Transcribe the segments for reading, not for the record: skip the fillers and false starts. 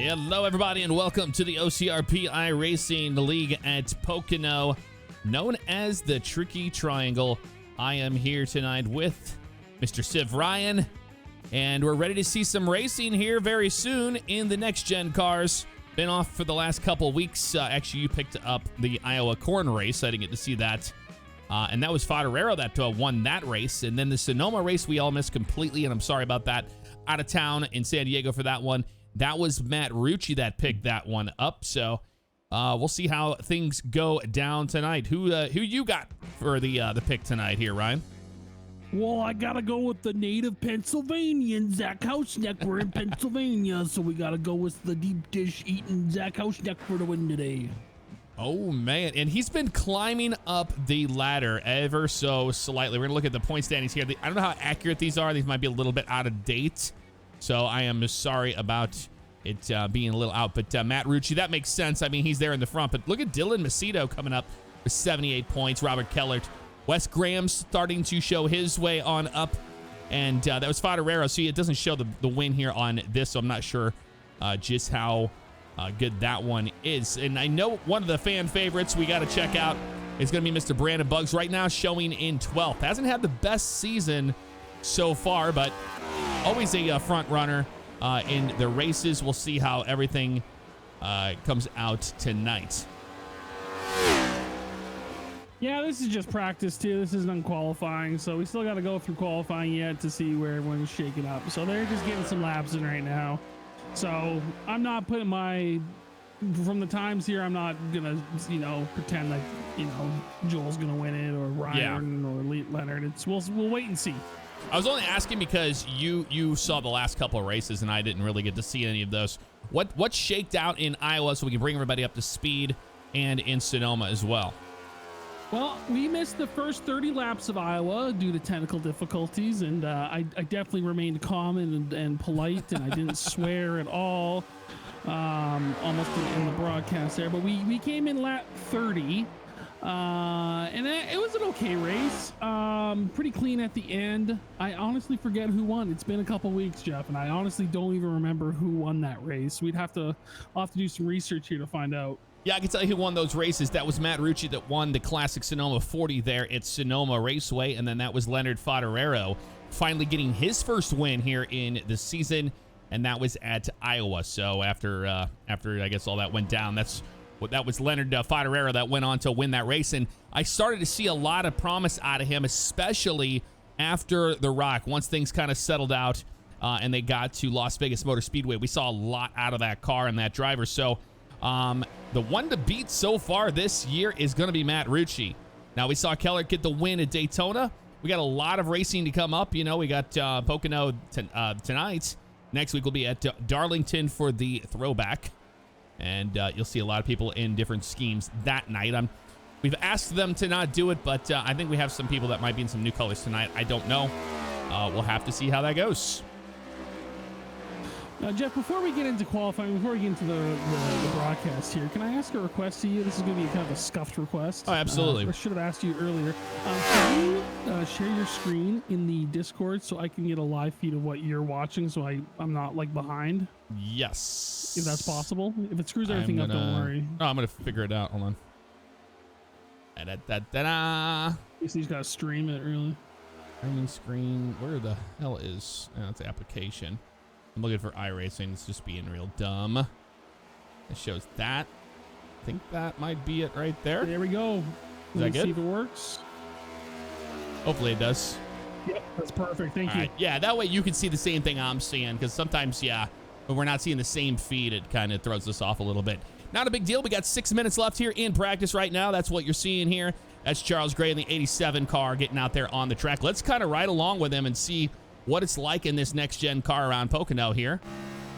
Hello, everybody, and welcome to the OCRP iRacing League at Pocono, known as the Tricky Triangle. I am here tonight with Mr. Civ Ryan, and we're ready to see some racing here very soon in the next-gen cars. Been off for the last couple weeks. Actually, you picked up the Iowa Corn race. I didn't get to see that. And that was Favignano that won that race. And then the Sonoma race we all missed completely, and I'm sorry about that. Out of town in San Diego for that one. That was Matt Rucci that picked that one up. So we'll see how things go down tonight. Who you got for the pick tonight here, Ryan? Well, I gotta go with the native Pennsylvanian, Zach Hausneck. We're in Pennsylvania, so we gotta go with the deep dish eating Zach Hausneck for the win today. Oh, man. And he's been climbing up the ladder ever so slightly. We're going to look at the point standings here. I don't know how accurate these are. These might be a little bit out of date. So I am sorry about it being a little out. But Matt Rucci, that makes sense. I mean, he's there in the front. But look at Dylan Macedo coming up with 78 points. Robert Kellert. Wes Graham's starting to show his way on up. And that was Favignano. See, it doesn't show the win here on this, so I'm not sure just how good that one is. And I know one of the fan favorites we got to check out is going to be Mr. Brandon Buggs, right now showing in 12th. Hasn't had the best season so far, but always a front runner in the races. We'll see how everything comes out tonight. Yeah, this is just practice too. This isn't qualifying, so we still got to go through qualifying yet to see where everyone's shaking up. So they're just getting some laps in right now. So I'm not putting from the times here, I'm not gonna, pretend like, Joel's gonna win it or Ryan or Leonard. We'll wait and see. I was only asking because you saw the last couple of races and I didn't really get to see any of those. What shaked out in Iowa so we can bring everybody up to speed, and in Sonoma as well? Well, we missed the first 30 laps of Iowa due to technical difficulties, and I definitely remained calm and polite, and I didn't swear at all, almost in the broadcast there. But we came in lap 30, and it was an okay race, pretty clean at the end. I honestly forget who won. It's been a couple weeks, Jeff, and I honestly don't even remember who won that race. I'll have to do some research here to find out. Yeah, I can tell you who won those races. That was Matt Rucci that won the Classic Sonoma 40 there at Sonoma Raceway, and then that was Leonard Favignano finally getting his first win here in the season, and that was at Iowa. So after I guess all that went down, that was Leonard Favignano that went on to win that race, and I started to see a lot of promise out of him, especially after the Rock. Once things kind of settled out and they got to Las Vegas Motor Speedway, we saw a lot out of that car and that driver. So the one to beat so far this year is going to be Matt Rucci. Now, we saw Kellert get the win at Daytona. We got a lot of racing to come up. We got Pocono tonight. Next week, we'll be at Darlington for the throwback. And you'll see a lot of people in different schemes that night. We've asked them to not do it, but I think we have some people that might be in some new colors tonight. I don't know. We'll have to see how that goes. Now, Jeff, before we get into qualifying, before we get into the broadcast here, can I ask a request to you? This is going to be kind of a scuffed request. Oh, absolutely. I should have asked you earlier. Can you share your screen in the Discord so I can get a live feed of what you're watching so I'm not, behind? Yes. If that's possible. If it screws everything up, don't worry. No, I'm going to figure it out. Hold on. Da-da-da-da-da. You just got to stream it, really. Screen. Where the hell is... that's the application. I'm looking for iRacing. It's just being real dumb. It shows that. I think that might be it right there. There we go. Is that good? See if it works. Hopefully it does. Yep, that's perfect. Thank you. Right. Yeah, that way you can see the same thing I'm seeing, because sometimes, when we're not seeing the same feed, it kind of throws us off a little bit. Not a big deal. We got 6 minutes left here in practice right now. That's what you're seeing here. That's Charles Gray in the 87 car getting out there on the track. Let's kind of ride along with him and see what it's like in this next-gen car around Pocono here.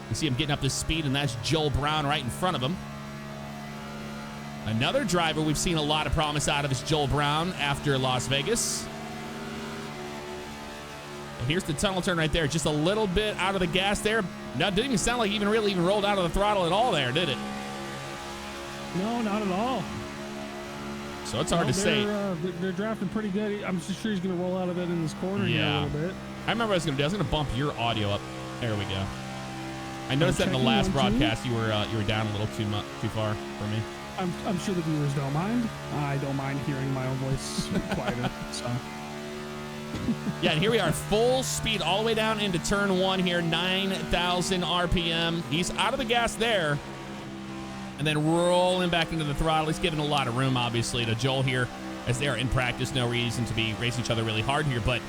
You see him getting up to speed, and that's Joel Brown right in front of him. Another driver we've seen a lot of promise out of is Joel Brown after Las Vegas. And here's the tunnel turn right there. Just a little bit out of the gas there. No, it didn't even sound like he even rolled out of the throttle at all there, did it? No, not at all. So it's hard to say. They're drafting pretty good. I'm sure he's going to roll out of it in this corner here a little bit. I remember what I was going to do. I was going to bump your audio up. There we go. I noticed that in the Checking last 1, 2. broadcast you were down a little too far for me. I'm sure the viewers don't mind. I don't mind hearing my own voice quieter. So. Yeah, and here we are, full speed all the way down into turn 1 here, 9,000 RPM. He's out of the gas there, and then rolling back into the throttle. He's giving a lot of room, obviously, to Joel here, as they're in practice. No reason to be racing each other really hard here, but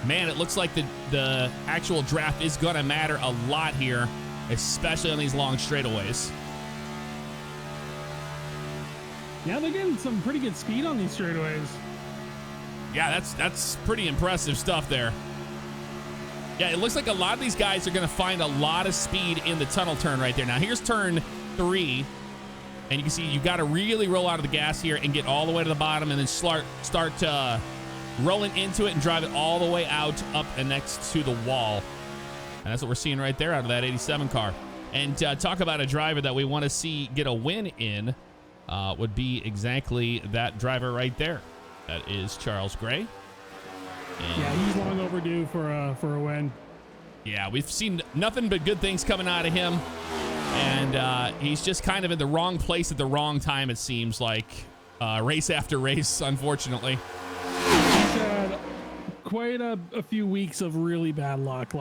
man, it looks like the actual draft is going to matter a lot here, especially on these long straightaways. Yeah, they're getting some pretty good speed on these straightaways. Yeah, that's pretty impressive stuff there. Yeah, it looks like a lot of these guys are going to find a lot of speed in the tunnel turn right there. Now, here's turn 3, and you can see you got to really roll out of the gas here and get all the way to the bottom, and then start rolling into it and drive it all the way out up and next to the wall. And that's what we're seeing right there out of that 87 car. And talk about a driver that we want to see get a win in would be exactly that driver right there. That is Charles Gray. And yeah, he's long overdue for a win. yeah, we've seen nothing but good things coming out of him. And he's just kind of in the wrong place at the wrong time, it seems like, race after race, unfortunately. He's had quite a few weeks of really bad luck,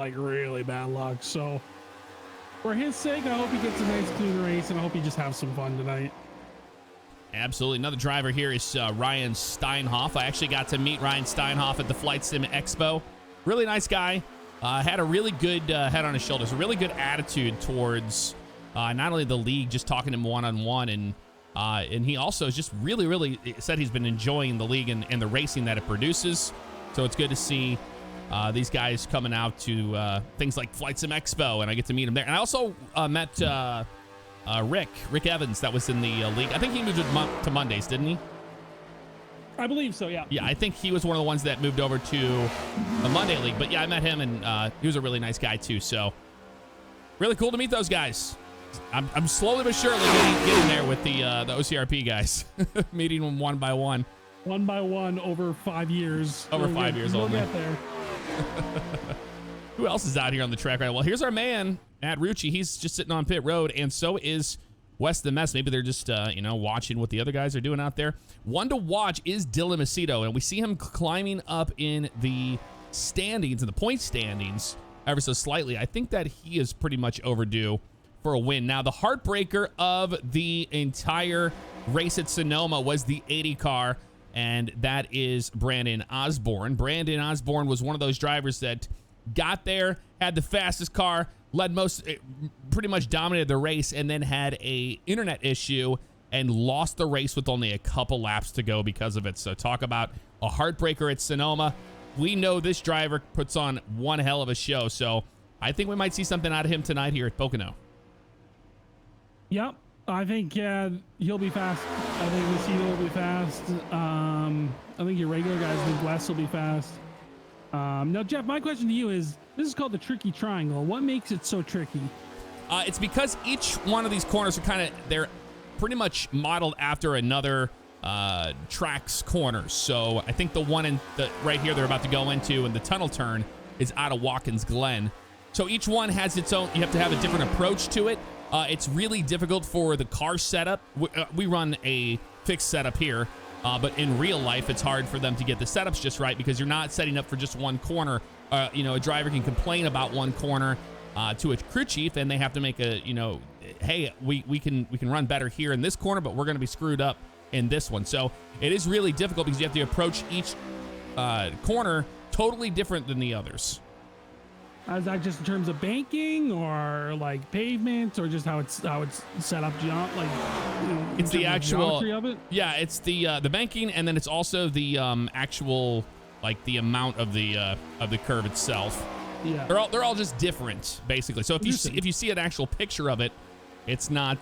So for his sake, I hope he gets a nice clean race, and I hope he just has some fun tonight. Absolutely. Another driver here is Ryan Steinhoff. I actually got to meet Ryan Steinhoff at the Flight Sim Expo. Really nice guy. Had a really good head on his shoulders, a really good attitude towards not only the league, just talking to him one-on-one, and he also is just really said he's been enjoying the league and the racing that it produces. So it's good to see these guys coming out to things like Flight Sim Expo, and I get to meet him there. And I also met Rick Evans, that was in the league. I think he moved to Mondays, didn't he? I believe so, yeah. Yeah, I think he was one of the ones that moved over to the Monday League. But yeah, I met him, and he was a really nice guy too. So really cool to meet those guys. I'm slowly but surely getting there with the OCRP guys, meeting them one by one. One by one over 5 years. Over 5 years we'll only. Get there. Who else is out here on the track right now? Well, here's our man, Matt Rucci. He's just sitting on pit road, and so is West the Mess. Maybe they're just, watching what the other guys are doing out there. One to watch is Dylan Macedo, and we see him climbing up in the standings, in the point standings, ever so slightly. I think that he is pretty much overdue for a win. Now, the heartbreaker of the entire race at Sonoma was the 80 car, and that is Brandon Osborne. Brandon Osborne was one of those drivers that got there, had the fastest car, pretty much dominated the race, and then had a internet issue and lost the race with only a couple laps to go because of it. So talk about a heartbreaker at Sonoma. We know this driver puts on one hell of a show, so I think we might see something out of him tonight here at Pocono. Yep, I think he'll be fast. I think Macedo will be fast. I think your regular guys, I think Wes will be fast. Now, Jeff, my question to you is, this is called the tricky triangle. What makes it so tricky? It's because each one of these corners are they're pretty much modeled after another track's corners. So I think the one right here they're about to go into in the tunnel turn is out of Watkins Glen. So each one has its own, you have to have a different approach to it. It's really difficult for the car setup. We run a fixed setup here. But in real life, it's hard for them to get the setups just right because you're not setting up for just one corner. A driver can complain about one corner to a crew chief, and they have to make hey, we can run better here in this corner, but we're going to be screwed up in this one. So it is really difficult because you have to approach each corner totally different than the others. Is that just in terms of banking or like pavement or just how it's set up? It's the actual geometry of it. Yeah, it's the banking, and then it's also the actual the amount of the curve itself. Yeah, they're all just different basically. So if you see an actual picture of it, it's not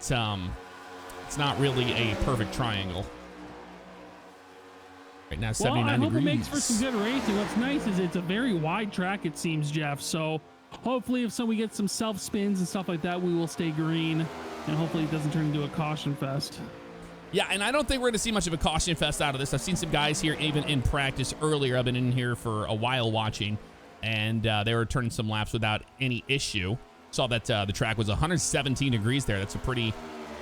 really a perfect triangle. Right now, 79 I hope degrees. it makes for some good racing. What's nice is it's a very wide track, it seems, Jeff. So hopefully if we get some self spins and stuff like that, we will stay green, and hopefully it doesn't turn into a caution fest. Yeah, and I don't think we're going to see much of a caution fest out of this. I've seen some guys here even in practice earlier. I've been in here for a while watching, and they were turning some laps without any issue. Saw that the track was 117 degrees there. That's a pretty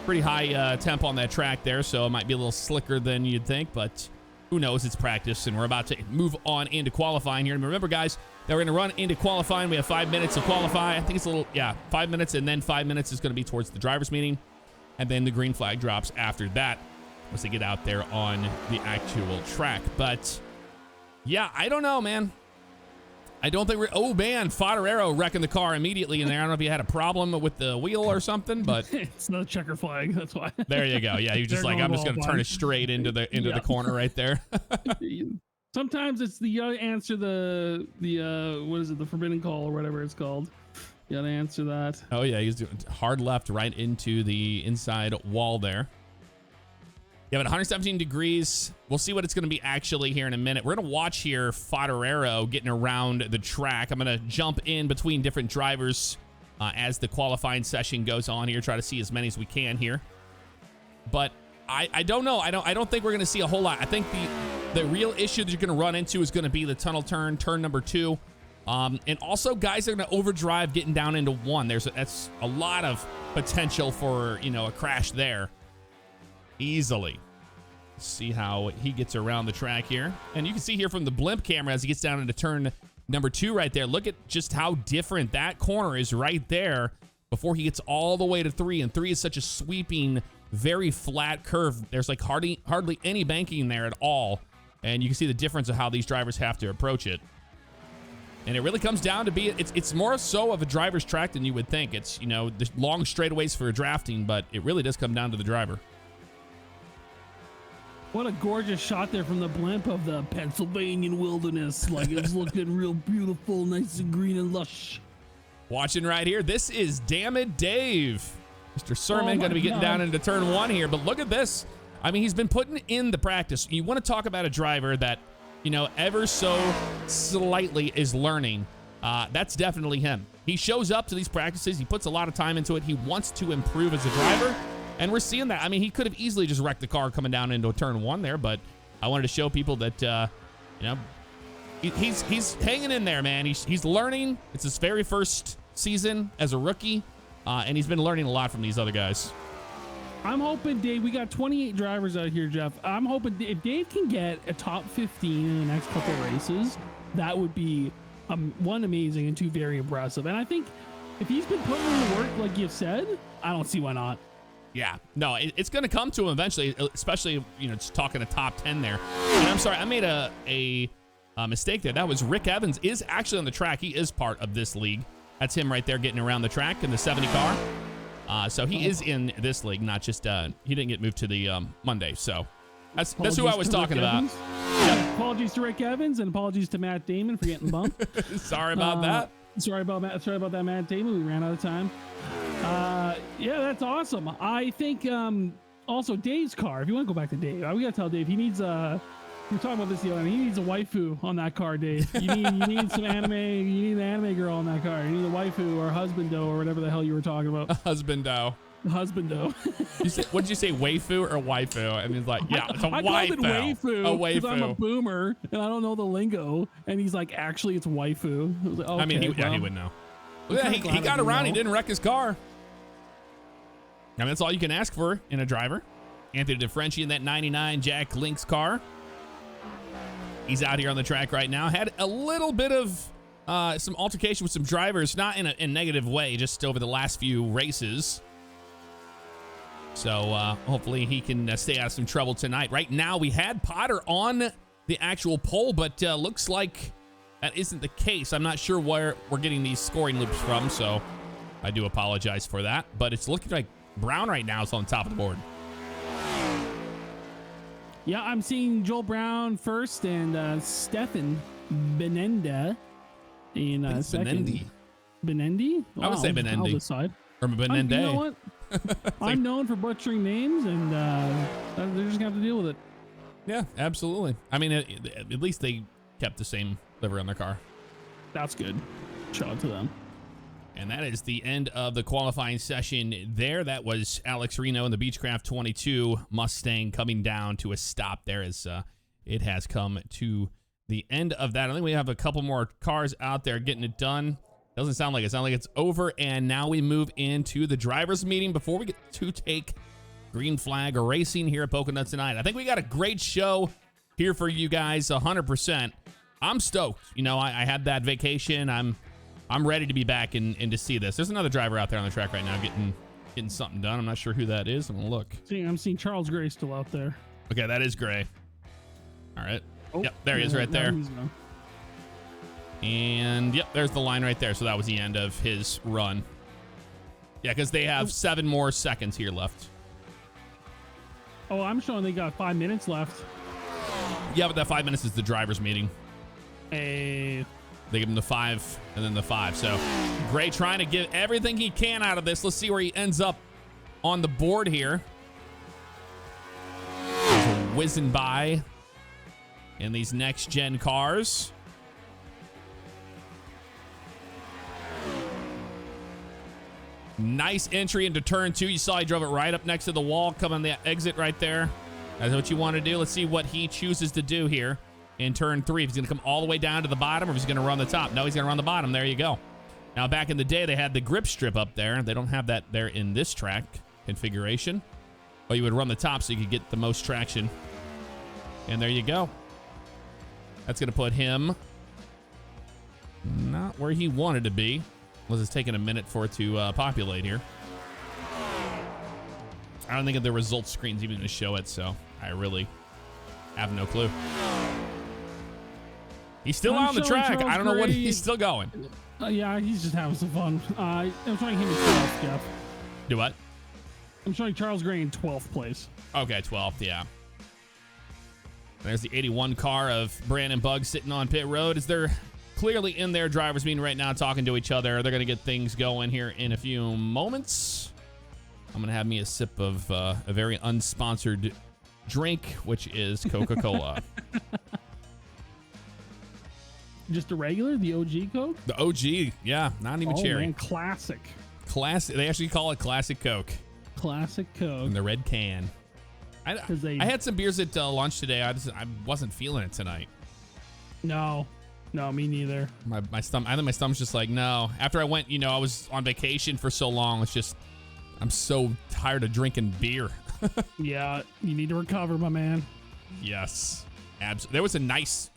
high temp on that track there, so it might be a little slicker than you'd think, but who knows? It's practice, and we're about to move on into qualifying here. And remember, guys, that we're going to run into qualifying. We have 5 minutes to qualify. I think it's a little, 5 minutes, and then 5 minutes is going to be towards the driver's meeting, and then the green flag drops after that once they get out there on the actual track. But, yeah, I don't know, man. I don't think we're... Oh, man, Favignano wrecking the car immediately in there. I don't know if he had a problem with the wheel or something, but... It's not a checker flag, that's why. There you go. Yeah, you're just like, I'm just going to turn it straight into the corner right there. Sometimes it's you gotta answer the what is it, the forbidden call or whatever it's called. You gotta answer that. Oh, yeah, he's doing hard left right into the inside wall there. Yeah, but 117 degrees. We'll see what it's going to be actually here in a minute. We're going to watch here Favignano getting around the track. I'm going to jump in between different drivers as the qualifying session goes on here. Try to see as many as we can here. But I don't know. I don't think we're going to see a whole lot. I think the real issue that you're going to run into is going to be the tunnel turn number 2. And also guys are going to overdrive getting down into 1. That's a lot of potential for, a crash there. Easily. See how he gets around the track here. And you can see here from the blimp camera as he gets down into turn number 2 right there. Look at just how different that corner is right there before he gets all the way to 3. And 3 is such a sweeping, very flat curve. There's like hardly any banking there at all. And you can see the difference of how these drivers have to approach it. And it really comes down to it's more so of a driver's track than you would think. It's, the long straightaways for drafting, but it really does come down to the driver. What a gorgeous shot there from the blimp of the Pennsylvania wilderness. Like, it's looking real beautiful, nice and green and lush. Watching right here, this is Damn It Dave. Mr. Sermon going to be getting down into turn 1 here, but look at this. I mean, he's been putting in the practice. You want to talk about a driver that, ever so slightly is learning. That's definitely him. He shows up to these practices. He puts a lot of time into it. He wants to improve as a driver. And we're seeing that. I mean, he could have easily just wrecked the car coming down into turn 1 there, but I wanted to show people that, he's hanging in there, man. He's learning. It's his very first season as a rookie, and he's been learning a lot from these other guys. I'm hoping, Dave, we got 28 drivers out here, Jeff. I'm hoping if Dave can get a top 15 in the next couple of races, that would be, 1, amazing, and 2, very impressive. And I think if he's been putting in the work, like you've said, I don't see why not. Yeah, no, it's going to come to him eventually, especially, just talking a top 10 there. And I'm sorry, I made a mistake there. That was Rick Evans is actually on the track. He is part of this league. That's him right there getting around the track in the 70 car. So he is in this league, not just, he didn't get moved to the Monday. So that's who I was talking about. Yeah. Apologies to Rick Evans and apologies to Matt Damon for getting bumped. Sorry about that. Sorry about that, Matt Damon. We ran out of time. Yeah, that's awesome. I think also Dave's car. If you want to go back to Dave, we gotta tell Dave he needs we were talking about this the other night. He needs a waifu on that car, Dave. You need some anime. You need an anime girl on that car. You need a waifu or husbando or whatever the hell you were talking about. Husbando. What did you say, waifu or waifu? And he's like, yeah, it's a waifu. I called it waifu. A waifu. I'm a boomer and I don't know the lingo. And he's like, actually, it's waifu. I was like, okay, I mean, he would know. Yeah, he got around. He didn't wreck his car. I mean, that's all you can ask for in a driver. Anthony DeFrenchi in that 99 Jack Lynx car. He's out here on the track right now. Had a little bit of some altercation with some drivers, not in a negative way, just over the last few races. So hopefully he can stay out of some trouble tonight. Right now, we had Potter on the actual pole, but looks like that isn't the case. I'm not sure where we're getting these scoring loops from, so I do apologize for that. But it's looking like Brown right now is on top of the board. Yeah, I'm seeing Joel Brown first and Stefan Benenda in second. Benendi? I would say Benendi. I'll decide. Or Benende. You know what? I'm known for butchering names, and they're just going to have to deal with it. Yeah, absolutely. I mean, at least they kept the same livery on their car. That's good. Shout out to them. And that is the end of the qualifying session there. That was Alex Reno in the Beechcraft 22 Mustang coming down to a stop there as it has come to the end of that. I think we have a couple more cars out there getting it done. Doesn't sound like it. Sounds like it's over, and now we move into the drivers' meeting before we get to take green flag racing here at Pocono tonight. I think we got a great show here for you guys, 100%. I'm stoked. You know, I had that vacation. I'm ready to be back and to see this. There's another driver out there on the track right now getting something done. I'm not sure who that is. I'm gonna look. I'm seeing Charles Gray still out there. Okay, that is Gray. All right. Oh, yep, there he is right there. He's gone. And yep, there's the line right there. So that was the end of his run. Yeah, because they have 7 more seconds here left. Oh, I'm showing they got 5 minutes left. Yeah, but that 5 minutes is the driver's meeting. Hey. They give him the 5 and then the 5. So Gray trying to get everything he can out of this. Let's see where he ends up on the board here. He's whizzing by in these next gen cars. Nice entry into turn 2. You saw he drove it right up next to the wall, coming the exit right there. That's what you want to do. Let's see what he chooses to do here in turn 3. If he's going to come all the way down to the bottom or if he's going to run the top. No, he's going to run the bottom. There you go. Now, back in the day, they had the grip strip up there. They don't have that there in this track configuration. But you would run the top so you could get the most traction. And there you go. That's going to put him not where he wanted to be. It's taking a minute for it to populate here. I don't think the results screen's even going to show it, so I really have no clue. He's still out on the track. I don't know what he's still going. Yeah, he's just having some fun. I'm showing him in 12th, Jeff. Do what? I'm showing Charles Gray in 12th place. Okay, 12th, yeah. There's the 81 car of Brandon Bugg sitting on pit road. Is there... Clearly in their drivers meeting right now, talking to each other. They're going to get things going here in a few moments. I'm going to have me a sip of a very unsponsored drink, which is Coca-Cola. Just a regular, the OG Coke? The OG, yeah, not even cherry. Man, classic. Classic. They actually call it Classic Coke. Classic Coke. In the red can. I had some beers at lunch today. I wasn't feeling it tonight. No, me neither. My stomach. I think my stomach's just like, no. After I went, I was on vacation for so long. It's just, I'm so tired of drinking beer. Yeah, you need to recover, my man. Yes, absolutely. There was a nice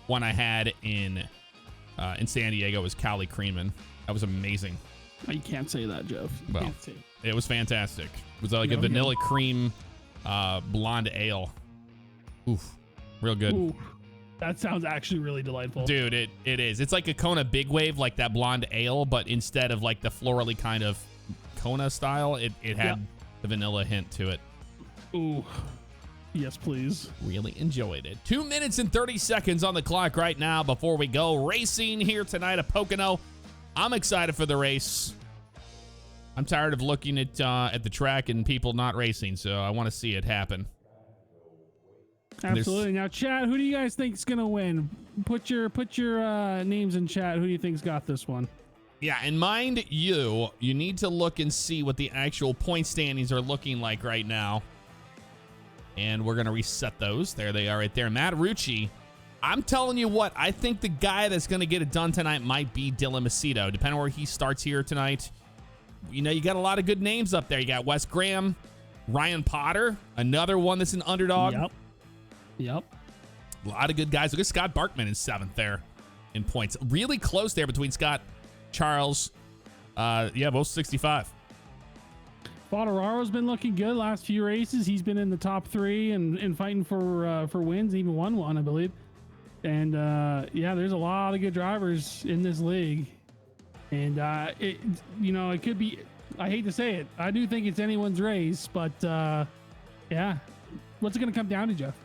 one I had in San Diego. It was Cali Creamin'. That was amazing. Oh, you can't say that, Jeff. Well, it was fantastic. It was like a vanilla cream blonde ale. Oof, real good. Ooh. That sounds actually really delightful. Dude, it is. It's like a Kona Big Wave, like that blonde ale, but instead of like the florally kind of Kona style, it had the vanilla hint to it. Ooh. Yes, please. Really enjoyed it. 2 minutes and 30 seconds on the clock right now before we go racing here tonight at Pocono. I'm excited for the race. I'm tired of looking at the track and people not racing, so I want to see it happen. Absolutely. Now, chat, who do you guys think is going to win? Put your names in chat. Who do you think's got this one? Yeah, and mind you need to look and see what the actual point standings are looking like right now. And we're going to reset those. There they are right there. Matt Rucci, I'm telling you what, I think the guy that's going to get it done tonight might be Dylan Macedo, depending on where he starts here tonight. You got a lot of good names up there. You got Wes Graham, Ryan Potter, another one that's an underdog. Yep. A lot of good guys. Look at Scott Barkman in 7th there in points. Really close there between Scott, Charles. Both 65. Fontararo's been looking good last few races. He's been in the top 3 and fighting for wins. Even won one, I believe. And there's a lot of good drivers in this league. And it could be. I hate to say it. I do think it's anyone's race, but what's it going to come down to, Jeff?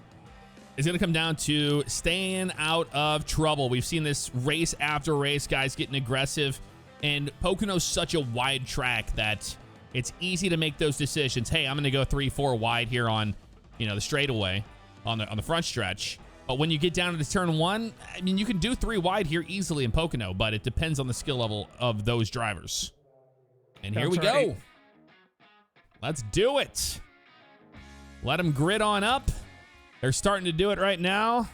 It's going to come down to staying out of trouble. We've seen this race after race, guys getting aggressive, and Pocono's such a wide track that it's easy to make those decisions. Hey, I'm going to go 3-4 wide here on, the straightaway on the front stretch. But when you get down to turn 1, I mean, you can do 3 wide here easily in Pocono, but it depends on the skill level of those drivers. And here we go. Let's do it. Let them grid on up. They're starting to do it right now.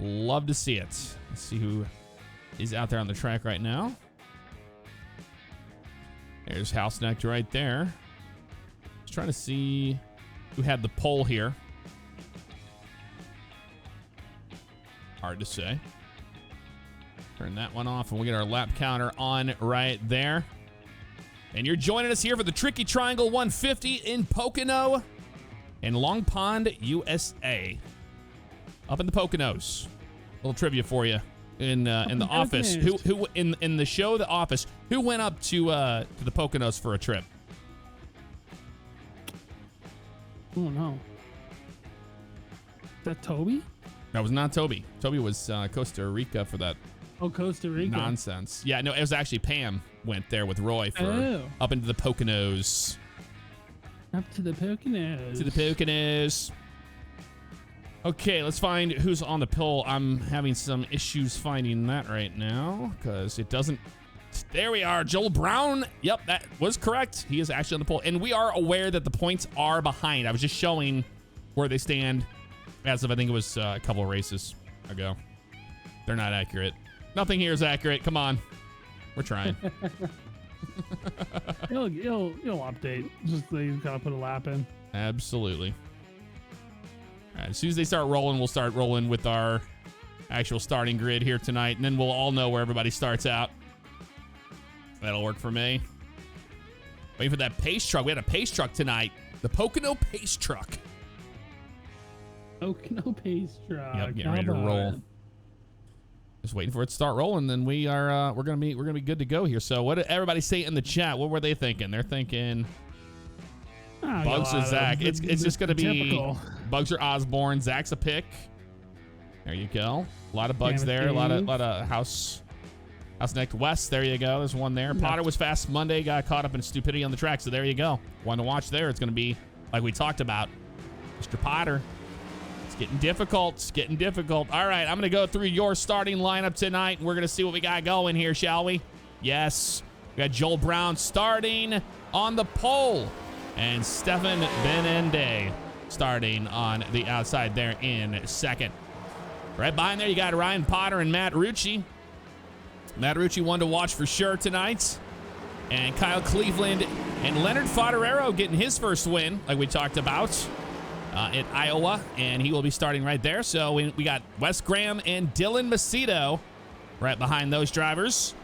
Love to see it. Let's see who is out there on the track right now. There's Houseneck right there. Just trying to see who had the pole here. Hard to say. Turn that one off and we'll get our lap counter on right there. And you're joining us here for the Tricky Triangle 150 in Pocono and Long Pond, USA. Up in the Poconos. A little trivia for you in the office. Who in the show The Office, who went up to the Poconos for a trip? Oh no. Is that Toby? That was not Toby. Toby was Costa Rica for that. Oh, Costa Rica. Nonsense. Yeah, no, it was actually Pam went there with Roy for up into the Poconos. Up to the Poconos. To the Poconos. Okay, let's find who's on the poll. I'm having some issues finding that right now because it doesn't. There we are. Joel Brown. Yep, that was correct. He is actually on the poll. And we are aware that the points are behind. I was just showing where they stand as of I think it was a couple of races ago. They're not accurate. Nothing here is accurate. Come on. We're trying. He'll update. Just so you gotta put a lap in. Absolutely. All right, as soon as they start rolling, we'll start rolling with our actual starting grid here tonight, and then we'll all know where everybody starts out. That'll work for me. Waiting for that pace truck. We had a pace truck tonight. The Pocono pace truck. Pocono pace truck. Yep, getting ready to roll. Just waiting for it to start rolling, then we're gonna be good to go here. So what did everybody say in the chat? What were they thinking? They're thinking Bugs or Zach. It's just gonna be typical. Bugs or Osborne. Zach's a pick. There you go. A lot of Bugs there. A lot of house neck West. There you go. There's one there. Yep. Potter was fast Monday. Got caught up in stupidity on the track. So there you go. One to watch there. It's gonna be like we talked about, Mr. Potter. It's getting difficult. It's getting difficult. All right, I'm going to go through your starting lineup tonight. We're going to see what we got going here, shall we? Yes. We got Joel Brown starting on the pole. And Stefan Benende starting on the outside there in second. Right behind there, you got Ryan Potter and Matt Rucci. Matt Rucci, one to watch for sure tonight. And Kyle Cleveland and Leonard Fodorero getting his first win, like we talked about. At Iowa, and he will be starting right there. So we got Wes Graham and Dylan Macedo right behind those drivers.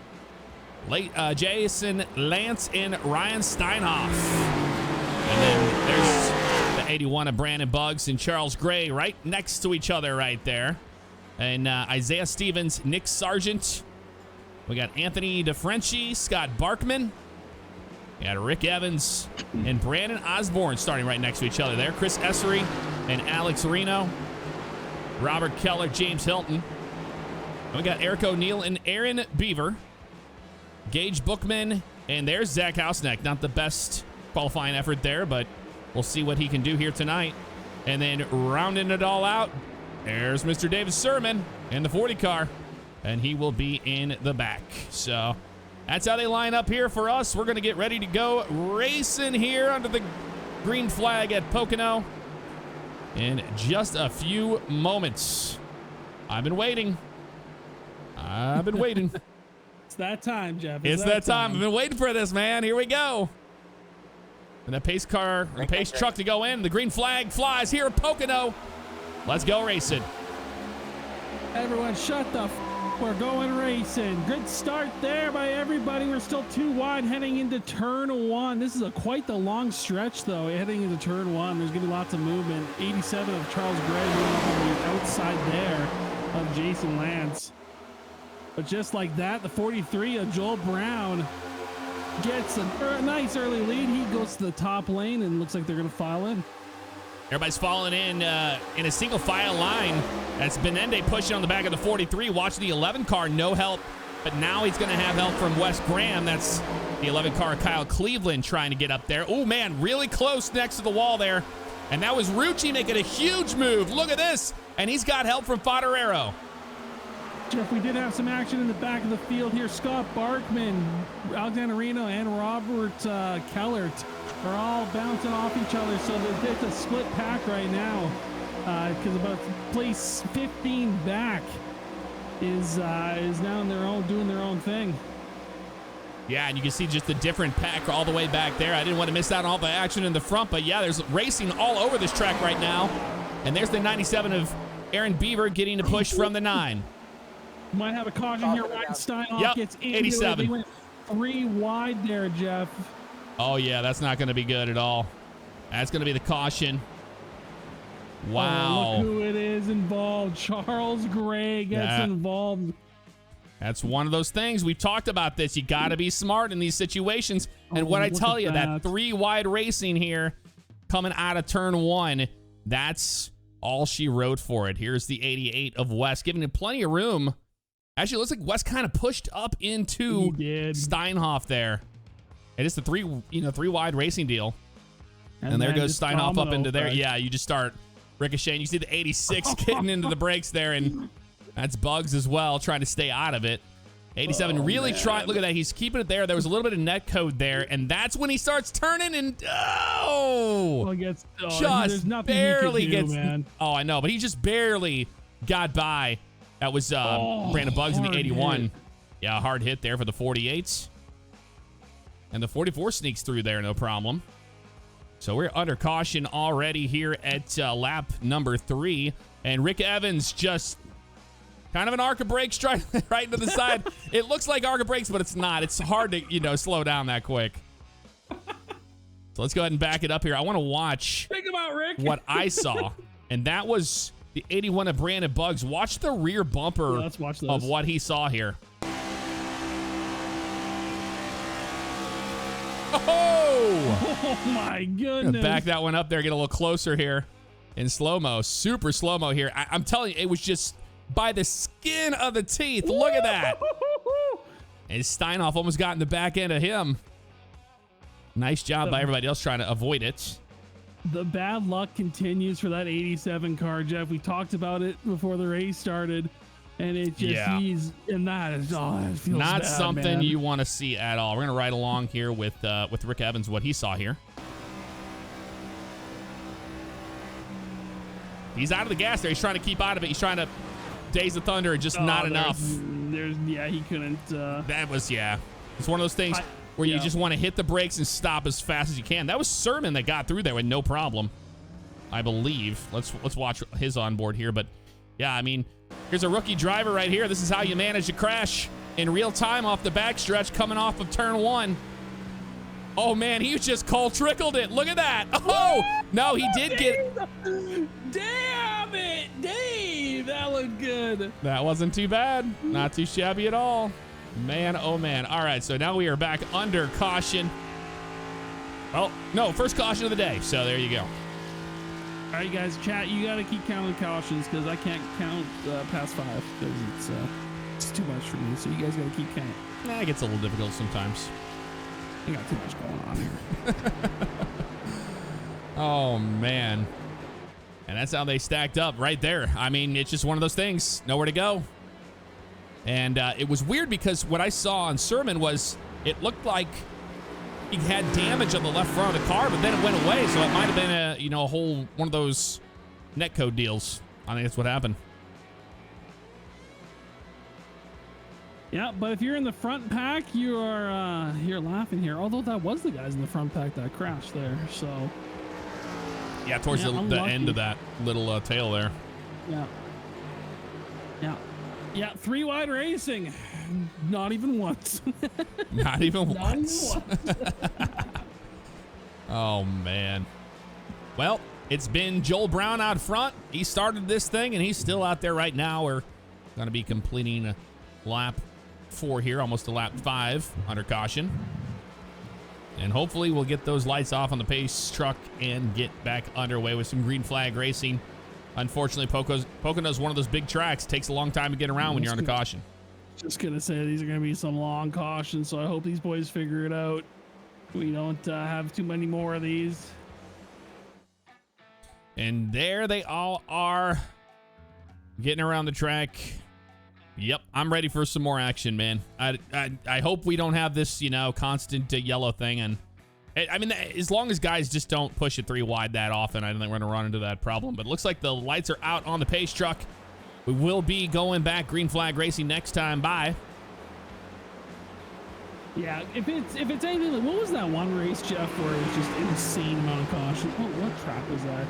Jason Lance and Ryan Steinhoff. And then there's the 81 of Brandon Buggs and Charles Gray right next to each other right there. And Isaiah Stevens, Nick Sargent. We got Anthony DeFrenchi, Scott Barkman. We got Rick Evans and Brandon Osborne starting right next to each other there. Chris Essery and Alex Reno. Robert Keller, James Hilton. And we got Eric O'Neill and Aaron Beaver. Gage Bookman, and there's Zach Houseneck. Not the best qualifying effort there, but we'll see what he can do here tonight. And then rounding it all out, there's Mr. David Sermon in the 40 car, and he will be in the back. So that's how they line up here for us. We're going to get ready to go racing here under the green flag at Pocono in just a few moments. I've been waiting. It's that time, Jeff. It's that time. I've been waiting for this, man. Here we go. And the pace car, the pace truck to go in. The green flag flies here at Pocono. Let's go racing. Everyone shut the we're going racing. Good start there by everybody. We're still 2 wide heading into turn 1. This is quite the long stretch, though, heading into turn 1. There's going to be lots of movement. 87 of Charles Gray moving on the outside there of Jason Lance. But just like that, the 43 of Joel Brown gets a nice early lead. He goes to the top lane and looks like they're going to file in. Everybody's falling in a single file line. That's Benende pushing on the back of the 43, watching the 11 car, no help. But now he's going to have help from Wes Graham. That's the 11 car, Kyle Cleveland, trying to get up there. Oh, man, really close next to the wall there. And that was Rucci making a huge move. Look at this. And he's got help from Fodorero. Jeff, we did have some action in the back of the field here. Scott Barkman, Alexander Reno, and Robert Kellert are all bouncing off each other. So it's a split pack right now because about place 15 back is now in their own, doing their own thing. Yeah, and you can see just the different pack all the way back there. I didn't want to miss out on all the action in the front, but yeah, there's racing all over this track right now. And there's the 97 of Aaron Beaver getting a push from the 9. Might have a caution here. Ryan Steinhoff gets into 87. It. He went 3 wide there, Jeff. Oh, yeah, that's not going to be good at all. That's going to be the caution. Wow. Oh, look who it is involved. Charles Gray gets involved. That's one of those things. We've talked about this. You got to be smart in these situations. And what I tell you, that 3 wide racing here coming out of turn 1, that's all she wrote for it. Here's the 88 of West, giving him plenty of room. Actually, it looks like West kind of pushed up into Steinhoff there. It is the 3 wide racing deal. And there goes Steinhoff up into there. Yeah, you just start ricocheting. You see the 86 getting into the brakes there, and that's Bugs as well, trying to stay out of it. 87 really trying. Look at that. He's keeping it there. There was a little bit of net code there, and that's when he starts turning and just barely gets. Man. Oh, I know, but he just barely got by. That was Brandon Bugs in the 81. Hit. Yeah, hard hit there for the 48s. And the 44 sneaks through there, no problem. So we're under caution already here at lap number 3. And Rick Evans just kind of an arc of brakes right into the side. It looks like arc of brakes, but it's not. It's hard to, slow down that quick. So let's go ahead and back it up here. I want to watch what I saw. And that was the 81 of Brandon Bugs. Watch the rear bumper of what he saw here. Oh my goodness. Back that one up there, get a little closer here in slow-mo. Super slow-mo here. I'm telling you, it was just by the skin of the teeth. Look at that. And Steinhoff almost got in the back end of him. Nice job by everybody else trying to avoid it. The bad luck continues for that 87 car, Jeff. We talked about it before the race started. And it just it feels not bad, something man. you want to see at all. We're gonna ride along here with Rick Evans, what he saw here. He's out of the gas there. He's trying to keep out of it. He's trying to daze the thunder, just not enough. He couldn't. That was It's one of those things where you just want to hit the brakes and stop as fast as you can. That was Sermon that got through there with no problem, I believe. Let's watch his onboard here, but yeah, I mean. Here's a rookie driver right here. This is how you manage a crash in real time off the backstretch coming off of turn 1. Oh, man, he just cold trickled it. Look at that. Oh, no, he did get... Damn it, Dave. That looked good. That wasn't too bad. Not too shabby at all. Man, oh, man. All right, so now we are back under caution. Well, no, first caution of the day. So there you go. All right, guys, chat, you got to keep counting cautions because I can't count past 5 because it's too much for me. So you guys got to keep counting. It gets a little difficult sometimes. You got too much going on here. Oh, man. And that's how they stacked up right there. I mean, it's just one of those things. Nowhere to go. And it was weird because what I saw on Sermon was it looked like he had damage on the left front of the car, but then it went away. So it might have been a whole one of those netcode deals. I think that's what happened. Yeah, but if you're in the front pack, you're laughing here. Although that was the guys in the front pack that crashed there. So yeah, towards the end of that little tail there. Yeah, 3 wide racing. Not even once. Not even once. Oh, man. Well, it's been Joel Brown out front. He started this thing, and he's still out there right now. We're going to be completing lap 4 here, almost to lap 5 under caution. And hopefully we'll get those lights off on the pace truck and get back underway with some green flag racing. Unfortunately, Pocono is one of those big tracks. It takes a long time to get around when you're under caution. Just gonna say these are gonna be some long cautions, so I hope these boys figure it out. We don't have too many more of these. And there they all are, getting around the track. Yep, I'm ready for some more action, man. I hope we don't have this, constant yellow thing. And I mean, as long as guys just don't push it 3 wide that often, I don't think we're gonna run into that problem. But it looks like the lights are out on the pace truck. We will be going back green flag racing next time by. Yeah, if it's anything like, what was that one race, Jeff, where it was just insane amount of caution? What track was that?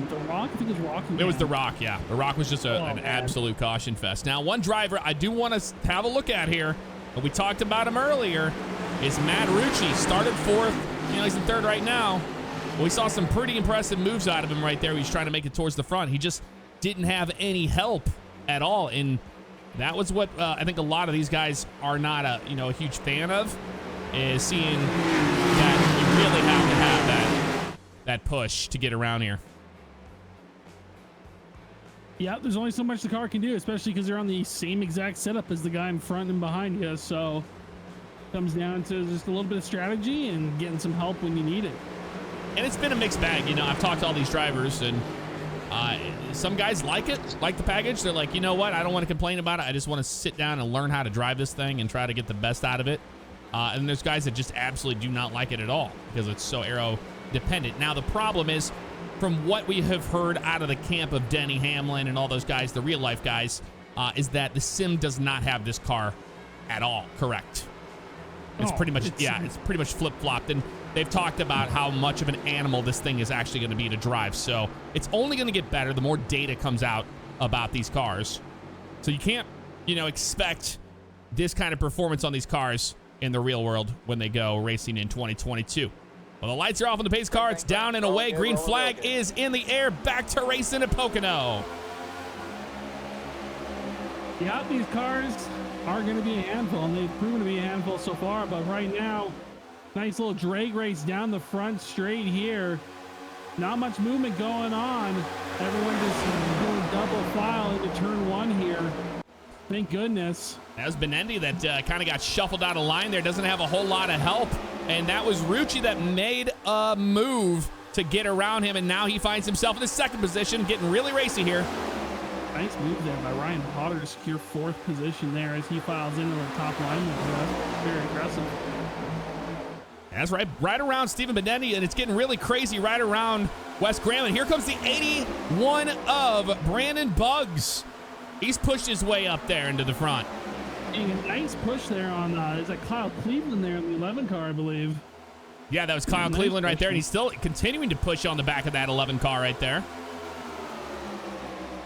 The Rock? I think it was Rockingham. It was the Rock, yeah. The Rock was just an absolute caution fest. Now, one driver I do want to have a look at here, and we talked about him earlier, is Matt Rucci. Started fourth, he's in third right now. Well, we saw some pretty impressive moves out of him right there. He's trying to make it towards the front. He just didn't have any help at all, and that was what I think a lot of these guys are not a huge fan of, is seeing that you really have to have that push to get around here. Yeah, there's only so much the car can do, especially because they're on the same exact setup as the guy in front and behind you. So it comes down to just a little bit of strategy and getting some help when you need it. And it's been a mixed bag. I've talked to all these drivers, and some guys like the package. They're like, you know what? I don't want to complain about it. I just want to sit down and learn how to drive this thing and try to get the best out of it. And there's guys that just absolutely do not like it at all because it's so aero dependent. Now, the problem is, from what we have heard out of the camp of Denny Hamlin and all those guys, the real life guys, is that the sim does not have this car at all correct. It's pretty much, it's pretty much flip-flopped. And they've talked about how much of an animal this thing is actually going to be to drive. So it's only going to get better the more data comes out about these cars. So you can't, expect this kind of performance on these cars in the real world when they go racing in 2022. Well, the lights are off on the pace car. It's down and away. Green flag is in the air. Back to racing at Pocono. Yeah, these cars are going to be a handful, and they've proven to be a handful so far. But right now, nice little drag race down the front straight here. Not much movement going on. Everyone just doing double file into turn one here. Thank goodness. That was Benendi that kind of got shuffled out of line there. Doesn't have a whole lot of help. And that was Rucci that made a move to get around him. And now he finds himself in the second position, getting really racy here. Nice move there by Ryan Potter to secure fourth position there as he files into the top line. Very aggressive. That's right around Stephen Benetti, and it's getting really crazy right around Wes Graham. And here comes the 81 of Brandon Buggs. He's pushed his way up there into the front. A nice push there on, is that Kyle Cleveland there in the 11 car, I believe. Yeah, that was Kyle Cleveland right there, and he's still continuing to push on the back of that 11 car right there.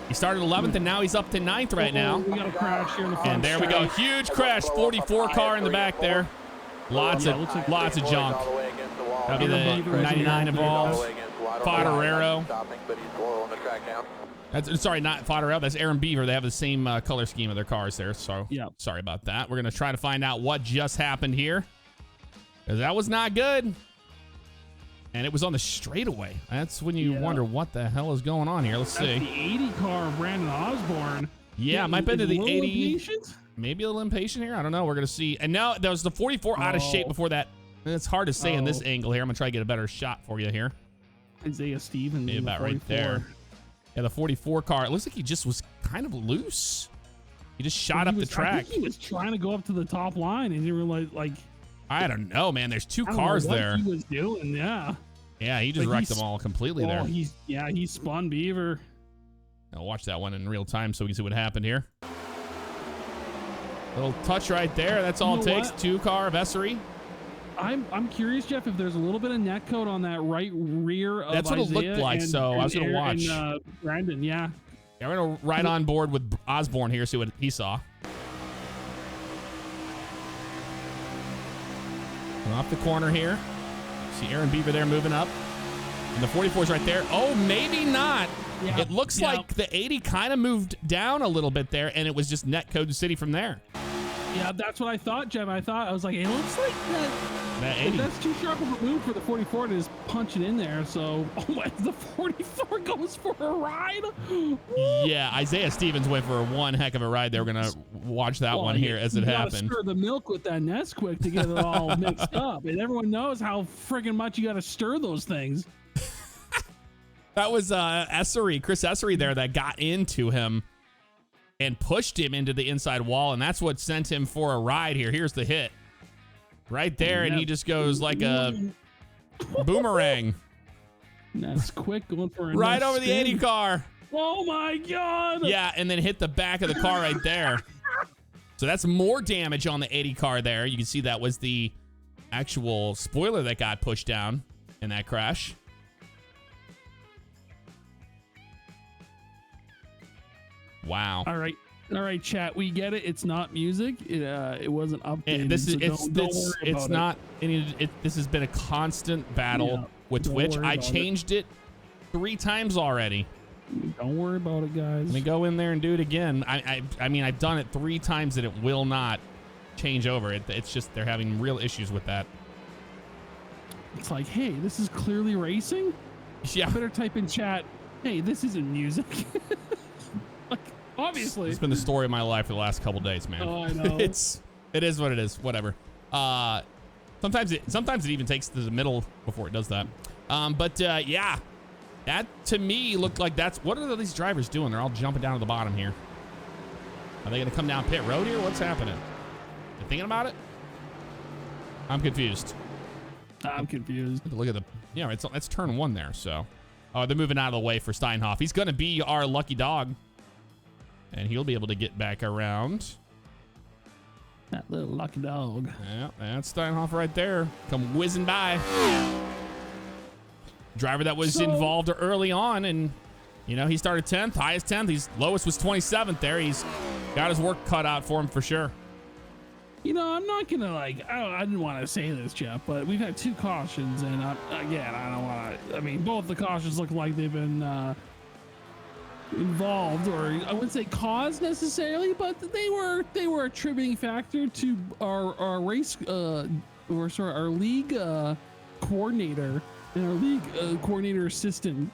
He started 11th, and now he's up to 9th right now. We got a crash here in the front. And there we go. Huge crash. 44 car in the back there. Lots of junk. That'll be the 99 involved. Fodderero. Sorry, not Fodderero. That's Aaron Beaver. They have the same color scheme of their cars there. So sorry about that. We're going to try to find out what just happened here, because that was not good. And it was on the straightaway. That's when you wonder what the hell is going on here. Let's see. The 80 car of Brandon Osborne. Yeah, it might be to the 80. Impatient? Maybe a little impatient here. I don't know. We're going to see. And now there was the 44 out of shape before that. It's hard to say in this angle here. I'm going to try to get a better shot for you here. Isaiah Stevens. Maybe about right there. Yeah, the 44 car. It looks like he just was kind of loose. He just shot up the track. I think he was trying to go up to the top line, and you were like I don't know, man. There's two cars there. He was doing, yeah. Yeah, he just wrecked them all completely there. He spun Beaver. I'll watch that one in real time so we can see what happened here. Little touch right there. That's all it takes. 2-car Vessery. I'm curious, Jeff, if there's a little bit of net coat on that right rear of That's what Isaiah it looked like, so I was going to watch. And, Brandon, yeah. Yeah, we're going to ride on board with Osborne here, see what he saw. Off the corner here. See Aaron Beaver there moving up. And the 44's right there. Oh, maybe not. Yeah, it looks like the 80 kind of moved down a little bit there, and it was just net code city from there. Yeah, that's what I thought, Jeff. I was like, it looks like that 80. That's too sharp of a move for the 44 to just punch it in there. So, the 44 goes for a ride. Yeah, Isaiah Stevens went for one heck of a ride. They were going to watch that one here as it happened. You got to stir the milk with that Nesquik to get it all mixed up. And everyone knows how friggin' much you got to stir those things. That was Chris Essery there that got into him and pushed him into the inside wall, and that's what sent him for a ride here. Here's the hit. Right there, and he just goes like a boomerang. That's quick, going for a right over the 80 car. Oh my God. Yeah, and then hit the back of the car right there. So that's more damage on the 80 car there. You can see that was the actual spoiler that got pushed down in that crash. Wow. All right, chat. We get it. It's not music. It wasn't updated. This has been a constant battle with Twitch. I changed it 3 times already. Don't worry about it, guys. Let me go in there and do it again. I mean, I've done it 3 times and it will not change over. It's just they're having real issues with that. It's like, hey, this is clearly racing. Yeah. I better type in chat, hey, this isn't music. Like, obviously. It's been the story of my life for the last couple days, man. Oh, I know. It is what it is. Whatever. Sometimes it even takes to the middle before it does that. Yeah. That, to me, looked like what are these drivers doing? They're all jumping down to the bottom here. Are they going to come down pit road here? What's happening? You thinking about it? I'm confused. Look at it's turn 1 there, so. Oh, they're moving out of the way for Steinhoff. He's going to be our lucky dog. And he'll be able to get back around. That little lucky dog. Yeah, that's Steinhoff right there. Come whizzing by. Driver that was involved early on, and he started 10th, highest 10th. His lowest was 27th there. He's got his work cut out for him for sure. I'm not gonna I didn't want to say this, Jeff, but we've had 2 cautions, and I don't want to. I mean, both the cautions look like they've been involved, or I wouldn't say cause necessarily, but they were a contributing factor to our race, our league coordinator. And our league coordinator assistant,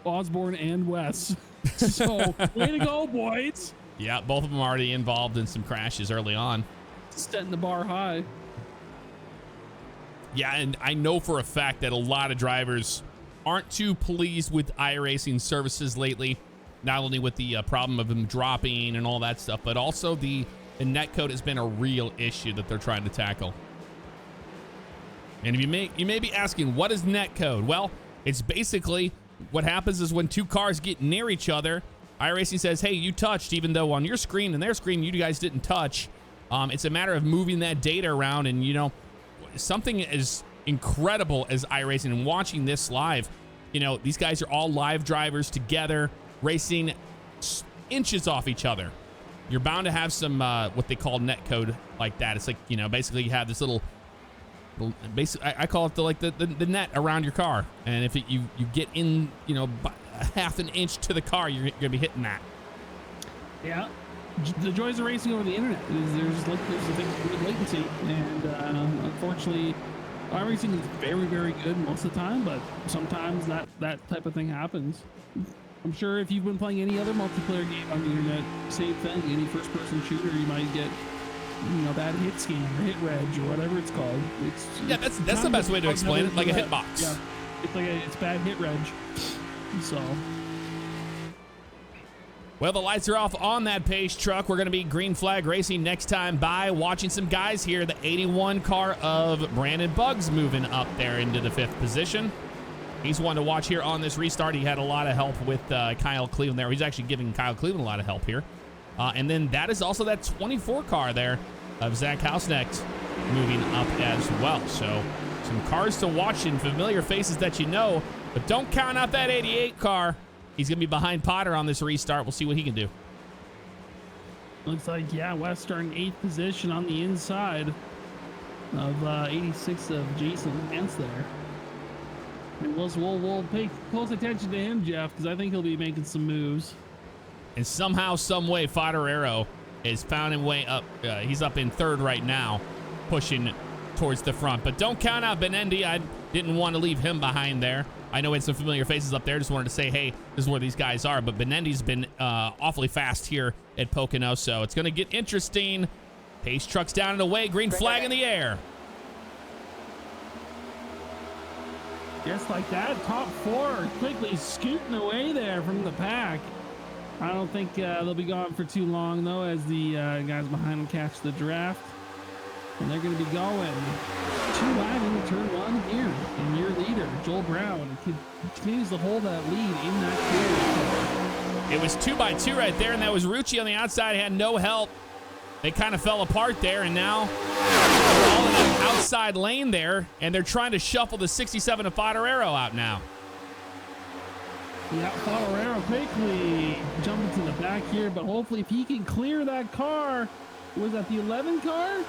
Osborne and Wes. So, way to go, boys. Yeah, both of them already involved in some crashes early on. Setting the bar high. Yeah, and I know for a fact that a lot of drivers aren't too pleased with iRacing services lately. Not only with the problem of them dropping and all that stuff, but also the netcode has been a real issue that they're trying to tackle. And you may be asking, what is netcode? Well, it's basically what happens is when 2 cars get near each other, iRacing says, hey, you touched, even though on your screen and their screen, you guys didn't touch. It's a matter of moving that data around, and, something as incredible as iRacing and watching this live, these guys are all live drivers together, racing inches off each other. You're bound to have some, what they call netcode like that. It's like, basically you have this little basically, I call it the net around your car, and if you get in, a half an inch to the car, you're gonna be hitting that. Yeah, the joys of racing over the internet is there's a big latency, and unfortunately, iRacing is very, very good most of the time, but sometimes that type of thing happens. I'm sure if you've been playing any other multiplayer game on the internet, same thing. Any first-person shooter, you might get bad hit scan or hit reg or whatever it's called. That's the best way to explain it, like a hitbox. Yeah, it's bad hit reg. So. Well, the lights are off on that pace truck. We're going to be green flag racing next time by, watching some guys here. The 81 car of Brandon Buggs moving up there into the 5th position. He's one to watch here on this restart. He had a lot of help with Kyle Cleveland there. He's actually giving Kyle Cleveland a lot of help here. And then that is also that 24 car there of Zach Hausnecht moving up as well. So some cars to watch and familiar faces that but don't count out that 88 car. He's going to be behind Potter on this restart. We'll see what he can do. Looks like, Western 8th position on the inside of 86 of Jason Lance there. And we'll pay close attention to him, Jeff, because I think he'll be making some moves. And somehow, some way, Fodderero is found his way up. He's up in 3rd right now, pushing towards the front. But don't count out Benendi. I didn't want to leave him behind there. I know we had some familiar faces up there. Just wanted to say, hey, this is where these guys are. But Benendi's been awfully fast here at Pocono, so it's going to get interesting. Pace trucks down and away. Green flag in the air. Just like that, top 4 quickly scooting away there from the pack. I don't think they'll be gone for too long, though, as the guys behind them catch the draft. And they're going to be going 2 wide into turn 1 here. And your leader, Joel Brown, continues to hold that lead in that field. It was 2 by 2 right there, and that was Rucci on the outside. Had no help. They kind of fell apart there, and now they're all in the outside lane there, and they're trying to shuffle the 67 of Favignano out now. Yeah, Favignano quickly jumping to the back here, but hopefully if he can clear that car, was that the 11 car?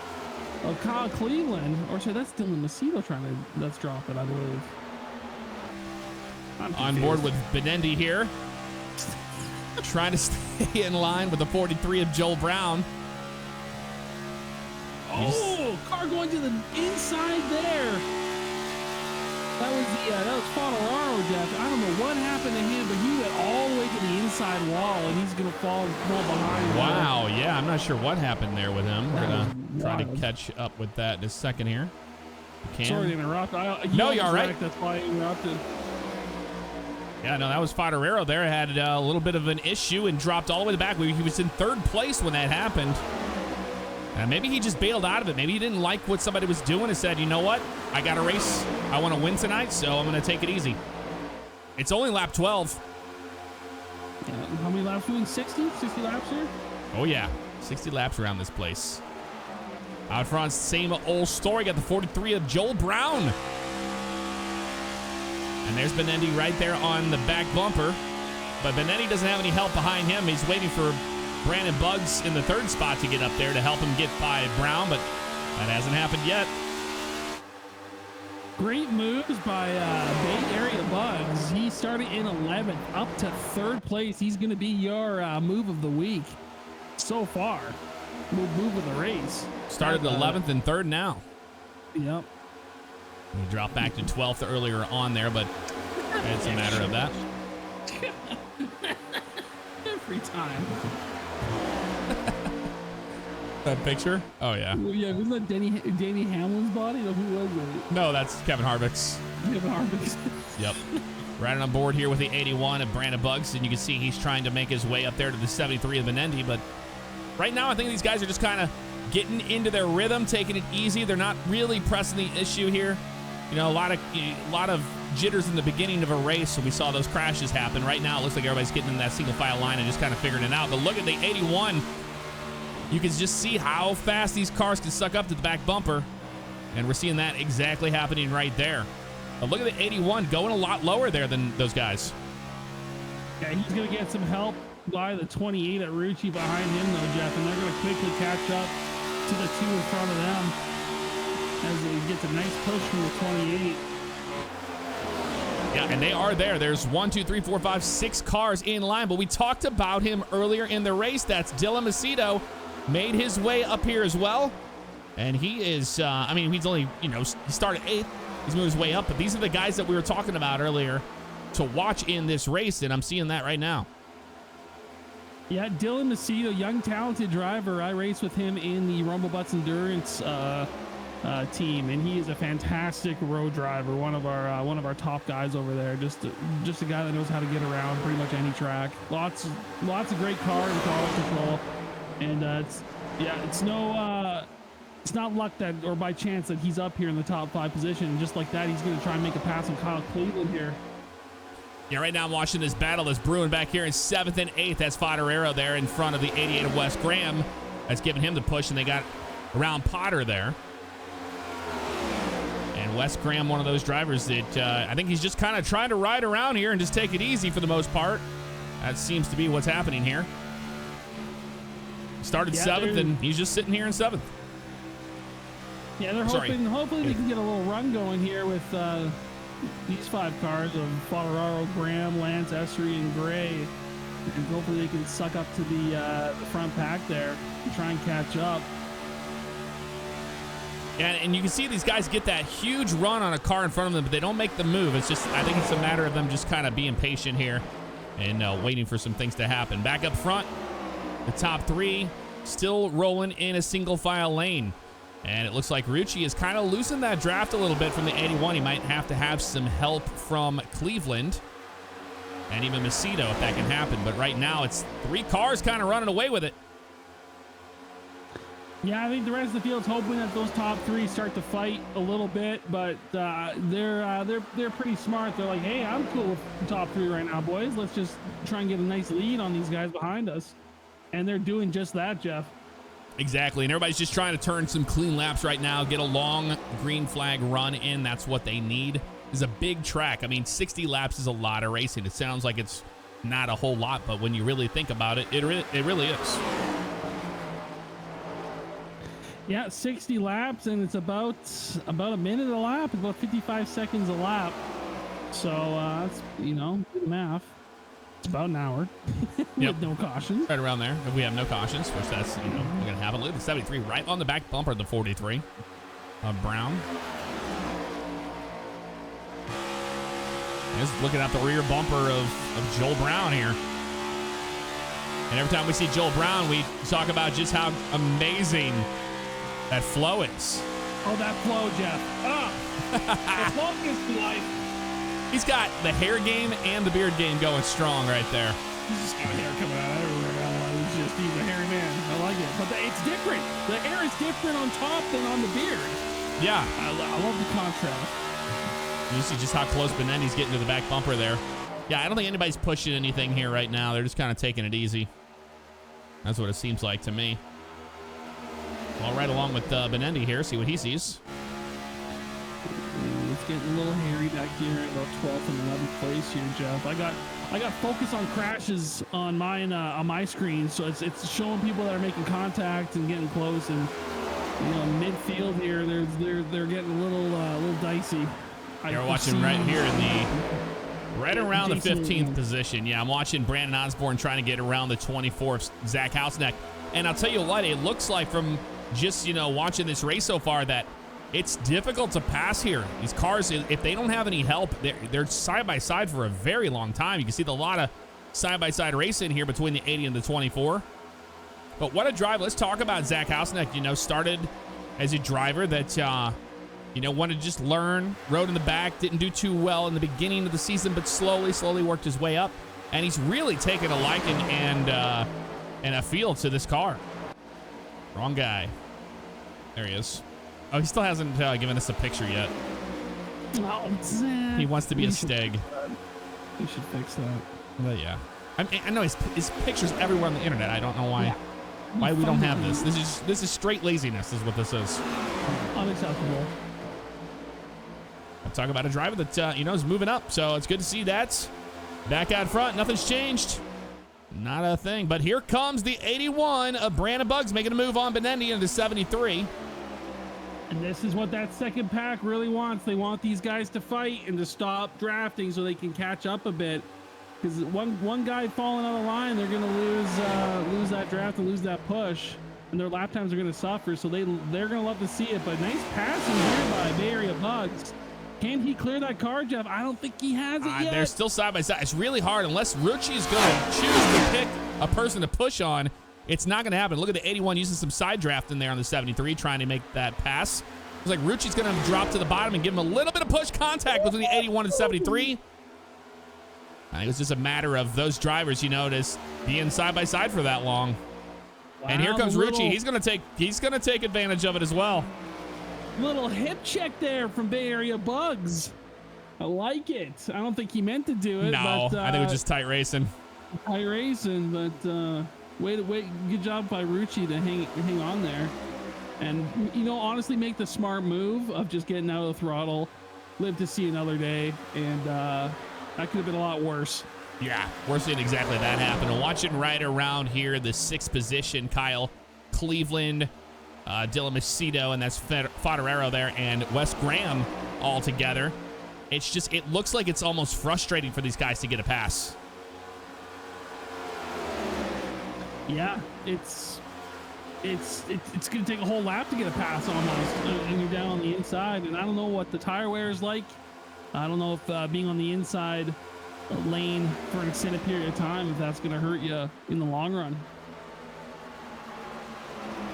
Oh, Kyle Cleveland, or sorry, that's Dylan Macedo let's drop it, I believe. On board with Benendi here. Trying to stay in line with the 43 of Joel Brown. Oh, car going to the inside there. That was Favignano, Jeff. I don't know what happened to him, but he went all the way to the inside wall, and he's going to fall behind. Wow, yeah, I'm not sure what happened there with him. We're going to try to catch up with that in a second here. Sorry to interrupt. No, you're all right. That's why I interrupted. Yeah, no, that was Favignano there. Had a little bit of an issue and dropped all the way back. He was in third place when that happened. Maybe he just bailed out of it. Maybe he didn't like what somebody was doing and said, you know what? I got a race. I want to win tonight, so I'm going to take it easy. It's only lap 12. Yeah, how many laps are we doing? 60? 60 laps here? Oh, yeah. 60 laps around this place. Out front, same old story. Got the 43 of Joel Brown. And there's Benendi right there on the back bumper. But Benendi doesn't have any help behind him. He's waiting for Brandon Buggs in the third spot to get up there to help him get by Brown, but that hasn't happened yet. Great moves by Bay Area Buggs. He started in 11th up to third place. He's going to be your move of the week so far. Move of the race. Started 11th and third now. Yep. He dropped back to 12th earlier on there, but it's a matter of that. Every time. That picture? Oh, yeah. Yeah, wasn't that Danny Hamlin's body? Or who was it? No, that's Kevin Harvick's. Kevin Harvick's. Yep. Right on board here with the 81 of Brandon Buggs, and you can see he's trying to make his way up there to the 73 of Benendi, but right now I think these guys are just kind of getting into their rhythm, taking it easy. They're not really pressing the issue here. You know, a lot of jitters in the beginning of a race, so we saw those crashes happen. Right now, it looks like everybody's getting in that single file line and just kind of figuring it out. But look at the 81. You can just see how fast these cars can suck up to the back bumper, and we're seeing that exactly happening right there. But look at the 81 going a lot lower there than those guys. Yeah, he's going to get some help by the 28 at Rucci behind him, though, Jeff, and they're going to quickly catch up to the two in front of them as he gets a nice push from the 28. Yeah, and they are there. There's 1, 2, 3, 4, 5, 6 cars in line, but we talked about him earlier in the race. That's Dylan Macedo. Made his way up here as well, and he is, I mean, he's only, he started 8th. He's moved his way up, but these are the guys that we were talking about earlier to watch in this race, and I'm seeing that right now. Yeah, Dylan Macedo, young, talented driver. I raced with him in the Rumble Butts Endurance team, and he is a fantastic road driver. One of our top guys over there. Just a guy that knows how to get around pretty much any track. Lots of great car and car control, and it's not luck that or by chance that he's up here in the top 5 position. Just like that, he's going to try and make a pass on Kyle Cleveland here. Yeah, right now I'm watching this battle that's brewing back here in 7th and 8th. That's Favignano there in front of the 88 of Wes Graham. That's giving him the push, and they got around Potter there. And Wes Graham, one of those drivers that I think he's just kind of trying to ride around here and just take it easy for the most part. That seems to be what's happening here. Started 7th, and he's just sitting here in 7th. Yeah, they're hopefully they can get a little run going here with these 5 cars of Favignano, Graham, Lance, Essery, and Gray. And hopefully they can suck up to the front pack there and try and catch up. Yeah, and you can see these guys get that huge run on a car in front of them, but they don't make the move. It's just, I think it's a matter of them just kind of being patient here and waiting for some things to happen. Back up front, the top 3 still rolling in a single file lane. And it looks like Rucci has kind of loosened that draft a little bit from the 81. He might have to have some help from Cleveland and even Macedo if that can happen. But right now, it's 3 cars kind of running away with it. Yeah, I think the rest of the field's hoping that those top 3 start to fight a little bit, but they're pretty smart. They're like, hey, I'm cool with the top 3 right now, boys. Let's just try and get a nice lead on these guys behind us. And they're doing just that, Jeff. Exactly, and everybody's just trying to turn some clean laps right now, get a long green flag run in. That's what they need. It's a big track. I mean, 60 laps is a lot of racing. It sounds like it's not a whole lot, but when you really think about it, it really is. Yeah, 60 laps, and it's about a minute a lap, about 55 seconds a lap. So that's, you know, good math. It's about an hour with no cautions. Right around there. If we have no cautions, which that's, you know, we're gonna have it. Look at the 73 right on the back bumper of the 43 of Brown. Just looking at the rear bumper of Joel Brown here. And every time we see Joel Brown, we talk about just how amazing that flow is. Oh, that flow, Jeff. Oh, the longest in life. He's got the hair game and the beard game going strong right there. He's just got hair coming out everywhere. He's a hairy man. I like it. But it's different. The hair is different on top than on the beard. Yeah. I love the contrast. You see just how close Benendi's getting to the back bumper there. Yeah, I don't think anybody's pushing anything here right now. They're just kind of taking it easy. That's what it seems like to me. Well, right along with Benendi here, see what he sees. It's getting a little hairy back here at about 12th and 11th place here, Jeff. I got focus on crashes on mine on my screen, so it's showing people that are making contact and getting close, and you know, midfield here, they're getting a little dicey. You're watching right here in the right around the 15th position. Yeah, I'm watching Brandon Osborne trying to get around the 24th Zach Hausneck, and I'll tell you what, it looks like from just, you know, watching this race so far that it's difficult to pass here. These cars, if they don't have any help, they're side by side for a very long time. You can see a lot of side by side racing here between the 80 and the 24. But what a drive. Let's talk about Zach Hausneck. You know, started as a driver that, you know, wanted to just learn, rode in the back, didn't do too well in the beginning of the season, but slowly worked his way up. And he's really taken a liking and a feel to this car. Wrong guy. There he is. Oh, he still hasn't given us a picture yet. Oh, Zach. He wants to be a Steg. You should fix that. But yeah. I know his picture's everywhere on the internet. I don't know why. Yeah. Why we don't have this. This is straight laziness is what this is. Unacceptable. I'm talking about a driver that, you know, is moving up. So it's good to see that. Back out front. Nothing's changed. Not a thing. But here comes the 81 of Brandon Buggs making a move on Benendi into 73. And this is what that second pack really wants. They want these guys to fight and to stop drafting so they can catch up a bit. Because one guy falling out of line, they're going to lose that draft and lose that push. And their lap times are going to suffer. So they're going to love to see it. But nice passing here by Bay Area Buggs. Can he clear that car, Jeff? I don't think he has it yet. They're still side by side. It's really hard. Unless Rucci is going to choose to pick a person to push on, it's not going to happen. Look at the 81 using some side draft in there on the 73, trying to make that pass. It's like Rucci's going to drop to the bottom and give him a little bit of push contact between the 81 and 73. I think it's just a matter of those drivers, you know, just being side by side for that long. Wow, and here comes Rucci. He's going to take advantage of it as well. Little hip check there from Bay Area Buggs. I like it. I don't think he meant to do it. No, but, I think it was just tight racing. Tight racing, but wait, good job by Rucci to hang on there. And, you know, honestly make the smart move of just getting out of the throttle, live to see another day, and that could have been a lot worse. Yeah, we're seeing exactly that happen. And watching right around here, the 6th position, Kyle Cleveland, Dylan Macedo, and that's Fodorero there, and Wes Graham all together. It's just, it looks like it's almost frustrating for these guys to get a pass. Yeah, it's going to take a whole lap to get a pass almost, and you're down on the inside, and I don't know what the tire wear is like. I don't know if being on the inside lane for an extended period of time, if that's going to hurt you in the long run.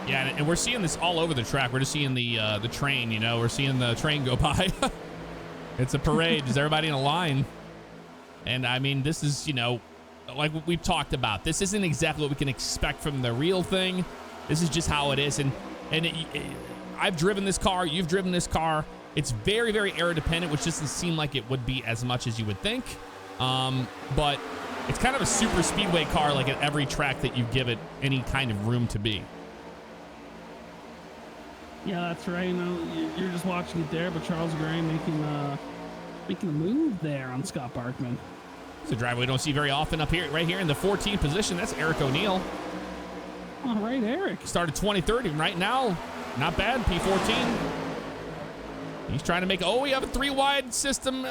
Yeah, and we're seeing this all over the track. We're just seeing the train, you know. We're seeing the train go by. It's a parade. Is everybody in a line? And, I mean, this is, you know, like we've talked about. This isn't exactly what we can expect from the real thing. This is just how it is. And I've driven this car. You've driven this car. It's very, very aero dependent, which doesn't seem like it would be as much as you would think. But it's kind of a super speedway car, like at every track that you give it any kind of room to be. Yeah, that's right. No, you're just watching it there, but Charles Gray making a move there on Scott Barkman. It's a driver we don't see very often up here, right here in the 14th position. That's Eric O'Neill. All right, Eric. Started 23rd, and right now, not bad, P14. He's trying to make, oh, we have a 3-wide system.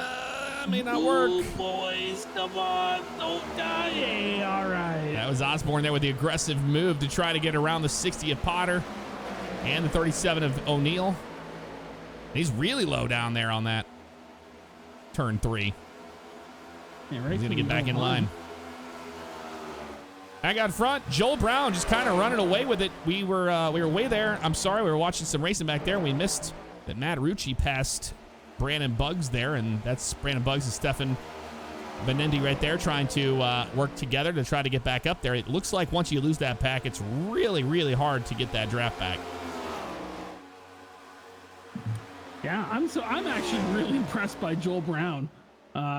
May not work. Ooh, boys, come on, don't die. Hey, all right. That was Osborne there with the aggressive move to try to get around the 60 of Potter and the 37 of O'Neill. He's really low down there on that turn 3. Yeah, right. He's going to get back in line. Back out front, Joel Brown just kind of running away with it. We were way there. I'm sorry, we were watching some racing back there, and we missed that Matt Rucci passed Brandon Buggs there, and that's Brandon Buggs and Stefan Benendi right there trying to work together to try to get back up there. It looks like once you lose that pack, it's really, really hard to get that draft back. Yeah, I'm actually really impressed by Joel Brown.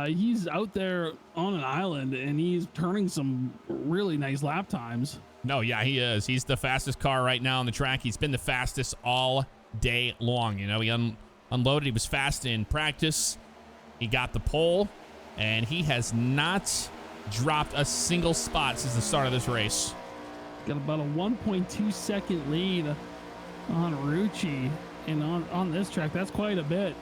He's out there on an island and he's turning some really nice lap times. No, yeah, he is. He's the fastest car right now on the track. He's been the fastest all day long. You know, he unloaded. He was fast in practice. He got the pole, and he has not dropped a single spot since the start of this race. Got about a 1.2 second lead on Rucci, and on this track, that's quite a bit.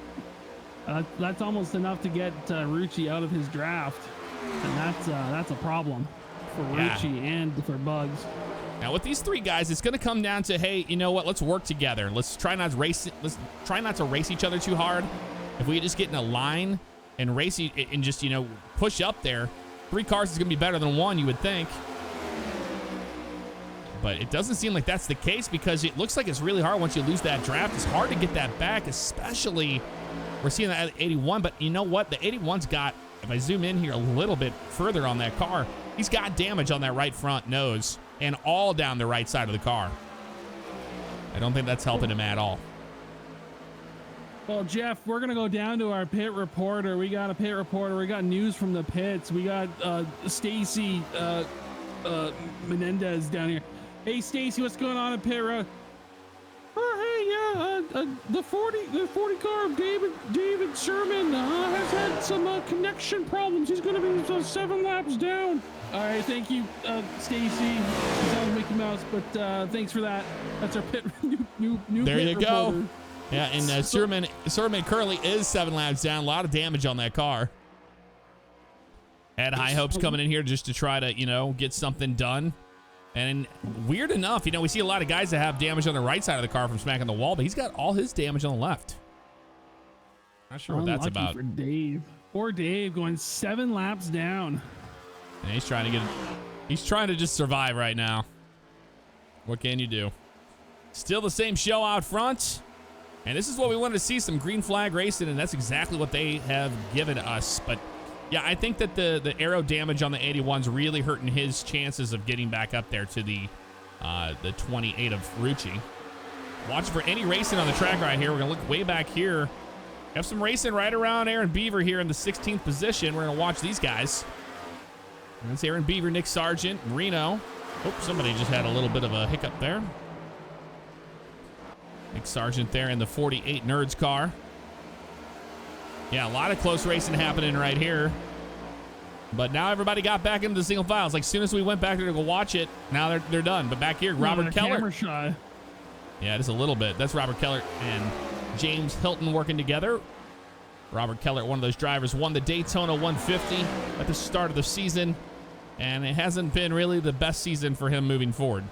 That's almost enough to get Rucci out of his draft, and that's a problem for Rucci and for Buggs. Now with these 3 guys, it's going to come down to, hey, you know what? Let's work together. Let's try not to race. Let's try not to race each other too hard. If we just get in a line and race and just, you know, push up there, 3 cars is going to be better than 1, you would think. But it doesn't seem like that's the case because it looks like it's really hard once you lose that draft. It's hard to get that back, especially we're seeing that at 81. But you know what? The 81's got, if I zoom in here a little bit further on that car, he's got damage on that right front nose and all down the right side of the car. I don't think that's helping him at all. Well, Jeff, we're going to go down to our pit reporter. We got a pit reporter. We got news from the pits. We got Stacy Menendez down here. Hey, Stacy, what's going on in pit road? Oh, hey, the 40 car of David Sherman has had some connection problems. He's going to be 7 laps down. All right, thank you, Stacy. Sounds Mickey Mouse, but thanks for that. That's our pit new there pit you reporter. Go. Yeah, and Sermon currently is 7 laps down. A lot of damage on that car. Had high hopes coming in here just to try to, you know, get something done. And weird enough, you know, we see a lot of guys that have damage on the right side of the car from smacking the wall, but he's got all his damage on the left. Not sure what that's about. For Dave. Poor Dave going 7 laps down. And he's trying to just survive right now. What can you do? Still the same show out front. And this is what we wanted to see, some green flag racing, and that's exactly what they have given us. But yeah, I think that the aero damage on the 81's really hurting his chances of getting back up there to the 28 of Rucci. Watching for any racing on the track right here. We're going to look way back here. We have some racing right around Aaron Beaver here in the 16th position. We're going to watch these guys. And it's Aaron Beaver, Nick Sargent, Reno. Oh, somebody just had a little bit of a hiccup there. Nick Sargent there in the 48 Nerds car. Yeah, a lot of close racing happening right here. But now everybody got back into the single files. Like, as soon as we went back there to go watch it, now they're done. But back here, Robert Keller. Camera shy. Yeah, just a little bit. That's Robert Keller and James Hilton working together. Robert Keller, one of those drivers, won the Daytona 150 at the start of the season. And it hasn't been really the best season for him moving forward.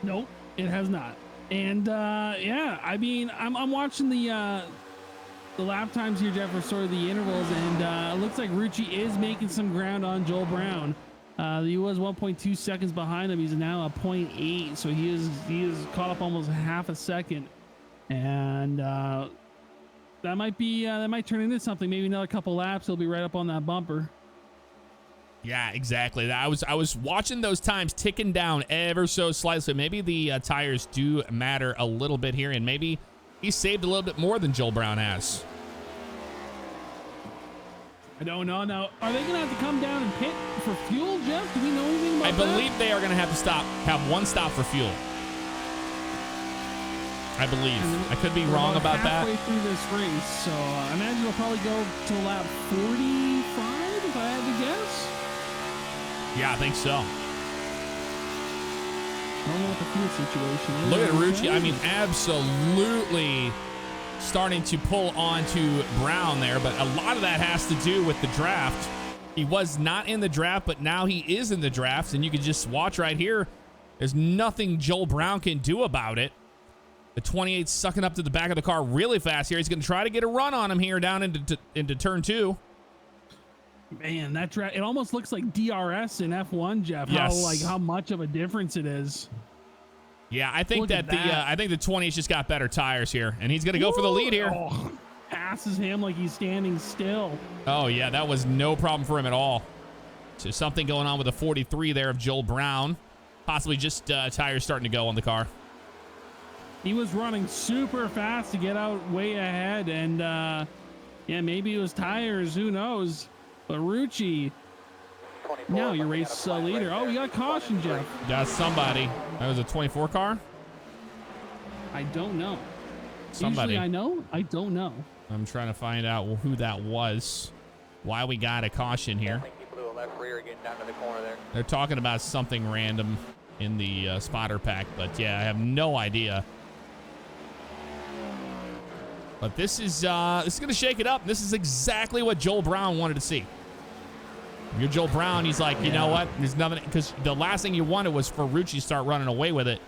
Nope, it has not. And yeah, I mean, I'm watching the lap times here, Jeff, for sort of the intervals, and it looks like Rucci is making some ground on Joel Brown. He was 1.2 seconds behind him. He's now a 0.8, so he is caught up almost half a second, and that might turn into something. Maybe another couple laps, he'll be right up on that bumper. Yeah, exactly. I was watching those times ticking down ever so slightly. So maybe the tires do matter a little bit here, and maybe he saved a little bit more than Joel Brown has. I don't know. Now, are they going to have to come down and pit for fuel, Jeff? Do we know anything about that? I believe they are going to have to have one stop for fuel. I believe. I could be wrong about that. Halfway through this race, so I imagine it'll probably go to lap 45 if I had to guess. Yeah, I think so. I don't know what the fuel situation is. Look at Rucci. I mean, absolutely starting to pull onto Brown there, but a lot of that has to do with the draft. He was not in the draft, but now he is in the draft, and you can just watch right here. There's nothing Joel Brown can do about it. The 28 sucking up to the back of the car really fast here. He's going to try to get a run on him here down into turn 2. Man, that track, it almost looks like DRS in F1, Jeff. Yes. How much of a difference it is. Yeah, I think I think the 20's just got better tires here, and he's going to go for the lead here. Oh, passes him like he's standing still. Oh, yeah, that was no problem for him at all. So something going on with the 43 there of Joel Brown. Possibly just tires starting to go on the car. He was running super fast to get out way ahead, and yeah, maybe it was tires. Who knows? But Rucci, now your race leader. Oh, we got caution, Jeff. That's somebody. That was a 24 car? I don't know. Somebody. Usually I know. I don't know. I'm trying to find out who that was. Why we got a caution here. They're talking about something random in the spotter pack, but yeah, I have no idea. But this is going to shake it up. This is exactly what Joel Brown wanted to see. If you're Joel Brown, he's like, you know what? There's nothing, because the last thing you wanted was for Rucci to start running away with it.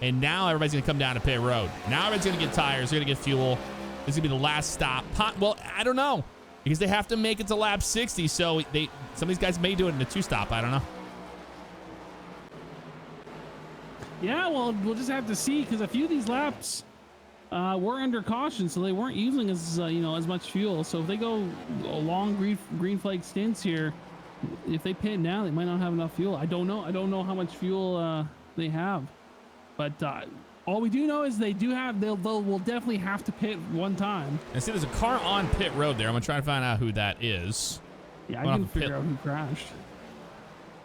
And now everybody's going to come down to pit road. Now everybody's going to get tires. They're going to get fuel. This is going to be the last stop. Well, I don't know, because they have to make it to lap 60. So some of these guys may do it in a 2-stop. I don't know. Yeah, well, we'll just have to see, because a few of these laps were under caution, so they weren't using as as much fuel. So if they go long green flag stints here, if they pit now, they might not have enough fuel. I don't know. I don't know how much fuel they have, but all we do know is they do have. Will definitely have to pit one time. I see there's a car on pit road there. I'm gonna try to find out who that is. Yeah, I can figure out who crashed.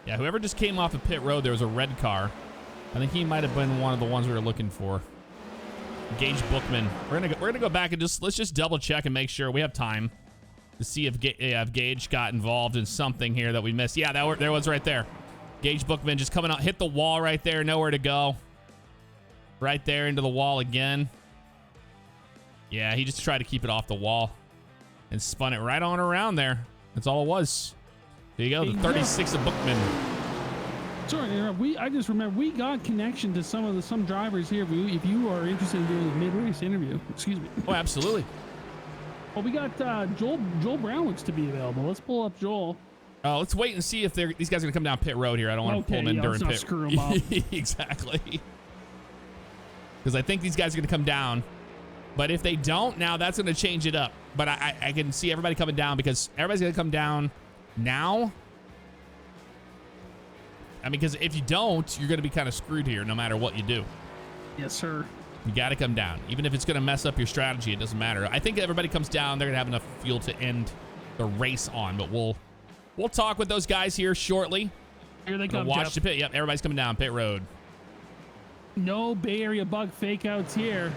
Yeah, whoever just came off of pit road, there was a red car. I think he might have been one of the ones we were looking for. Gage Bookman. We're gonna go back and let's just double check and make sure we have time to see if Gage got involved in something here that we missed. Yeah, there was right there. Gage Bookman just coming out, hit the wall right there, nowhere to go. Right there into the wall again. Yeah, he just tried to keep it off the wall and spun it right on around there. That's all it was. There you go, the 36 of Bookman. Sorry, I just remember we got connection to some drivers here. If you are interested in doing a mid-race interview, excuse me. Oh, absolutely. Well, we got Joel Brown looks to be available. Let's pull up Joel. Let's wait and see if these guys are gonna come down pit road here. I don't want to pull them in during pit. Screw them up. Exactly. Because I think these guys are gonna come down, but if they don't, now that's gonna change it up. But I can see everybody coming down, because everybody's gonna come down now. I mean, because if you don't, you're going to be kind of screwed here no matter what you do. Yes, sir. You got to come down. Even if it's going to mess up your strategy, it doesn't matter. I think everybody comes down. They're going to have enough fuel to end the race on. But we'll talk with those guys here shortly. Here they come, watch Jeff. the pit. Yep, everybody's coming down pit road. No Bay Area bug fake outs here.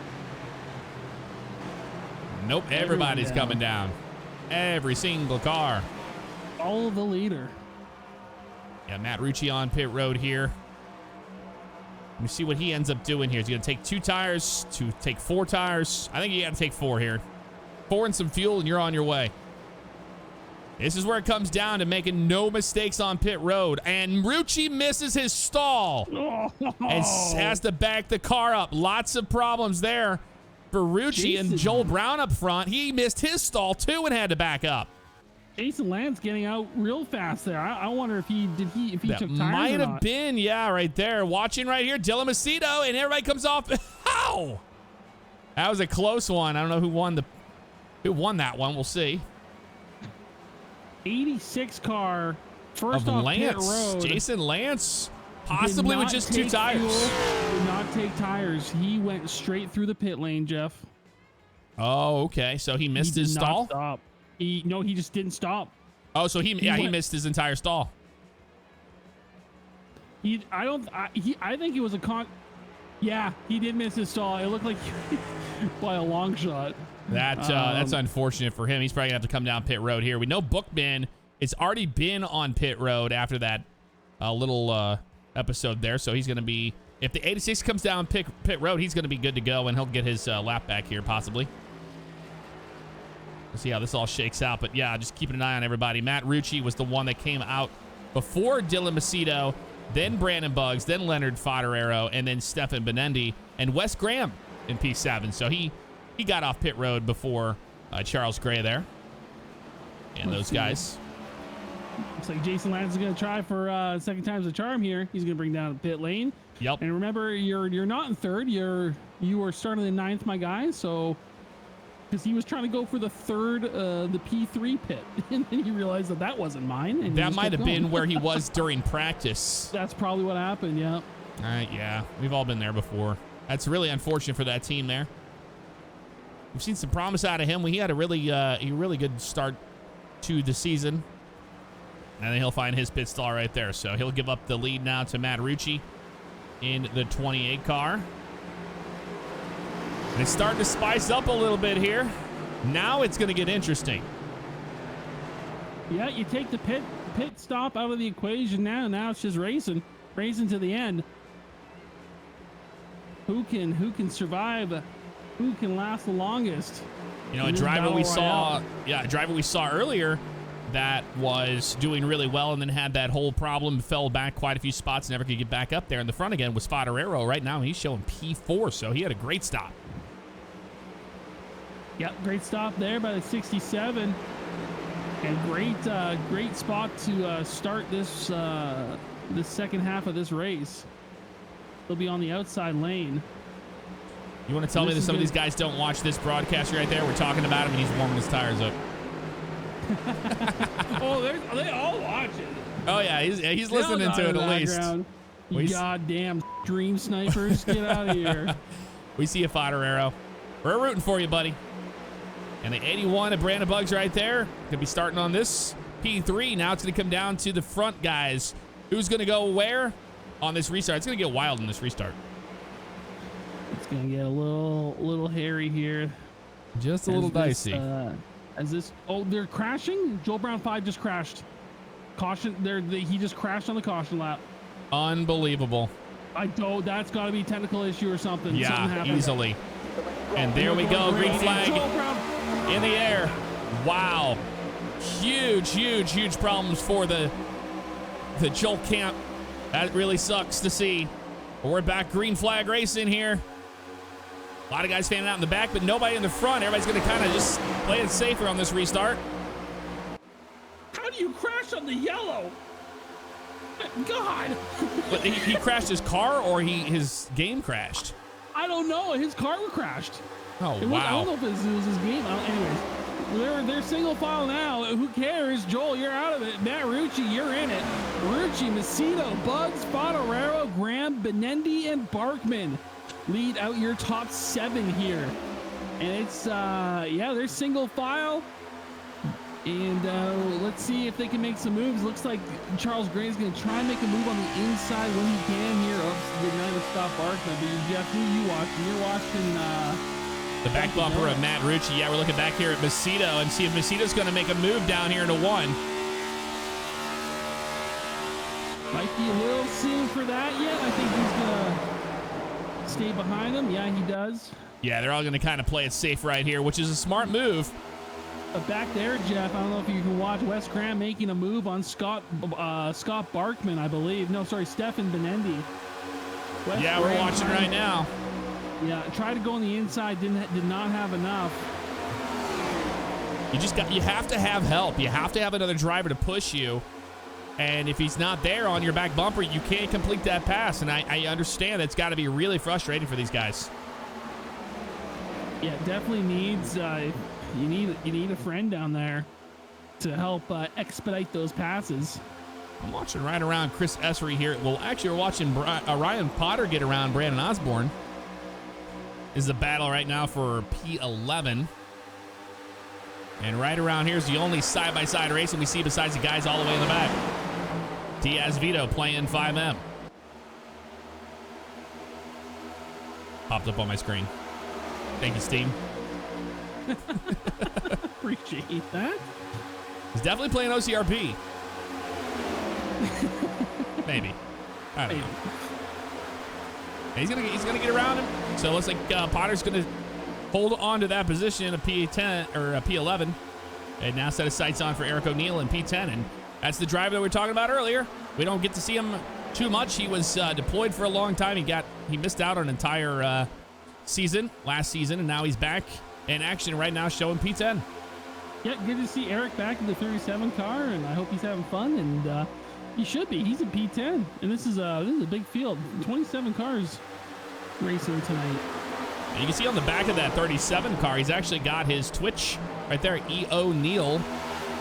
Nope, everybody's coming down. Every single car. All the leader. Yeah, Matt Rucci on pit road here. Let me see what he ends up doing here. He's going to take 2 tires, to take 4 tires. I think you got to take 4 here. 4 and some fuel, and you're on your way. This is where it comes down to making no mistakes on pit road. And Rucci misses his stall. And has to back the car up. Lots of problems there for Rucci. And Joel Brown up front. He missed his stall, too, and had to back up. Jason Lance getting out real fast there. I wonder if he took tires or not. Might have been, yeah, right there. Watching right here, Dylan Macedo, and everybody comes off. Ow! That was a close one. I don't know who won that one. We'll see. 86 car, first off Lance. pit road. Jason Lance, possibly with just 2 tires. Did not take tires. He went straight through the pit lane, Jeff. Oh, okay. So he missed his stall? Stop. He just didn't stop. Oh, so he missed his entire stall. I think it was yeah, he did miss his stall. It looked like by a long shot. That's unfortunate for him. He's probably gonna have to come down pit road here. We know Bookman has already been on pit road after that little episode there, so he's gonna be, if the 86 comes down pit road, he's gonna be good to go, and he'll get his lap back here possibly. We'll see how this all shakes out, but yeah, just keeping an eye on everybody. Matt Rucci was the one that came out before Dylan Macedo, then Brandon Buggs, then Leonard Fodorero, and then Stefan Benendi, and Wes Graham in P7. So he got off pit road before Charles Gray there. And those guys. Looks like Jason Lance is going to try for second time's a charm here. He's going to bring down the pit lane. Yep. And remember, you're not in third. You were starting in ninth, my guy. So, because he was trying to go for the third, the P3 pit, and then he realized that wasn't mine. And that might have been where he was during practice. That's probably what happened. Yeah. All right. Yeah, we've all been there before. That's really unfortunate for that team there. We've seen some promise out of him. He had a really good start to the season. And then he'll find his pit stall right there. So he'll give up the lead now to Matt Rucci in the 28 car. And it's starting to spice up a little bit here. Now it's going to get interesting. Yeah, you take the pit stop out of the equation now. Now it's just racing to the end. Who can survive? Who can last the longest? You know, a driver we saw earlier that was doing really well and then had that whole problem, fell back quite a few spots, never could get back up there in the front again, was Fodorero. Right now he's showing P4, so he had a great stop. Yep, great stop there by the 67. And great spot to start this second half of this race. They'll be on the outside lane. You want to tell me that some of these guys don't watch this broadcast right there? We're talking about him and he's warming his tires up. Oh, they all watch it. Oh yeah, he's listening to it at least. You goddamn dream snipers, get out of here. We see a Fodorero. We're rooting for you, buddy. And the 81 of Brandon Buggs right there. Gonna be starting on this P3. Now it's gonna come down to the front guys. Who's gonna go where on this restart? It's gonna get wild in this restart. It's gonna get a little hairy here. Just a little dicey. They're crashing. Joel Brown 5 just crashed. Caution! He just crashed on the caution lap. Unbelievable. That's got to be a technical issue or something. Yeah, easily. And there we go. Green flag in the air. Wow. Huge problems for the Joel camp. That really sucks to see. But we're back green flag racing here. A lot of guys fanning out in the back, but nobody in the front. Everybody's going to kind of just play it safer on this restart. How do you crash on the yellow? God. But he crashed his car or his game crashed? I don't know. His car crashed. Oh, I wow. don't know if it was his game. Anyways, they're single file now. Who cares? Joel, you're out of it. Matt Rucci, you're in it. Rucci, Macedo, Buggs, Fodorero, Graham, Benendi, and Barkman lead out your top 7 here. And it's, they're single file. And let's see if they can make some moves. Looks like Charles Gray is going to try and make a move on the inside when he can here. Did not stop Barkman. But Jeff, who are you watching? You're watching the back bumper of Matt Rucci. Yeah, we're looking back here at Macedo and see if Macedo's going to make a move down here into 1. Might be a little soon for that yet. I think he's going to stay behind him. Yeah, he does. Yeah, they're all going to kind of play it safe right here, which is a smart move. But back there, Jeff, I don't know if you can watch Wes Cram making a move on Scott Barkman, I believe. No, sorry, Stefan Benendi. Yeah, we're watching right now. Yeah, tried to go on the inside, did not have enough. You have to have help. You have to have another driver to push you. And if he's not there on your back bumper, you can't complete that pass. And I understand that's got to be really frustrating for these guys. Yeah, definitely needs. You need a friend down there to help expedite those passes. I'm watching right around Chris Essery here. Well, actually, we're watching Ryan Potter get around Brandon Osborne. Is the battle right now for P11. And right around here is the only side-by-side racing we see besides the guys all the way in the back. Diaz Vito playing 5M. Popped up on my screen. Thank you, Steam. Appreciate that. He's definitely playing OCRP. Maybe. I don't know. And he's gonna get around him. So it looks like Potter's gonna hold on to that position of P10 or P11, and now set his sights on for Eric O'Neill in P10. And that's the driver that we were talking about earlier. We don't get to see him too much. He was deployed for a long time. He missed out on an entire season last season, and now he's back in action right now, showing P10. Yeah, good to see Eric back in the 37 car, and I hope he's having fun. And he should be. He's in P10, and this is a big field. 27 cars racing tonight. And you can see on the back of that 37 car, he's actually got his Twitch right there, E.O. Neal.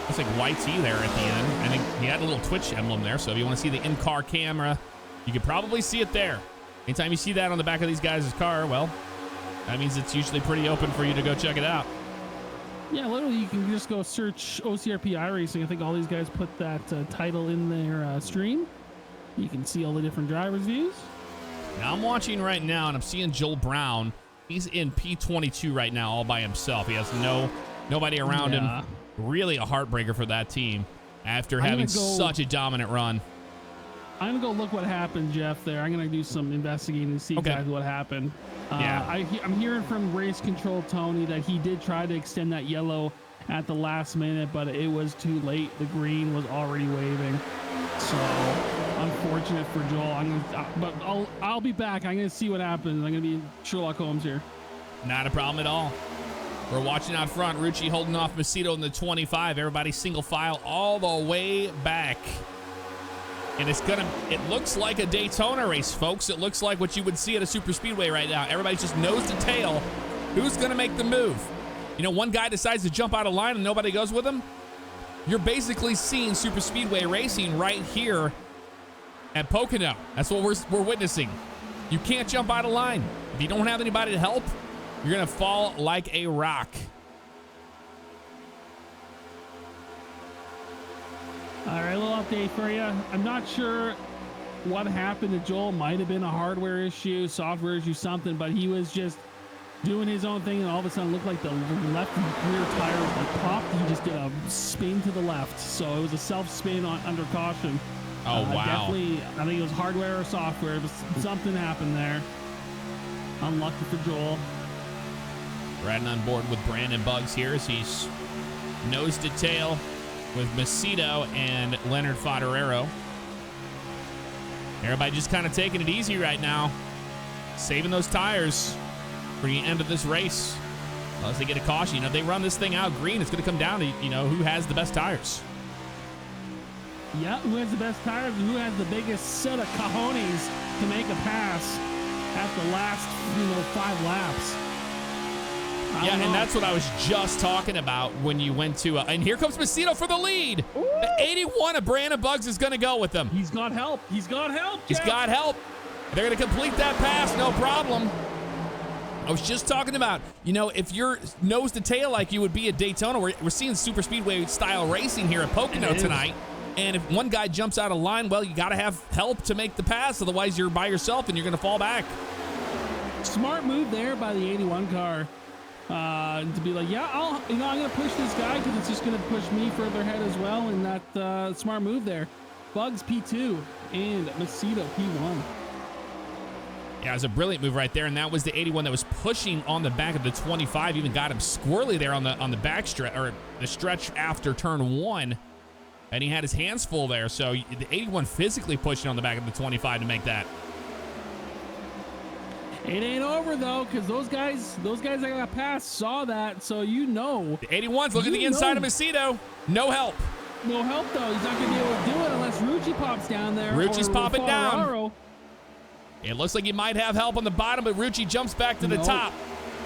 Looks like YT there at the end. I think he had a little Twitch emblem there, so if you want to see the in-car camera, you can probably see it there. Anytime you see that on the back of these guys' car, well, that means it's usually pretty open for you to go check it out. Yeah, literally, you can just go search OCRP iRacing. I think all these guys put that title in their stream. You can see all the different drivers' views. Now I'm watching right now, and I'm seeing Joel Brown. He's in P22 right now all by himself. He has nobody around him. Really a heartbreaker for that team after having such a dominant run. I'm going to go look what happened, Jeff, there. I'm going to do some investigating and see exactly what happened. I'm hearing from race control Tony that he did try to extend that yellow at the last minute, but it was too late. The green was already waving. So unfortunate for Joel. But I'll be back. I'm going to see what happens. I'm going to be Sherlock Holmes here. Not a problem at all. We're watching out front. Rucci holding off Macedo in the 25. Everybody single file all the way back. And it looks like a Daytona race, folks. It looks like what you would see at a super speedway right now. Everybody's just nose to tail. Who's going to make the move? You know, one guy decides to jump out of line and nobody goes with him. You're basically seeing super speedway racing right here at Pocono. That's what we're witnessing. You can't jump out of line. If you don't have anybody to help, you're going to fall like a rock. All right, a little update for you. I'm not sure what happened to Joel. Might have been a hardware issue, software issue, something, but he was just doing his own thing, and all of a sudden looked like the left rear tire was like popped. He just did a spin to the left. So it was a self-spin under caution. Oh, wow. Definitely, I think it was hardware or software, but something happened there. Unlucky for Joel. Riding on board with Brandon Buggs here as he's nose to tail with Macedo and Leonard Fodorero. Everybody just kind of taking it easy right now, saving those tires for the end of this race. Unless they get a caution, if they run this thing out green, it's going to come down to who has the best tires. Yeah, who has the best tires and who has the biggest set of cojones to make a pass at the last 5 laps. And that's what I was just talking about when you went to and here comes Macedo for the lead. Ooh. The 81 of Brandon Buggs is going to go with them. He's got help. He's got help. He's got help. They're going to complete that pass, no problem. I was just talking about, if you're nose to tail like you would be at Daytona, we're seeing super speedway style racing here at Pocono tonight. And if one guy jumps out of line, well, you got to have help to make the pass. Otherwise, you're by yourself and you're going to fall back. Smart move there by the 81 car. To be like, I'm going to push this guy because it's just going to push me further ahead as well. And that smart move there. Buggs P2 and Macedo P1. Yeah, it was a brilliant move right there. And that was the 81 that was pushing on the back of the 25. Even got him squirrely there on the back stretch, or the stretch after turn 1. And he had his hands full there. So the 81 physically pushing on the back of the 25 to make that. It ain't over though, because those guys that got past saw that, so the 81's looking at the inside of Macedo. No help. No help though. He's not gonna be able to do it unless Rucci pops down there. Rucci's popping down. It looks like he might have help on the bottom, but Rucci jumps back to the top.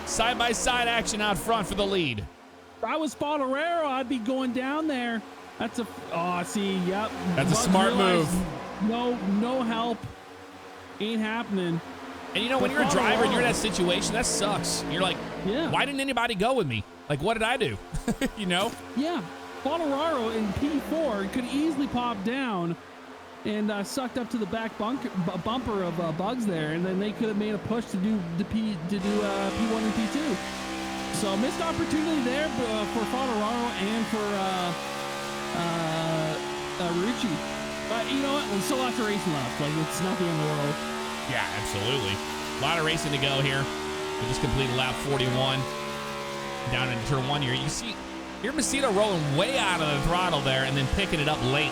Side by side action out front for the lead. If I was Fodorero, I'd be going down there. That's That's a smart move. No help. Ain't happening. And when you're a driver and you're in that situation, that sucks. You're like, why didn't anybody go with me? Like, what did I do? You know? Yeah. Pocono in P4 could easily pop down and sucked up to the back bumper of Bugs there, and then they could have made a push to do P1 and P2. So missed opportunity there for Favignano and for Rucci. But you know what? There's still lots of racing left. Like, it's not the end of the world. Yeah, absolutely. A lot of racing to go here. We just completed lap 41 down into turn 1 here. You see, here Macedo rolling way out of the throttle there and then picking it up late.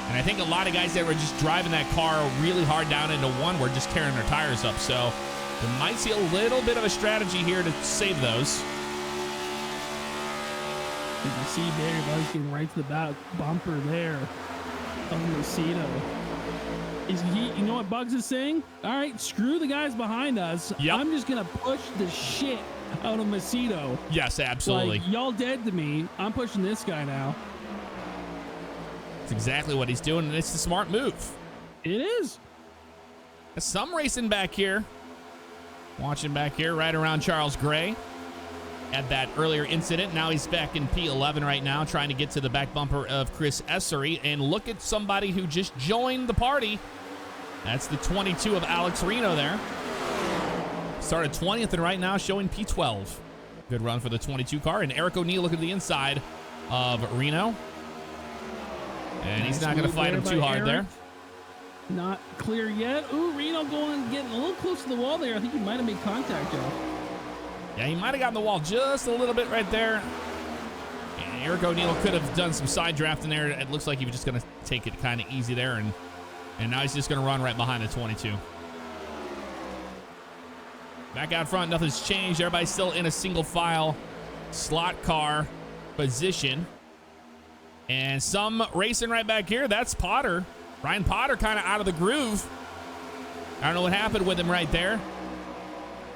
And I think a lot of guys that were just driving that car really hard down into 1 were just tearing their tires up. So we might see a little bit of a strategy here to save those. You can see Barry Bugs getting right to the back bumper there of Macedo. You know what Bugs is saying? All right, screw the guys behind us. Yep. I'm just going to push the shit out of Macedo. Yes, absolutely. Like, y'all dead to me. I'm pushing this guy now. That's exactly what he's doing, and it's the smart move. It is. There's some racing back here. Watching back here, right around Charles Gray. Had that earlier incident. Now he's back in P11 right now, trying to get to the back bumper of Chris Essery. And look at somebody who just joined the party. That's the 22 of Alex Reno there. Started 20th and right now showing P12. Good run for the 22 car. And Eric O'Neill looking to the inside of Reno. And he's not going to fight him too hard there. Not clear yet. Ooh, Reno getting a little close to the wall there. I think he might have made contact, Joe. Yeah, he might have gotten the wall just a little bit right there. And Eric O'Neill could have done some side drafting there. It looks like he was just going to take it kind of easy there. And now he's just going to run right behind the 22. Back out front, nothing's changed. Everybody's still in a single file slot car position. And some racing right back here. That's Potter. Ryan Potter kind of out of the groove. I don't know what happened with him right there.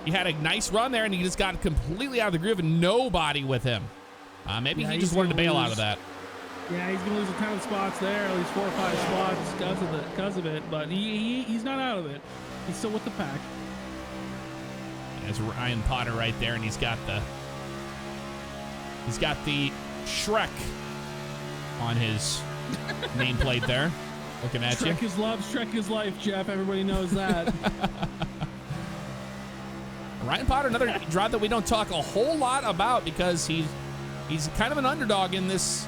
He had a nice run there, and he just got completely out of the groove and nobody with him. Maybe he just wanted to bail out of that. Yeah, he's going to lose a ton of spots there, at least 4 or 5 spots because of it. But he's not out of it. He's still with the pack. There's Ryan Potter right there, and he's got the Shrek on his nameplate there. Looking at you. Shrek is love, Shrek is life, Jeff. Everybody knows that. Ryan Potter, another drive that we don't talk a whole lot about because he's kind of an underdog in this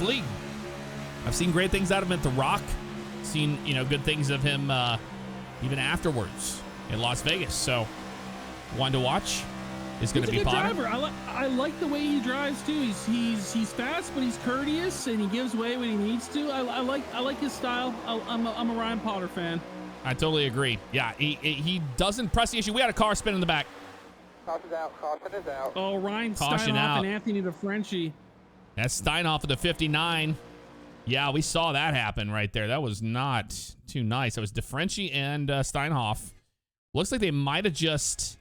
league. I've seen great things out of him at the Rock. Seen good things of him even afterwards in Las Vegas. So one to watch is going to be Potter. Driver. I like the way he drives too. He's fast, but he's courteous and he gives way when he needs to. I like his style. I'm a Ryan Potter fan. I totally agree. Yeah, he doesn't press the issue. We had a car spin in the back. Caution out. Caution is out. Oh, Ryan Caution Steinhoff out. and Anthony DeFrenchie. That's Steinhoff of the 59. Yeah, we saw that happen right there. That was not too nice. It was DeFrenchie and Steinhoff. Looks like they might have just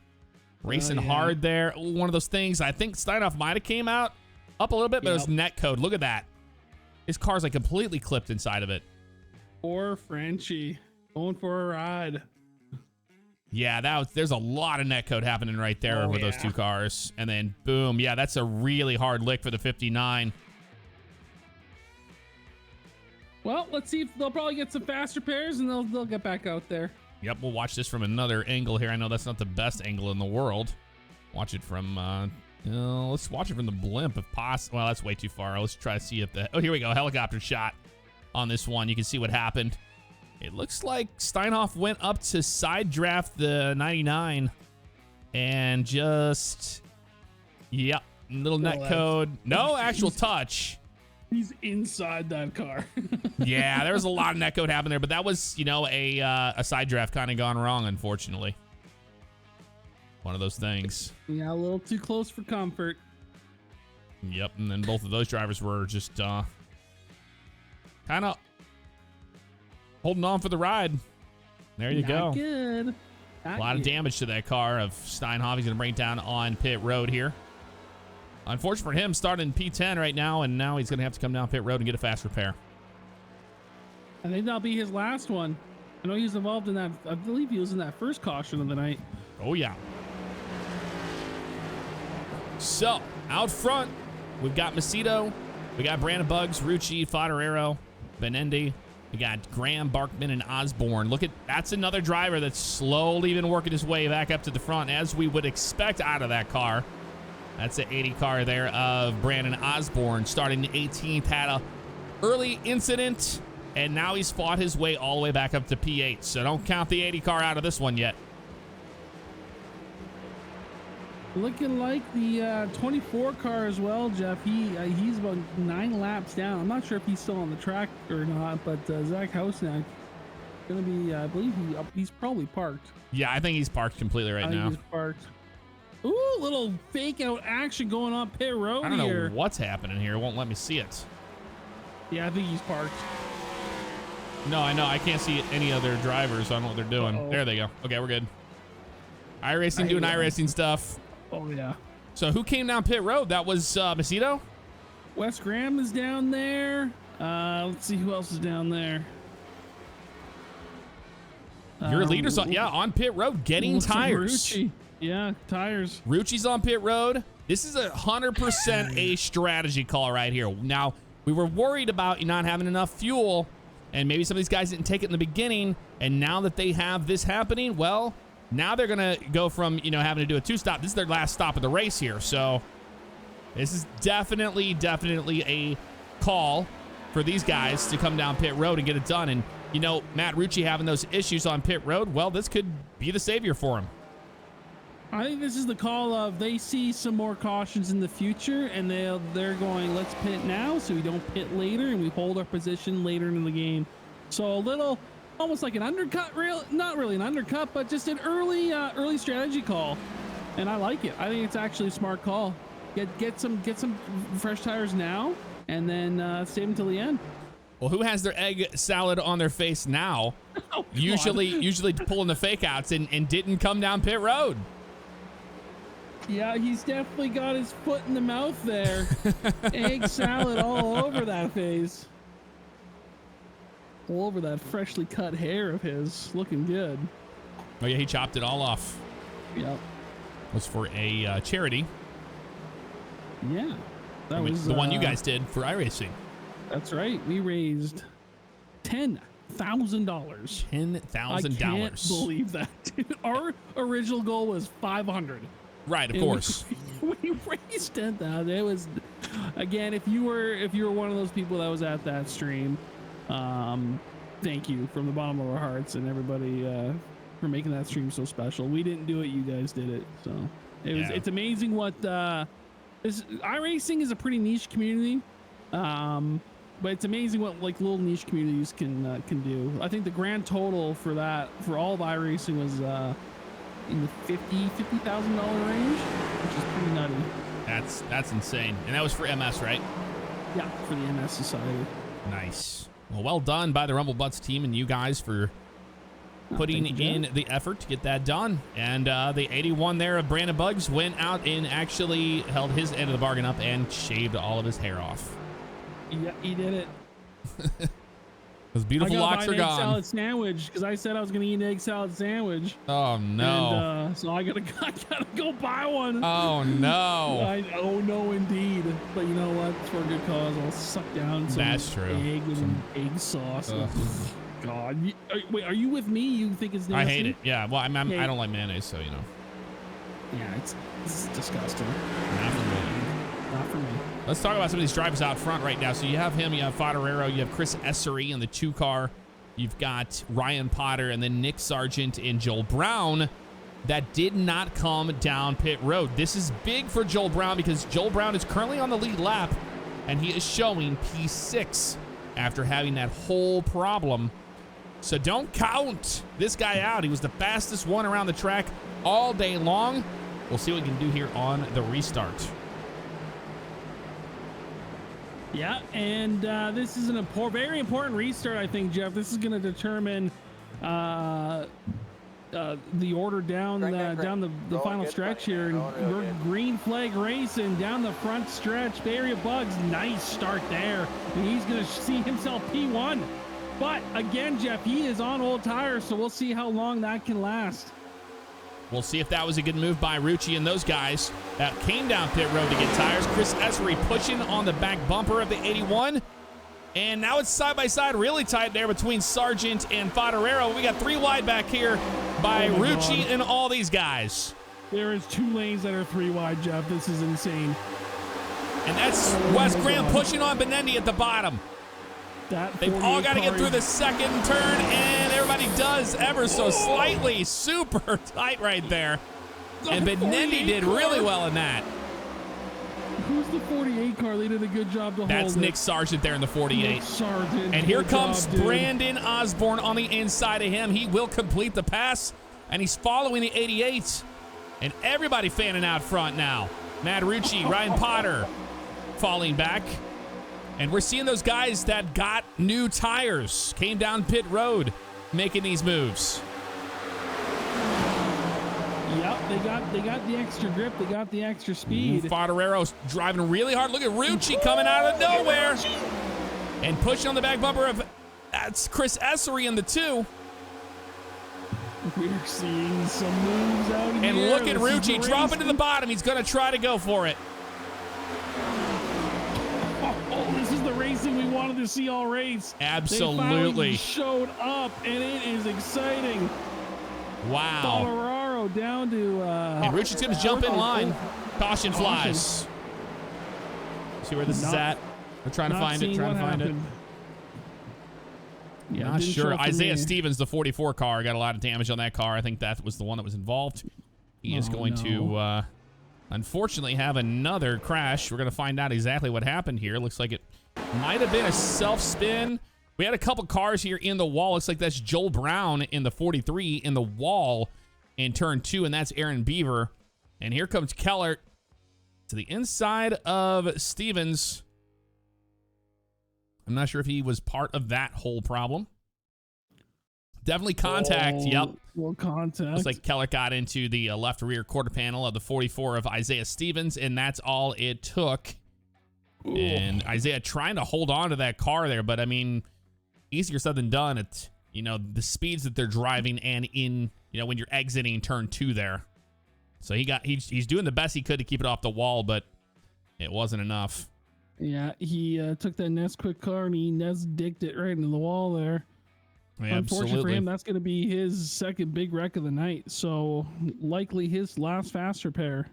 racing hard there. One of those things. I think Steinhoff might have came out up a little bit, but it was net code. Look at that. His car's like completely clipped inside of it. Poor Frenchie. Going for a ride. Yeah, there's a lot of netcode happening right there with those two cars. And then boom. Yeah, that's a really hard lick for the 59. Well, let's see if they'll probably get some faster pairs and they'll get back out there. Yep, we'll watch this from another angle here. I know that's not the best angle in the world. Watch it from let's watch it from the blimp if possible. Well, that's way too far. Let's try to see if oh, here we go. Helicopter shot on this one. You can see what happened. It looks like Steinhoff went up to side draft the 99 and just, yep, little net code. No actual touch. He's inside that car. Yeah, there was a lot of net code happening there, but that was, a side draft kind of gone wrong, unfortunately. One of those things. Yeah, a little too close for comfort. Yep, and then both of those drivers were just kind of holding on for the ride. There you go. Good. A lot of damage to that car of Steinhoff. He's going to bring it down on pit road here. Unfortunate for him, starting P10 right now, and now he's going to have to come down pit road and get a fast repair. I think that'll be his last one. I know he was involved in that. I believe he was in that first caution of the night. Oh, yeah. So, Out front, we've got Macedo, we got Brandon Bugs, Rucci, Fodderero, Benendi. We got Graham, Barkman, and Osborne. Look at, that's another driver that's slowly been working his way back up to the front, as we would expect out of that car. That's the 80 car there of Brandon Osborne, starting 18th, had a early incident, and now he's fought his way all the way back up to P8. So don't count the 80 car out of this one yet. Looking like the 24 car as well, Jeff. He's about 9 laps down. I'm not sure if he's still on the track or not, but Zach Hausnack gonna be, I believe he's probably parked. Yeah, I think he's parked completely right now. He's parked. Ooh, little fake out action going on pit road here. I don't know what's happening here. It won't let me see it. Yeah, I think he's parked. No, I know. I can't see any other drivers. I don't know what they're doing. Uh-oh. There they go. Okay, we're good. iRacing doing iRacing stuff. Oh, yeah. So who came down pit road? That was Macedo? Wes Graham is down there. Let's see who else is down there. Your leader's on pit road getting tires. Rucci. Yeah, tires. Rucci's on pit road. This is 100% a strategy call right here. Now, we were worried about not having enough fuel, and maybe some of these guys didn't take it in the beginning, and now that they have this happening, well, now they're going to go from, having to do a 2-stop. This is their last stop of the race here. So this is definitely a call for these guys to come down pit road and get it done. And, Matt Rucci having those issues on pit road, well, this could be the savior for him. I think this is the call of they see some more cautions in the future, and they're going, let's pit now so we don't pit later, and we hold our position later in the game. So a little... almost like an undercut, not really an undercut, but just an early strategy call, and I like it. I think it's actually a smart call. Get some fresh tires now, and then save them till the end. Well, who has their egg salad on their face now? Oh, usually pulling the fake outs and didn't come down pit road. Yeah, he's definitely got his foot in the mouth there. Egg salad all over that face. All over that freshly cut hair of his, looking good. Oh yeah, he chopped it all off. Yep. It was for a charity. Yeah, that was the one you guys did for iRacing. That's right. We raised $10,000. $10,000. I can't believe that. Our original goal was 500. Right, of course. We raised 10,000. It was, again, if you were one of those people that was at that stream. Thank you from the bottom of our hearts and everybody for making that stream so special. We didn't do it, you guys did it. So it's amazing what this iRacing is a pretty niche community. But it's amazing what like little niche communities can do. I think the grand total for all of iRacing was in the $50,000 range, which is pretty nutty. That's insane. And that was for MS, right? Yeah, for the MS Society. Nice. Well done by the Rumble Butts team and you guys for putting in the effort to get that done. And the 81 there of Brandon Bugs went out and actually held his end of the bargain up and shaved all of his hair off. Yeah, he did it. Those beautiful locks are gone. Egg salad sandwich because I said I was going to eat an egg salad sandwich. Oh no! And, so I gotta go buy one. Oh no! Oh no, indeed. But you know what? It's for a good cause. I'll suck down some egg and egg sauce. God, wait, are you with me? You think it's nasty? I hate it. Yeah, well, I don't like mayonnaise, so you know. Yeah, it's disgusting. Not for me. Not for me. Let's talk about some of these drivers out front right now. So you have him, you have Fodderero, you have Chris Essery in the 2 car. You've got Ryan Potter and then Nick Sargent and Joel Brown that did not come down pit road. This is big for Joel Brown because Joel Brown is currently on the lead lap and he is showing P6 after having that whole problem. So don't count this guy out. He was the fastest one around the track all day long. We'll see what we can do here on the restart. Yeah, and this is very important restart, I think, Jeff. This is going to determine the order down the final stretch here. And we're green flag racing down the front stretch. Bay Area Bugs, nice start there. And he's going to see himself P1. But again, Jeff, he is on old tires, so we'll see how long that can last. We'll see if that was a good move by Rucci and those guys that came down pit road to get tires. Chris Essery pushing on the back bumper of the 81. And now it's side by side, really tight there between Sargent and Fodorero. We got 3 wide back here by Rucci and all these guys. There is 2 lanes that are 3 wide, Jeff. This is insane. And that's Wes Graham pushing on Benendi at the bottom. They've all got to get through the second turn, and everybody does ever so slightly. Super tight right there. And Benendi did really well in that. Who's the 48 car? They did a good job to hold it. That's Nick Sargent there in the 48. Sargent. And here comes Brandon Osborne on the inside of him. He will complete the pass, and he's following the 88. And everybody fanning out front now. Matt Rucci, Ryan Potter falling back. And we're seeing those guys that got new tires, came down pit road, making these moves. Yep, they got the extra grip, they got the extra speed. Foderero's driving really hard. Look at Rucci coming out of nowhere and pushing on the back bumper of that's Chris Essery in the 2. We're seeing some moves out here. And look at Rucci dropping to the bottom. He's going to try to go for it. Oh, this is the racing we wanted to see all race. Absolutely. They showed up, and it is exciting. Wow. Colorado down to... and Rucci's going to jump in line. Caution flies. See where this is at? We're trying to find it. Yeah, not sure. Isaiah Stevens, the 44 car, got a lot of damage on that car. I think that was the one that was involved. He is going to, unfortunately, have another crash. We're going to find out exactly what happened here. Looks like it might have been a self-spin. We had a couple cars here in the wall. Looks like that's Joel Brown in the 43 in the wall in turn 2, and that's Aaron Beaver. And here comes Keller to the inside of Stevens. I'm not sure if he was part of that whole problem. Definitely contact. Yep. Well, contact. Looks like Keller got into the left rear quarter panel of the 44 of Isaiah Stevens, and that's all it took. Ooh. And Isaiah trying to hold on to that car there, but I mean, easier said than done. It's, you know, the speeds that they're driving and in, you know, when you're exiting turn 2 there. So he's doing the best he could to keep it off the wall, but it wasn't enough. Yeah, he took that Nesquik car and he dicked it right into the wall there. Yeah, unfortunately for him, that's going to be his second big wreck of the night. So likely his last fast repair.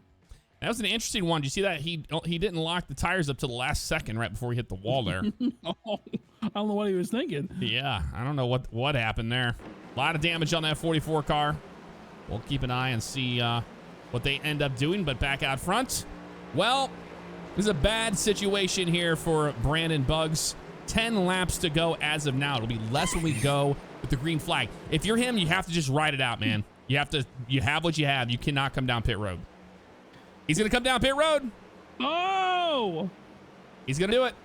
That was an interesting one. Did you see that? He didn't lock the tires up to the last second right before he hit the wall there. Oh, I don't know what he was thinking. Yeah, I don't know what happened there. A lot of damage on that 44 car. We'll keep an eye and see what they end up doing. But back out front, well, this is a bad situation here for Brandon Buggs. 10 laps to go as of now. It'll be less when we go with the green flag. If you're him, you have to just ride it out, man. You have what you have. You cannot come down pit road. He's going to come down pit road. Oh! He's going to do it.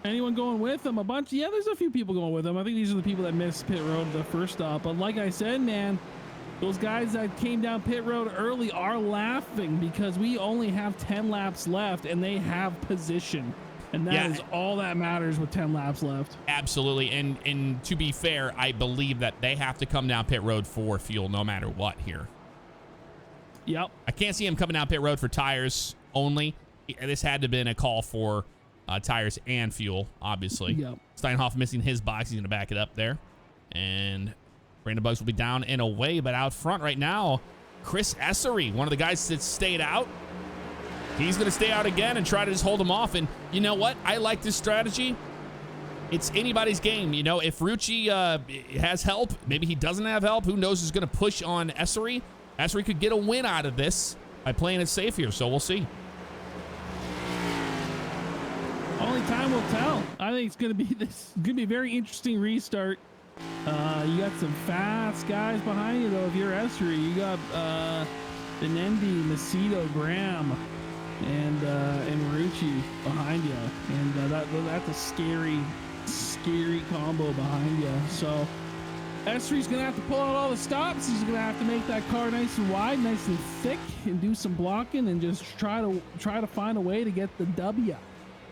Anyone going with him? Yeah, there's a few people going with him. I think these are the people that missed pit road the first stop. But like I said, man, those guys that came down pit road early are laughing because we only have 10 laps left and they have position. And that is all that matters with 10 laps left. Absolutely. And to be fair, I believe that they have to come down pit road for fuel no matter what here. Yep. I can't see him coming down pit road for tires only. This had to have been a call for tires and fuel, obviously. Yep. Steinhoff missing his box. He's going to back it up there. And Brandon Buggs will be down and away. But out front right now, Chris Essery, one of the guys that stayed out. He's going to stay out again and try to just hold him off. And you know what? I like this strategy. It's anybody's game. You know, if Rucci has help, maybe he doesn't have help. Who knows who's going to push on Essery? Essery could get a win out of this by playing it safe here. So we'll see. Only time will tell. I think it's going to be a very interesting restart. You got some fast guys behind you, though. If you're Essery, you got Benendi, Macedo, Graham, and Rucci behind you, and that's a scary combo behind you. So Essery's gonna have to pull out all the stops. He's gonna have to make that car nice and wide, nice and thick, and do some blocking, and just try to find a way to get the W.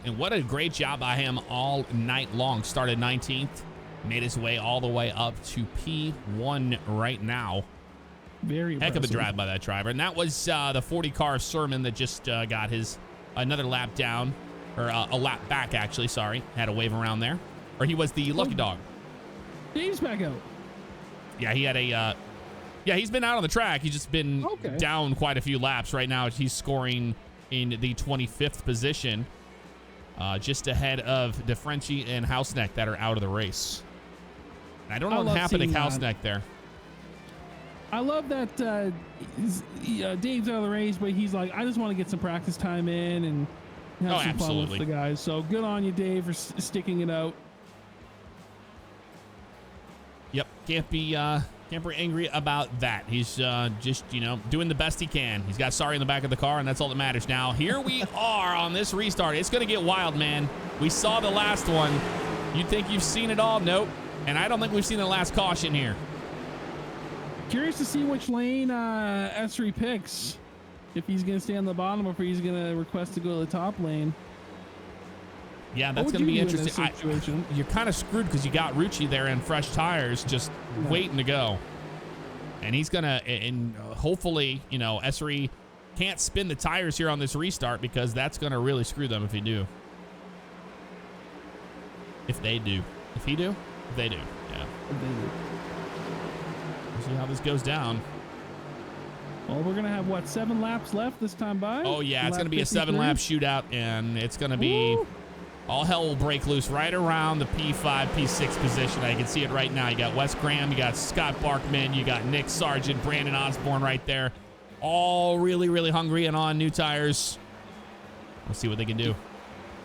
And what a great job by him all night long. Started 19th, made his way all the way up to P1 right now. Very Heck of a impressive. drive by that driver. And that was the 40 car Sermon that just got his another lap down, or a lap back, actually. Sorry. Had a wave around there. Or he was the lucky dog. Dave's back out. Yeah, he had a... yeah, he's been out on the track. He's just been down quite a few laps. Right now, he's scoring in the 25th position, just ahead of DeFrenchie and Houseneck that are out of the race. And I don't know what happened to Houseneck there. I love that Dave's out of the race, but he's like, I just want to get some practice time in and have some fun with the guys. So good on you, Dave, for sticking it out. Yep, can't be angry about that. He's just, doing the best he can. He's got Sorry in the back of the car, and that's all that matters. Now, here we are on this restart. It's going to get wild, man. We saw the last one. You think you've seen it all? Nope. And I don't think we've seen the last caution here. Curious to see which lane Esri picks. If he's going to stay on the bottom or if he's going to request to go to the top lane. Yeah, that's going to be interesting. You're kind of screwed because you got Rucci there in fresh tires just waiting to go. And he's going to, and hopefully, Esri can't spin the tires here on this restart because that's going to really screw them if you do. If they do. If he do? If they do. Yeah. If they do. We'll see how this goes down. Well, we're going to have, 7 laps left this time by? Oh, yeah. It's going to be a 7-lap shootout, and it's going to be... all hell will break loose right around the P5, P6 position. I can see it right now. You got Wes Graham, you got Scott Barkman, you got Nick Sargent, Brandon Osborne right there. All really, really hungry and on new tires. We'll see what they can do.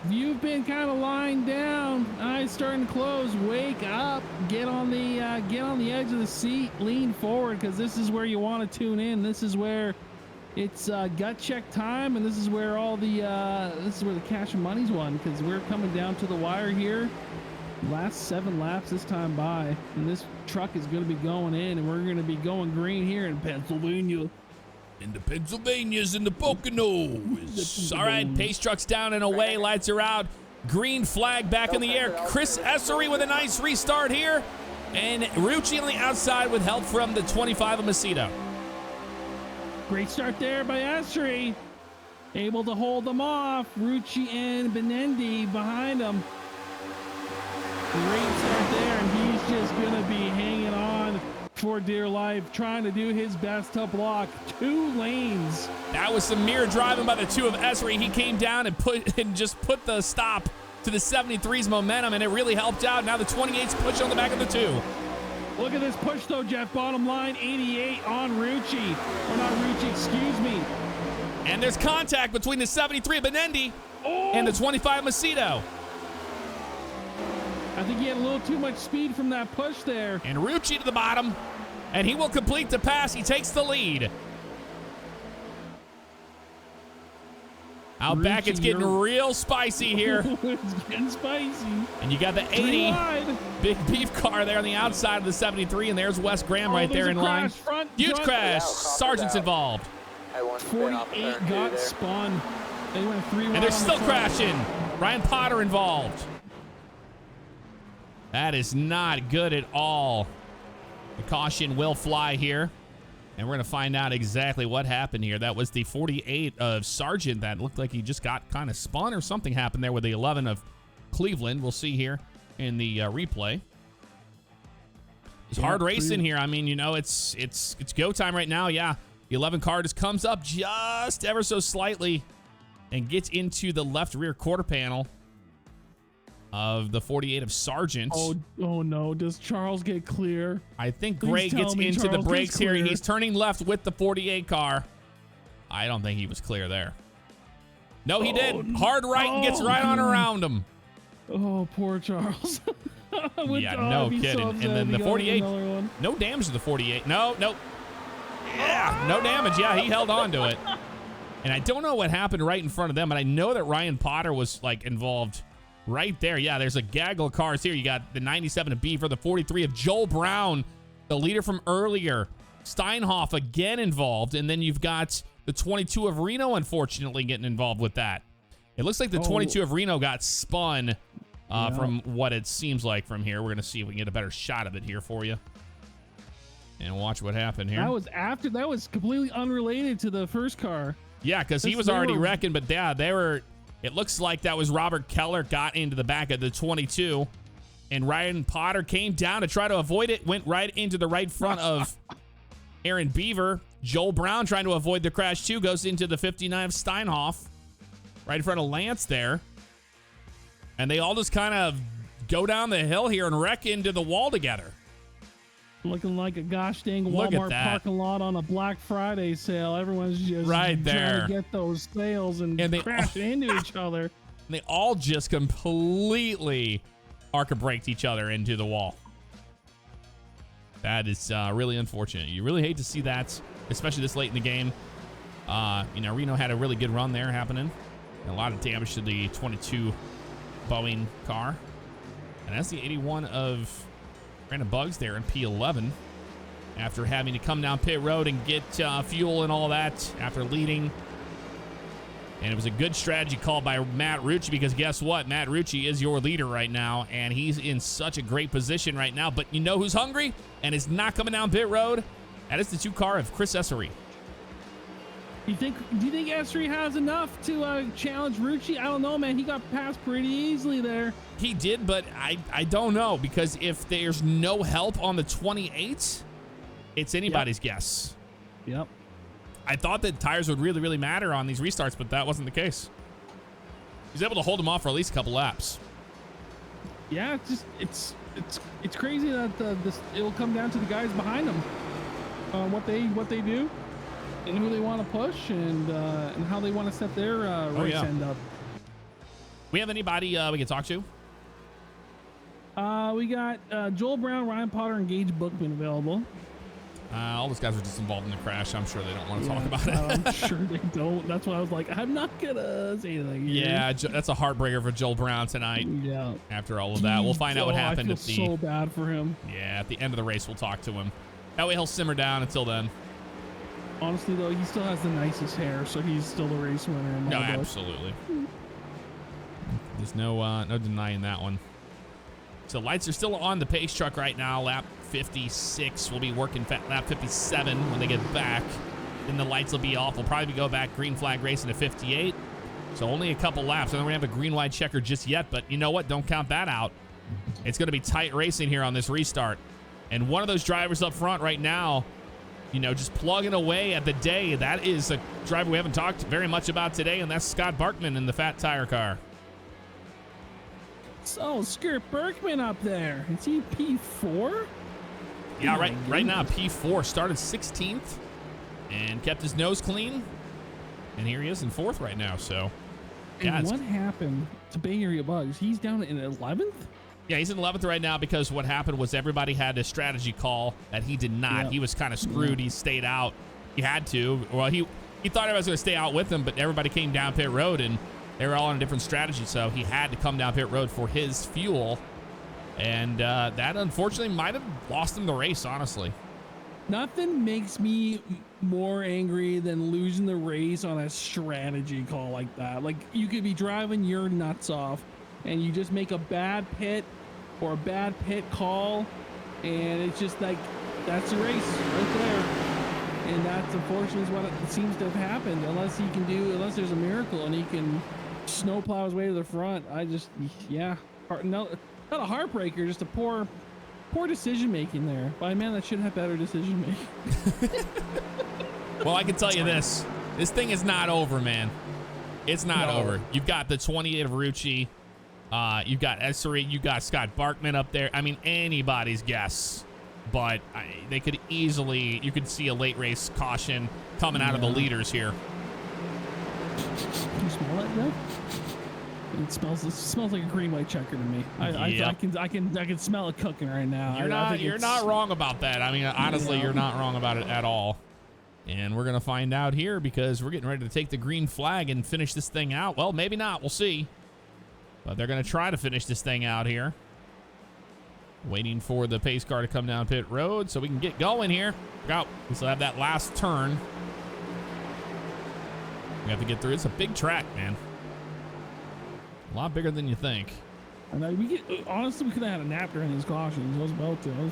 You've been kind of lying down. Eyes starting to close. Wake up. Get on the edge of the seat. Lean forward because this is where you want to tune in. This is where it's gut check time, and this is where all the cash and money's won because we're coming down to the wire here. Last 7 laps this time by, and this truck is going to be going in, and we're going to be going green here in Pennsylvania. In the Pennsylvanias and the Poconos. All right, pace truck's down and away. Lights are out. Green flag back in the air. Chris Essery with a nice restart here. And Rucci on the outside with help from the 25 of Macedo. Great start there by Essery. Able to hold them off. Rucci and Benendi behind him. Great start there, and he's just going to be hanging on for dear life, trying to do his best to block 2 lanes. That was some mirror driving by the 2 of Essery. He came down and just put the stop to the 73's momentum, and it really helped out. Now the 28's push on the back of the 2. Look at this push, though, Jeff. Bottom line, 88 on Rucci. Or not Rucci, excuse me. And there's contact between the 73 of Benendi and the 25 Macedo. I think he had a little too much speed from that push there. And Rucci to the bottom, and he will complete the pass. He takes the lead. Out back, it's getting real spicy here. It's getting spicy. And you got the 80 big beef car there on the outside of the 73, and there's Wes Graham right there in line. Huge crash. Sargent's involved. 48 got spun. They went 3-1. And they're still crashing. Ryan Potter involved. That is not good at all. The caution will fly here. And we're going to find out exactly what happened here. That was the 48 of Sargent that looked like he just got kind of spun or something happened there with the 11 of Cleveland. We'll see here in the replay. It's hard racing here. I mean, it's go time right now. Yeah, the 11 car just comes up just ever so slightly and gets into the left rear quarter panel of the 48 of Sargent. Oh no, does Charles get clear? I think Gray gets into the brakes here. He's turning left with the 48 car. I don't think he was clear there. No, he did. Hard right and gets right on around him. Oh, poor Charles. Yeah, no kidding. And then the 48, no damage to the 48. No. Yeah, no damage. Yeah, he held on to it. And I don't know what happened right in front of them, but I know that Ryan Potter was involved right there. Yeah, there's a gaggle of cars here. You got the 97 of Beaver, the 43 of Joel Brown, the leader from earlier. Steinhoff again involved. And then you've got the 22 of Reno, unfortunately, getting involved with that. It looks like the 22 of Reno got spun from what it seems like from here. We're going to see if we can get a better shot of it here for you. And watch what happened here. That was completely unrelated to the first car. Yeah, because he was already wrecking, but yeah, it looks like that was Robert Keller got into the back of the 22, and Ryan Potter came down to try to avoid it, went right into the right front of Aaron Beaver. Joel Brown trying to avoid the crash too, goes into the 59 of Steinhoff, right in front of Lance there. And they all just kind of go down the hill here and wreck into the wall together. Looking like a gosh dang Walmart parking lot on a Black Friday sale. Everyone's just right there trying to get those sales and they crash into each other. And they all just completely arc braked each other into the wall. That is really unfortunate. You really hate to see that, especially this late in the game. Reno had a really good run there happening. And a lot of damage to the 22 Boeing car. And that's the 81 of Brandon Buggs there in P11 after having to come down pit road and get fuel and all that after leading. And it was a good strategy call by Matt Rucci, because guess what? Matt Rucci is your leader right now, and he's in such a great position right now. But you know who's hungry and is not coming down pit road? That is the 2 car of Chris Essery. Do you think Essery has enough to challenge Rucci? I don't know, man. He got passed pretty easily there. He did, but I don't know, because if there's no help on the 28, it's anybody's guess. Yep. I thought that tires would really, really matter on these restarts, but that wasn't the case. He's able to hold them off for at least a couple laps. Yeah, it's crazy that it'll come down to the guys behind them, what they do, and who they want to push, and how they want to set their race end up. We have anybody we can talk to? We got Joel Brown, Ryan Potter, and Gage Bookman available. All those guys are just involved in the crash. I'm sure they don't want to talk about it. I'm sure they don't. That's why I was like, I'm not gonna say anything. Yeah, that's a heartbreaker for Joel Brown tonight. Yeah. After all of that, we'll find out what happened. I feel so bad for him. Yeah, at the end of the race, we'll talk to him. That way he'll simmer down until then. Honestly, though, he still has the nicest hair, so he's still the race winner in my book. Absolutely. There's no denying that one. So lights are still on the pace truck right now. Lap 56 will be working lap 57 when they get back. Then the lights will be off. We'll probably go back green flag racing to 58. So only a couple laps. I don't have a green white checker just yet, but you know what? Don't count that out. It's going to be tight racing here on this restart. And one of those drivers up front right now, just plugging away at the day. That is a driver we haven't talked very much about today, and that's Scott Barkman in the fat tire car. So, Skip Berkman up there. Is he P4? Yeah, right now, P4. Started 16th and kept his nose clean. And here he is in 4th right now, so. Yeah, and what happened to Bay Area Bugs? He's down in 11th? Yeah, he's in 11th right now because what happened was everybody had a strategy call that he did not. Yep. He was kind of screwed. He stayed out. He had to. Well, he thought everybody was going to stay out with him, but everybody came down pit road, and they were all on a different strategy, so he had to come down pit road for his fuel. And that, unfortunately, might have lost him the race, honestly. Nothing makes me more angry than losing the race on a strategy call like that. Like, you could be driving your nuts off, and you just make a bad pit or a bad pit call, and it's just like, that's the race right there. And that's unfortunately what it seems to have happened, unless there's a miracle and he can snowplow his way to the front. Not a heartbreaker, just a poor decision making there by a man that should have better decision making. Well, I can tell you this thing is not over, man. It's not over. You've got the 28 of Rucci. You've got Essery. You got Scott Barkman up there. I mean, anybody's guess. But they could easily, you could see a late race caution coming out of the leaders here. Do you smell that, though? It smells like a green white checker to me. I can smell it cooking right now. You're not wrong about that. I mean, honestly, you're not wrong about it at all. And we're gonna find out here because we're getting ready to take the green flag and finish this thing out. Well, maybe not. We'll see. But they're gonna try to finish this thing out here. Waiting for the pace car to come down pit road so we can get going here. We still have that last turn. We have to get through. It's a big track, man. A lot bigger than you think. And honestly, we could have had a nap during these cautions. I was about to. I was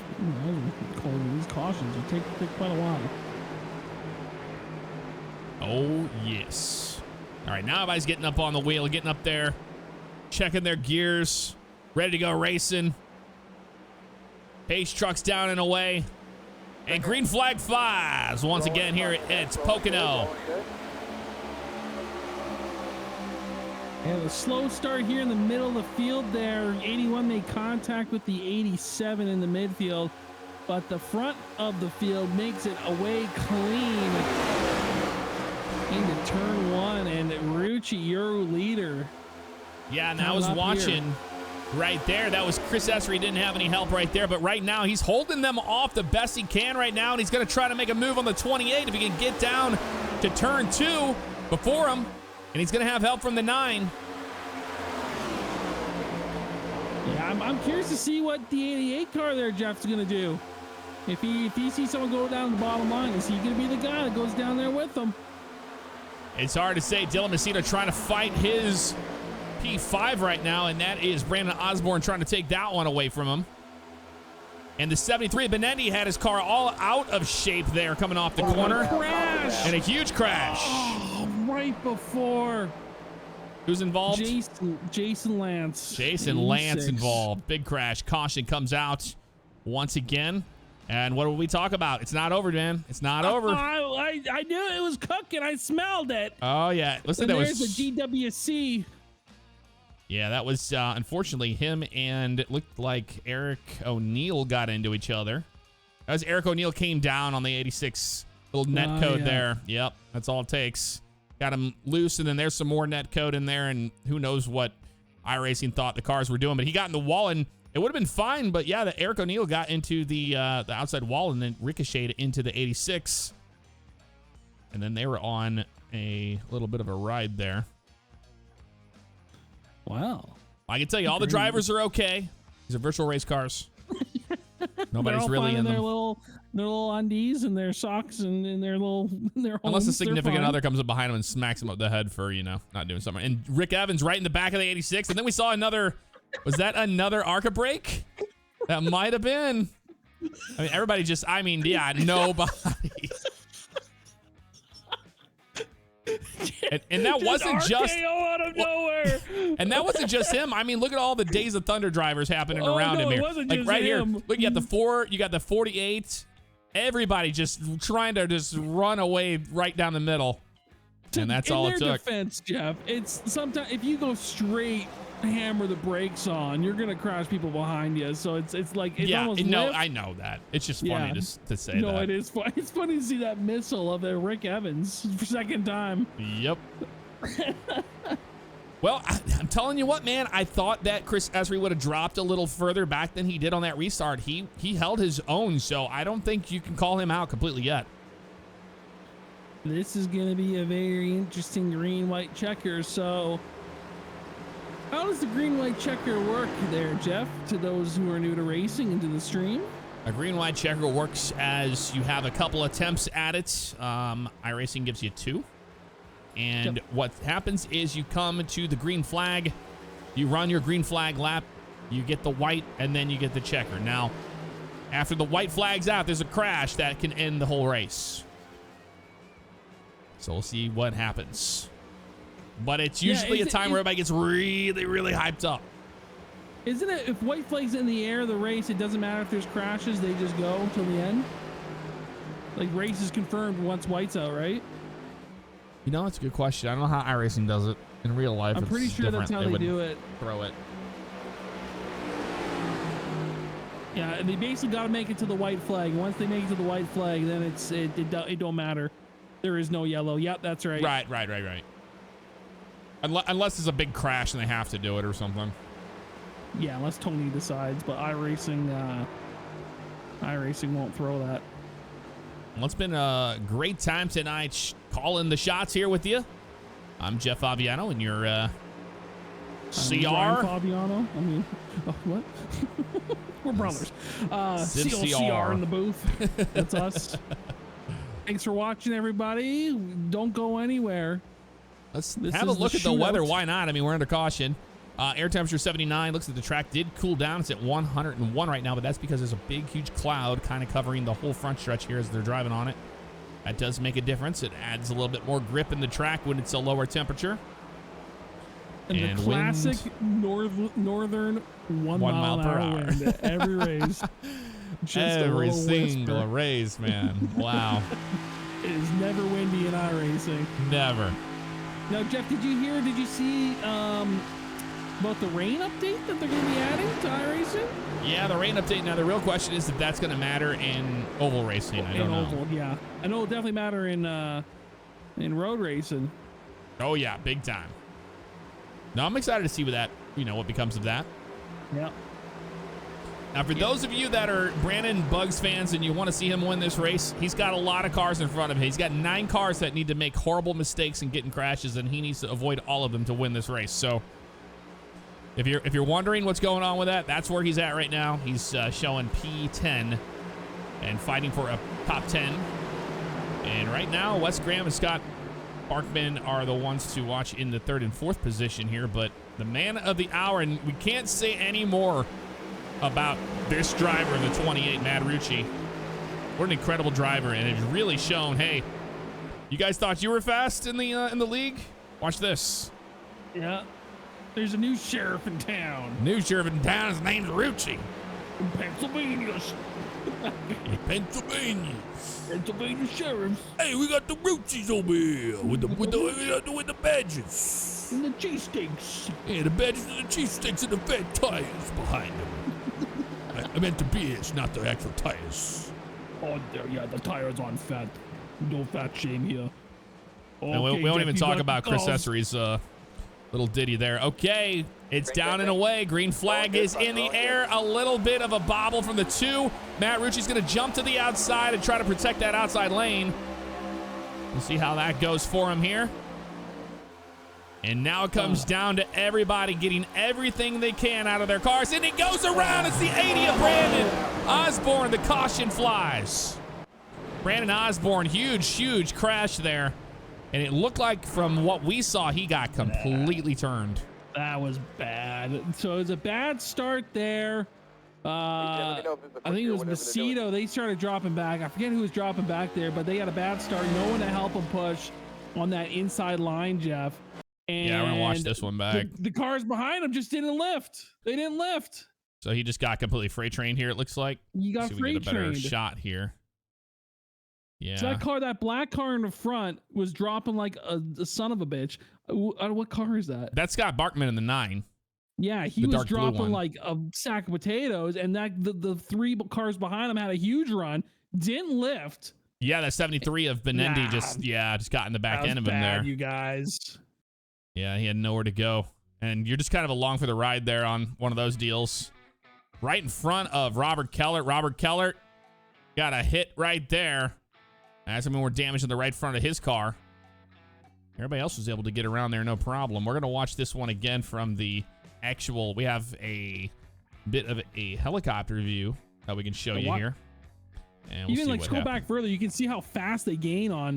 calling these cautions. It take quite a while. Oh, yes. All right, now everybody's getting up on the wheel, getting up there, checking their gears, ready to go racing. Pace truck's down and away. And green flag flies once again here at Pocono. And a slow start here in the middle of the field there. 81 made contact with the 87 in the midfield, but the front of the field makes it away clean into turn one. And Rucci, your leader. Yeah, and I was watching right there. That was Chris Esri. Didn't have any help right there, but right now he's holding them off the best he can right now, and he's going to try to make a move on the 28 if he can get down to turn two before him. And he's going to have help from the 9. Yeah, I'm curious to see what the 88 car there, Jeff's going to do. If he sees someone go down the bottom line, is he going to be the guy that goes down there with them? It's hard to say. Dylan Messina trying to fight his P5 right now, and that is Brandon Osborne trying to take that one away from him. And the 73, Benetti had his car all out of shape there coming off the corner. Crash! And a huge crash. Oh, right before. Who's involved? Jason Lance. Jason Lance involved. Big crash. Caution comes out once again. And what will we talk about? It's not over, man. It's not over. I knew it was cooking. I smelled it. Oh, yeah. Listen, there's a GWC. Yeah, that was unfortunately him, and it looked like Eric O'Neill got into each other. As Eric O'Neill came down on the 86 little net code there. Yep, that's all it takes. Got him loose, and then there's some more net code in there, and who knows what iRacing thought the cars were doing. But he got in the wall, and it would have been fine, but yeah, the Eric O'Neill got into the outside wall and then ricocheted into the 86. And then they were on a little bit of a ride there. Wow. I can tell you all the drivers are okay. These are virtual race cars. Nobody's really in their them. little undies and their socks and their little Unless a significant other comes up behind them and smacks them up the head for, not doing something. And Rick Evans right in the back of the 86. And then we saw another, was that another ARCA brake? That might have been. I mean, everybody just, nobody. And that wasn't just out of nowhere. And that wasn't just him. I mean, look at all the Days of Thunder drivers happening around him here. It wasn't like just right him. here. Look, you got the 48. Everybody just trying to just run away right down the middle. And that's all it took. In their defense, Jeff, it's sometimes if you go straight hammer the brakes on, you're gonna crash people behind you. So it's like it's almost I know that. It's just funny to say that. No, it is funny. It's funny to see that missile of the Rick Evans for second time. Yep. Well, I'm telling you what, man. I thought that Chris Esri would have dropped a little further back than he did on that restart. He held his own, so I don't think you can call him out completely yet. This is going to be a very interesting green-white checker. So how does the green-white checker work there, Jeff, to those who are new to racing and to the stream? A green-white checker works as you have a couple attempts at it. iRacing gives you 2. And what happens is you come to the green flag, you run your green flag lap, you get the white, and then you get the checker. Now, after the white flag's out, there's a crash that can end the whole race. So we'll see what happens. But it's usually a time where everybody gets really, really hyped up. Isn't it, if white flag's in the air of the race, it doesn't matter if there's crashes, they just go until the end? Like, race is confirmed once white's out, right? That's a good question. I don't know how iRacing does it in real life. I'm pretty sure that's how they do it. Throw it. Yeah, and they basically got to make it to the white flag. Once they make it to the white flag, then it don't matter. There is no yellow. Yep, that's right. Right. Unless there's a big crash and they have to do it or something. Yeah, unless Tony decides, but iRacing won't throw that. Well, it's been a great time tonight calling the shots here with you. I'm Jeff Favignano, and you're CR. Favignano. I mean, what? We're brothers. CR in the booth. That's us. Thanks for watching, everybody. Don't go anywhere. Let's have a look at the weather. Why not? I mean, we're under caution. Air temperature 79. Looks like the track did cool down. It's at 101 right now, but that's because there's a big, huge cloud kind of covering the whole front stretch here as they're driving on it. That does make a difference. It adds a little bit more grip in the track when it's a lower temperature. And the classic northern 1 mile per hour wind every race. Just every single race, man. Wow. It is never windy in iRacing. Never. Now, Jeff, did you see about the rain update that they're going to be adding to iRacing? Yeah, the rain update. Now, the real question is if that's going to matter in oval racing. I don't know. Oval, yeah. I know it'll definitely matter in road racing. Oh, yeah, big time. No, I'm excited to see what becomes of that. Yeah. Now, for those of you that are Brandon Bugs fans and you want to see him win this race, he's got a lot of cars in front of him. He's got 9 cars that need to make horrible mistakes and get in crashes, and he needs to avoid all of them to win this race. So, if you're wondering what's going on with that, that's where he's at right now. He's showing P10 and fighting for a top 10. And right now, Wes Graham and Scott Barkman are the ones to watch in the 3rd and 4th position here. But the man of the hour, and we can't say any more about this driver, the 28 Matt Rucci. What an incredible driver, and it's really shown. Hey, you guys thought you were fast in the league? Watch this. Yeah, there's a new sheriff in town. New sheriff in town. His name's Rucci. In Pennsylvania. In Pennsylvania. Pennsylvania sheriffs. Hey, we got the Ruccis over here with the badges. And the cheesesteaks. Yeah, the badges and the cheesesteaks and the fat tires behind them. I meant the beers, not the actual tires. Oh, yeah, the tires on fat. No fat shame here. Okay, we won't even talk about Chris Essery's little ditty there. Okay, it's down and away. Green flag is in the air. A little bit of a bobble from the 2. Matt Rucci's going to jump to the outside and try to protect that outside lane. We'll see how that goes for him here. And now it comes down to everybody getting everything they can out of their cars. And it goes around. It's the 80 of Brandon Osborne. The caution flies. Brandon Osborne, huge crash there. And it looked like from what we saw, he got completely turned. That was bad. So it was a bad start there. I think it was Macedo. They started dropping back. I forget who was dropping back there, but they had a bad start. No one to help them push on that inside line, Jeff. And yeah, we're going to watch this one back. The cars behind him just didn't lift. They didn't lift. So he just got completely freight trained here, it looks like. You got freight trained. A better shot here. Yeah. So that black car in the front was dropping like a son of a bitch. What car is that? That's Scott Barkman in the 9. Yeah, he was dropping like a sack of potatoes, and the 3 cars behind him had a huge run. Didn't lift. Yeah, that 73 of Benendi just got in the back end of him there. You guys. Yeah, he had nowhere to go. And you're just kind of along for the ride there on one of those deals. Right in front of Robert Kellert. Robert Kellert got a hit right there. That's some more damage in the right front of his car. Everybody else was able to get around there, no problem. We're going to watch this one again from the actual. We have a bit of a helicopter view that we can show you here. And we'll even scroll back further, you can see how fast they gain on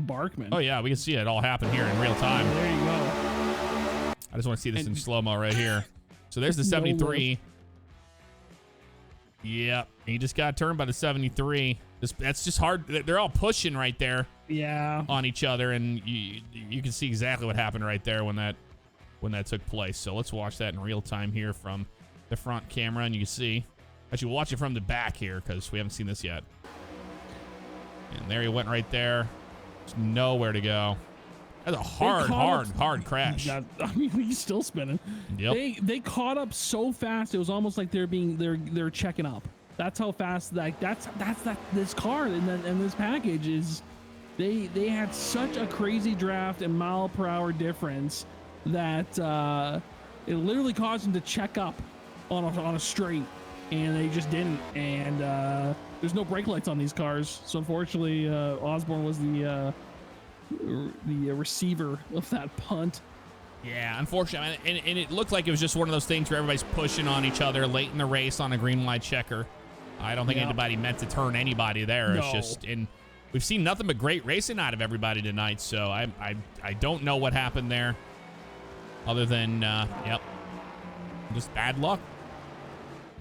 Barkman. Oh yeah, we can see it all happen here in real time. There you go. I just want to see this in slow-mo right here. So there's the 73. Yep, he just got turned by the 73. That's just hard. They're all pushing right there. Yeah. On each other, and you can see exactly what happened right there when that took place. So let's watch that in real time here from the front camera, and you can see. Actually, we'll watch it from the back here because we haven't seen this yet. And there he went right there. There's nowhere to go. That's a hard crash. I mean, he's still spinning. Yep. They caught up so fast. It was almost like they're checking up. That's how fast this car and this package is. They had such a crazy draft and mile per hour difference that it literally caused them to check up on a straight. And they just didn't. And there's no brake lights on these cars. So unfortunately, Osborne was the receiver of that punt. Yeah, unfortunately. And it looked like it was just one of those things where everybody's pushing on each other late in the race on a green light checker. I don't think anybody meant to turn anybody there. No. It's just, and we've seen nothing but great racing out of everybody tonight. So I don't know what happened there other than, yep. Just bad luck.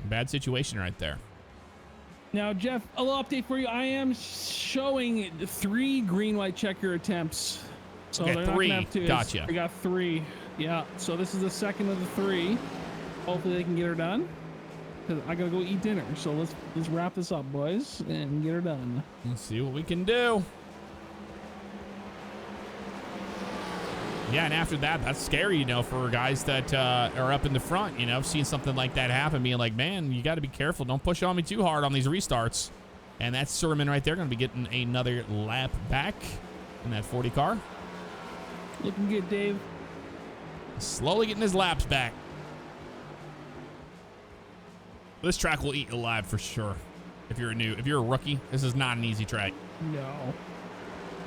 Bad situation right there. Now, Jeff, a little update for you. I am showing 3 green, white checker attempts. So okay, they're 3. Not gonna have 2. Gotcha. We got 3. Yeah. So this is the second of the 3. Hopefully they can get her done. Because I gotta go eat dinner. So let's wrap this up, boys, and get her done. Let's see what we can do. Yeah, and after that, that's scary, you know, for guys that are up in the front, you know, seeing something like that happen, being like, man, you got to be careful. Don't push on me too hard on these restarts. And that's Sermon right there, going to be getting another lap back in that 40 car. Looking good, Dave. Slowly getting his laps back. This track will eat you alive for sure. If you're a rookie, this is not an easy track. No.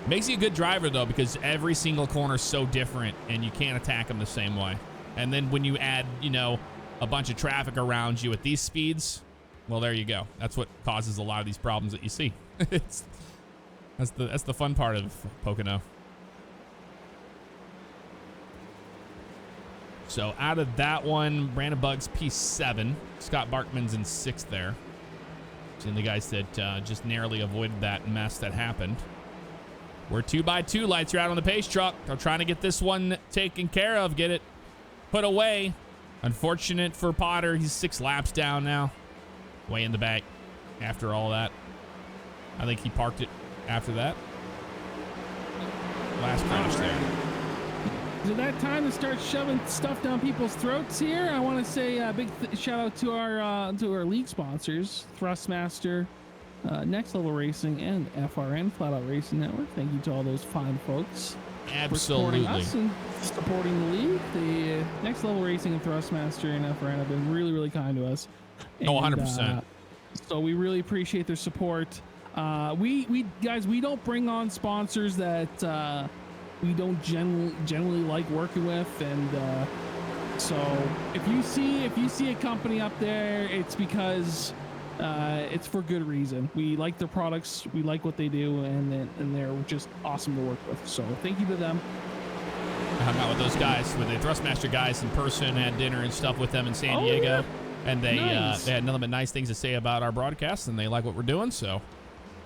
Makes you a good driver, though, because every single corner is so different, and you can't attack them the same way. And then when you add, you know, a bunch of traffic around you at these speeds, well, there you go. That's what causes a lot of these problems that you see. That's the fun part of Pocono. So out of that one, Brandon Buggs P7. Scott Barkman's in 6th there. And the guys that just narrowly avoided that mess that happened. We're 2x2. Lights are out on the pace truck. They're trying to get this one taken care of, get it put away. Unfortunate for Potter. He's 6 laps down now. Way in the back after all that. I think he parked it after that. Last crash there. Is it that time to start shoving stuff down people's throats here? I want to say a big shout out to our league sponsors, Thrustmaster, Next Level Racing, and FRN, Flat Out Racing Network. Thank you to all those fine folks. Absolutely. For supporting us and supporting the league. The Next Level Racing and Thrustmaster and FRN have been really, really kind to us. And, 100%. So we really appreciate their support. We guys, we don't bring on sponsors that we don't generally like working with, and so if you see a company up there, it's because it's for good reason. We like their products, we like what they do, and they're just awesome to work with. So thank you to them. I hung out with those guys, with the Thrustmaster guys in person, had dinner and stuff with them in San Diego. Yeah. And they Nice. they had nothing but nice things to say about our broadcast, and they like what we're doing, so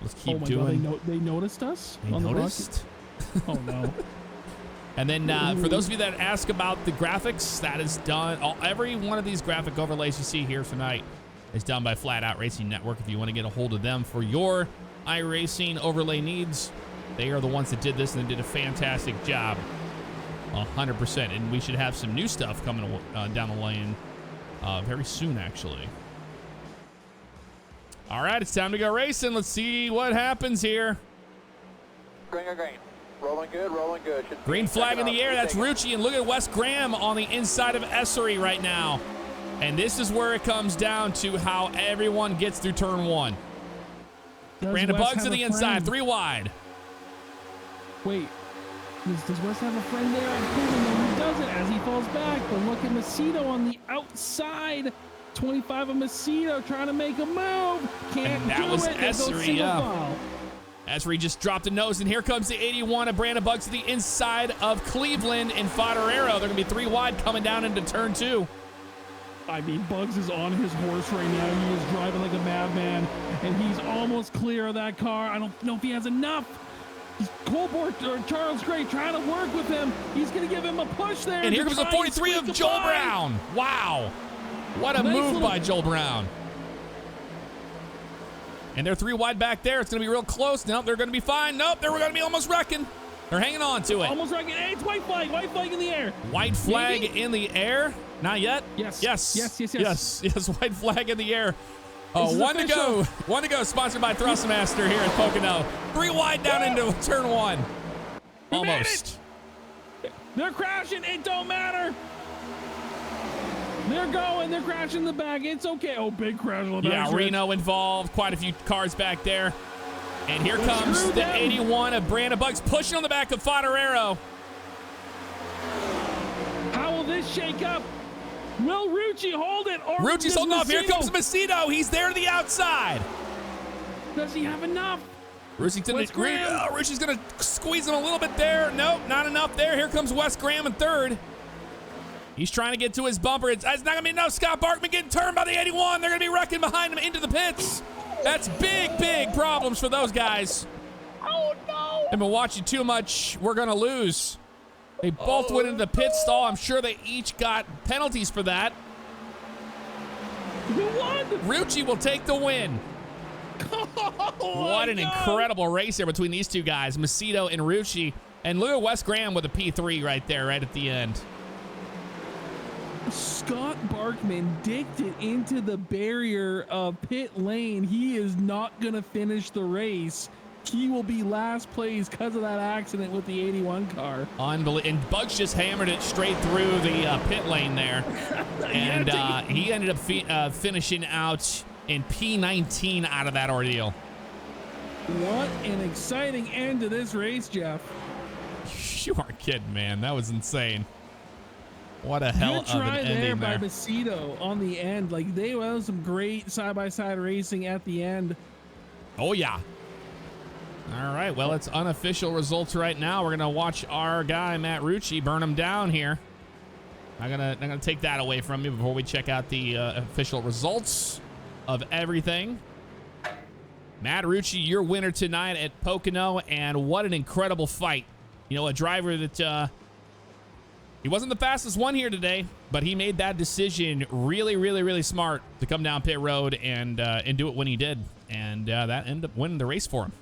let's keep doing. God, they noticed us. They on noticed. The oh no. And then for those of you that ask about the graphics, that is done. Every one of these graphic overlays you see here tonight is done by Flat Out Racing Network. If you want to get a hold of them for your iRacing overlay needs, they are the ones that did this, and they did a fantastic job. 100%. And we should have some new stuff coming down the lane very soon, actually. All right, it's time to go racing. Let's see what happens here. Green, green, green. Rolling good, rolling good. Green flag in the air. That's Rucci. And look at Wes Graham on the inside of Essery right now. And this is where it comes down to how everyone gets through turn 1. Brandon Buggs to the inside, 3 wide. Wait, does Wes have a friend there? I'm proving him he doesn't as he falls back. But look at Macedo on the outside. 25 of Macedo trying to make a move. Can't and that do was it. There goes Essery, single yeah. file. Essery just dropped a nose, and here comes the 81 of Brandon Buggs to the inside of Cleveland and Fodorero. They're going to be 3 wide coming down into turn 2. I mean, Buggs is on his horse right now. He is driving like a madman, and he's almost clear of that car. I don't know if he has enough. Colbert or Charles Gray trying to work with him. He's going to give him a push there. And here comes the 43 of Joel Brown. Wow. What a move by Joel Brown. And they're 3 wide back there. It's going to be real close. Nope, they're going to be fine. Nope, they're going to be almost wrecking. They're hanging on to it. Almost wrecking. Hey, it's white flag. White flag in the air. White flag in the air? Not yet? Yes. Yes. Yes. Yes, white flag in the air. Oh, one to go. One to go. Sponsored by Thrustmaster here at Pocono. 3 wide down into turn 1. Almost. They're crashing. It don't matter. They're going. They're crashing the back. It's okay. Oh, big crash on the back. Yeah, Reno involved. Quite a few cars back there. And here comes the 81 of Brandon Buggs pushing on the back of Fodorero. How will this shake up? Will Rucci hold it? Or Rucci's holding off. Here comes Macedo. He's there to the outside. Does he have enough? Rucci's going to squeeze him a little bit there. Nope, not enough there. Here comes Wes Graham in 3rd. He's trying to get to his bumper. It's not going to be enough. Scott Barkman getting turned by the 81. They're going to be wrecking behind him into the pits. That's big problems for those guys. Oh, no. They've been watching too much. We're going to lose. They both went into the pit stall. I'm sure they each got penalties for that. Who won? Rucci will take the win. What an incredible race there between these two guys, Macedo and Rucci. And look at Wes Graham with a P3 right there, right at the end. Scott Barkman dicked it into the barrier of pit lane. He is not going to finish the race. He will be last place because of that accident with the 81 car. Unbelievable. And Bugs just hammered it straight through the pit lane there. And he ended up finishing out in P19 out of that ordeal. What an exciting end to this race, Jeff. You aren't kidding, man. That was insane. What a hell of an ending there. Good try there by Macedo on the end. Like, they had some great side-by-side racing at the end. Oh, yeah. All right, well, it's unofficial results right now. We're gonna watch our guy Matt Rucci burn him down here. I'm gonna take that away from you before we check out the official results of everything. Matt Rucci, your winner tonight at Pocono, and what an incredible fight. You know, a driver that he wasn't the fastest one here today, but he made that decision really smart to come down pit road and do it when he did, and that ended up winning the race for him.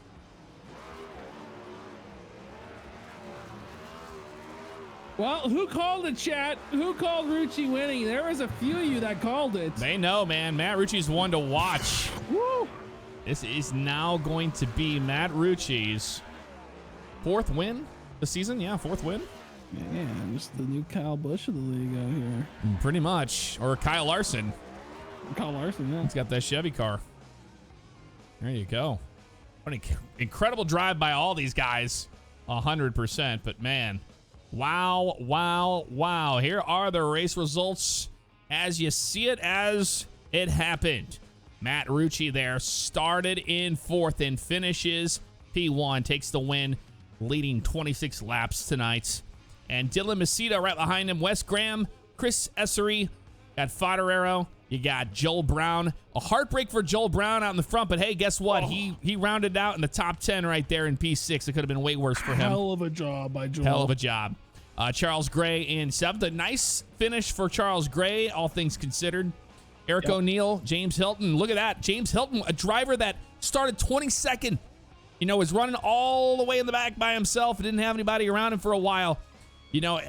Well, who called it, chat? Who called Rucci winning? There was a few of you that called it. They know, man. Matt Rucci's one to watch. Woo! This is now going to be Matt Rucci's 4th win this season. Yeah, 4th win. Yeah, just the new Kyle Busch of the league out here. Pretty much. Or Kyle Larson. Kyle Larson, yeah. He's got that Chevy car. There you go. What an incredible drive by all these guys. 100%. But, man, wow. Here are the race results as you see it as it happened. Matt Rucci there started in 4th and finishes P1, takes the win, leading 26 laps tonight. And Dylan Macedo right behind him. Wes Graham, Chris Essery, got Fodderero. You got Joel Brown. A heartbreak for Joel Brown out in the front, but hey, guess what? Oh. He rounded out in the top 10 right there in P6. It could have been way worse for him. Hell of a job by Joel. Hell of a job. Charles Gray in 7th. A nice finish for Charles Gray, all things considered. Eric O'Neill, James Hilton. Look at that. James Hilton, a driver that started 22nd. You know, was running all the way in the back by himself. Didn't have anybody around him for a while. You know,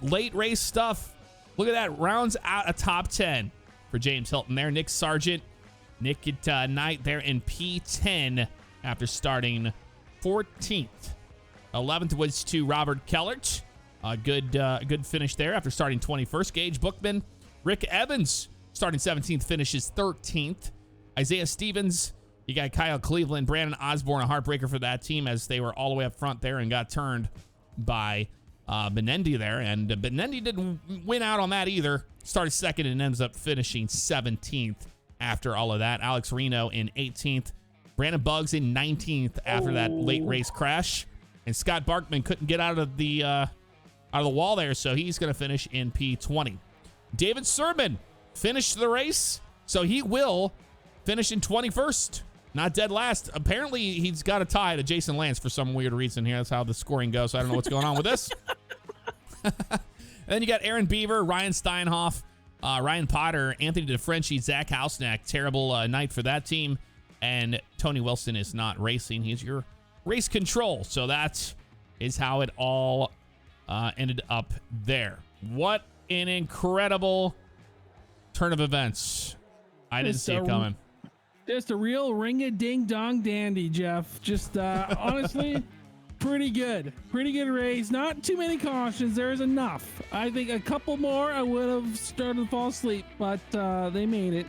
late race stuff. Look at that. Rounds out a top 10 for James Hilton there. Nick Sargent. Nick at Knight there in P10 after starting 14th. 11th was to Robert Kellert. Good finish there after starting 21st. Gage Bookman. Rick Evans starting 17th, finishes 13th. Isaiah Stevens. You got Kyle Cleveland. Brandon Osborne, a heartbreaker for that team as they were all the way up front there and got turned by Benendi there. And Benendi didn't win out on that either. Started 2nd and ends up finishing 17th after all of that. Alex Reno in 18th. Brandon Buggs in 19th after that late race crash. And Scott Barkman couldn't get out of the wall there, so he's going to finish in P20. David Sermon finished the race, so he will finish in 21st. Not dead last. Apparently, he's got a tie to Jason Lance for some weird reason here. That's how the scoring goes. So I don't know what's going on with this. And then you got Aaron Beaver, Ryan Steinhoff, Ryan Potter, Anthony DeFrenchie, Zach Hausnack. Terrible night for that team. And Tony Wilson is not racing. He's your race control. So that is how it all ended up there. What an incredible turn of events. I didn't see it coming. Just a real ring-a-ding-dong dandy, Jeff. Just honestly, pretty good. Pretty good race. Not too many cautions. There's enough. I think a couple more I would have started to fall asleep, but they made it.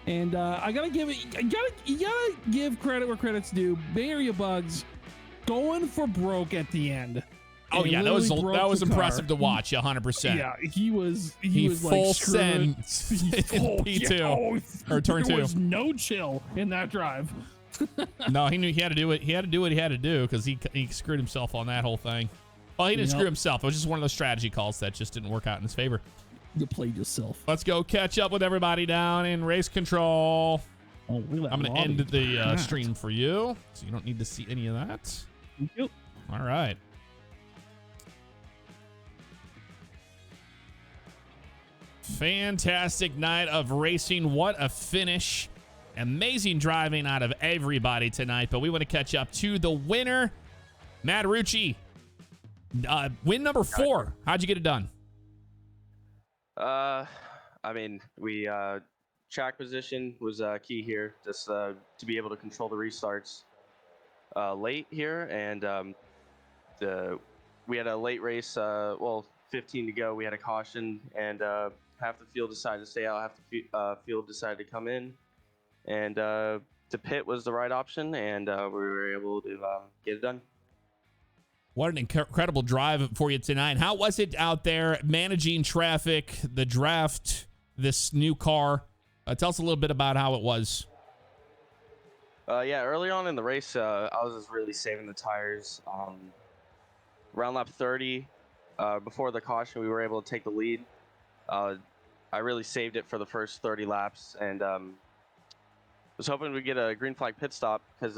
And you gotta give credit where credit's due. Bay Area Bugs going for broke at the end. Oh yeah, that was impressive to watch. 100%. Yeah, he was full like send P2 or turn 2. There was no chill in that drive. No, he knew he had to do it. He had to do what he had to do because he screwed himself on that whole thing. Well, he didn't screw himself. It was just one of those strategy calls that just didn't work out in his favor. You played yourself. Let's go catch up with everybody down in race control. Oh, look at that I'm going to lobby. end the stream for you, so you don't need to see any of that. Thank you. All right. Fantastic night of racing. What a finish. Amazing driving out of everybody tonight, but we want to catch up to the winner, Matt Rucci. Win number 4. How'd you get it done? I mean, we track position was key here, just to be able to control the restarts late here, and we had a late race. 15 to go. We had a caution, and half the field decided to stay out, half the field decided to come in, and the pit was the right option, and we were able to get it done. What an incredible drive for you tonight. How was it out there managing traffic, the draft, this new car? Tell us a little bit about how it was. Yeah, early on in the race, I was just really saving the tires. Around lap 30, before the caution, we were able to take the lead. I really saved it for the first 30 laps, and was hoping we'd get a green flag pit stop because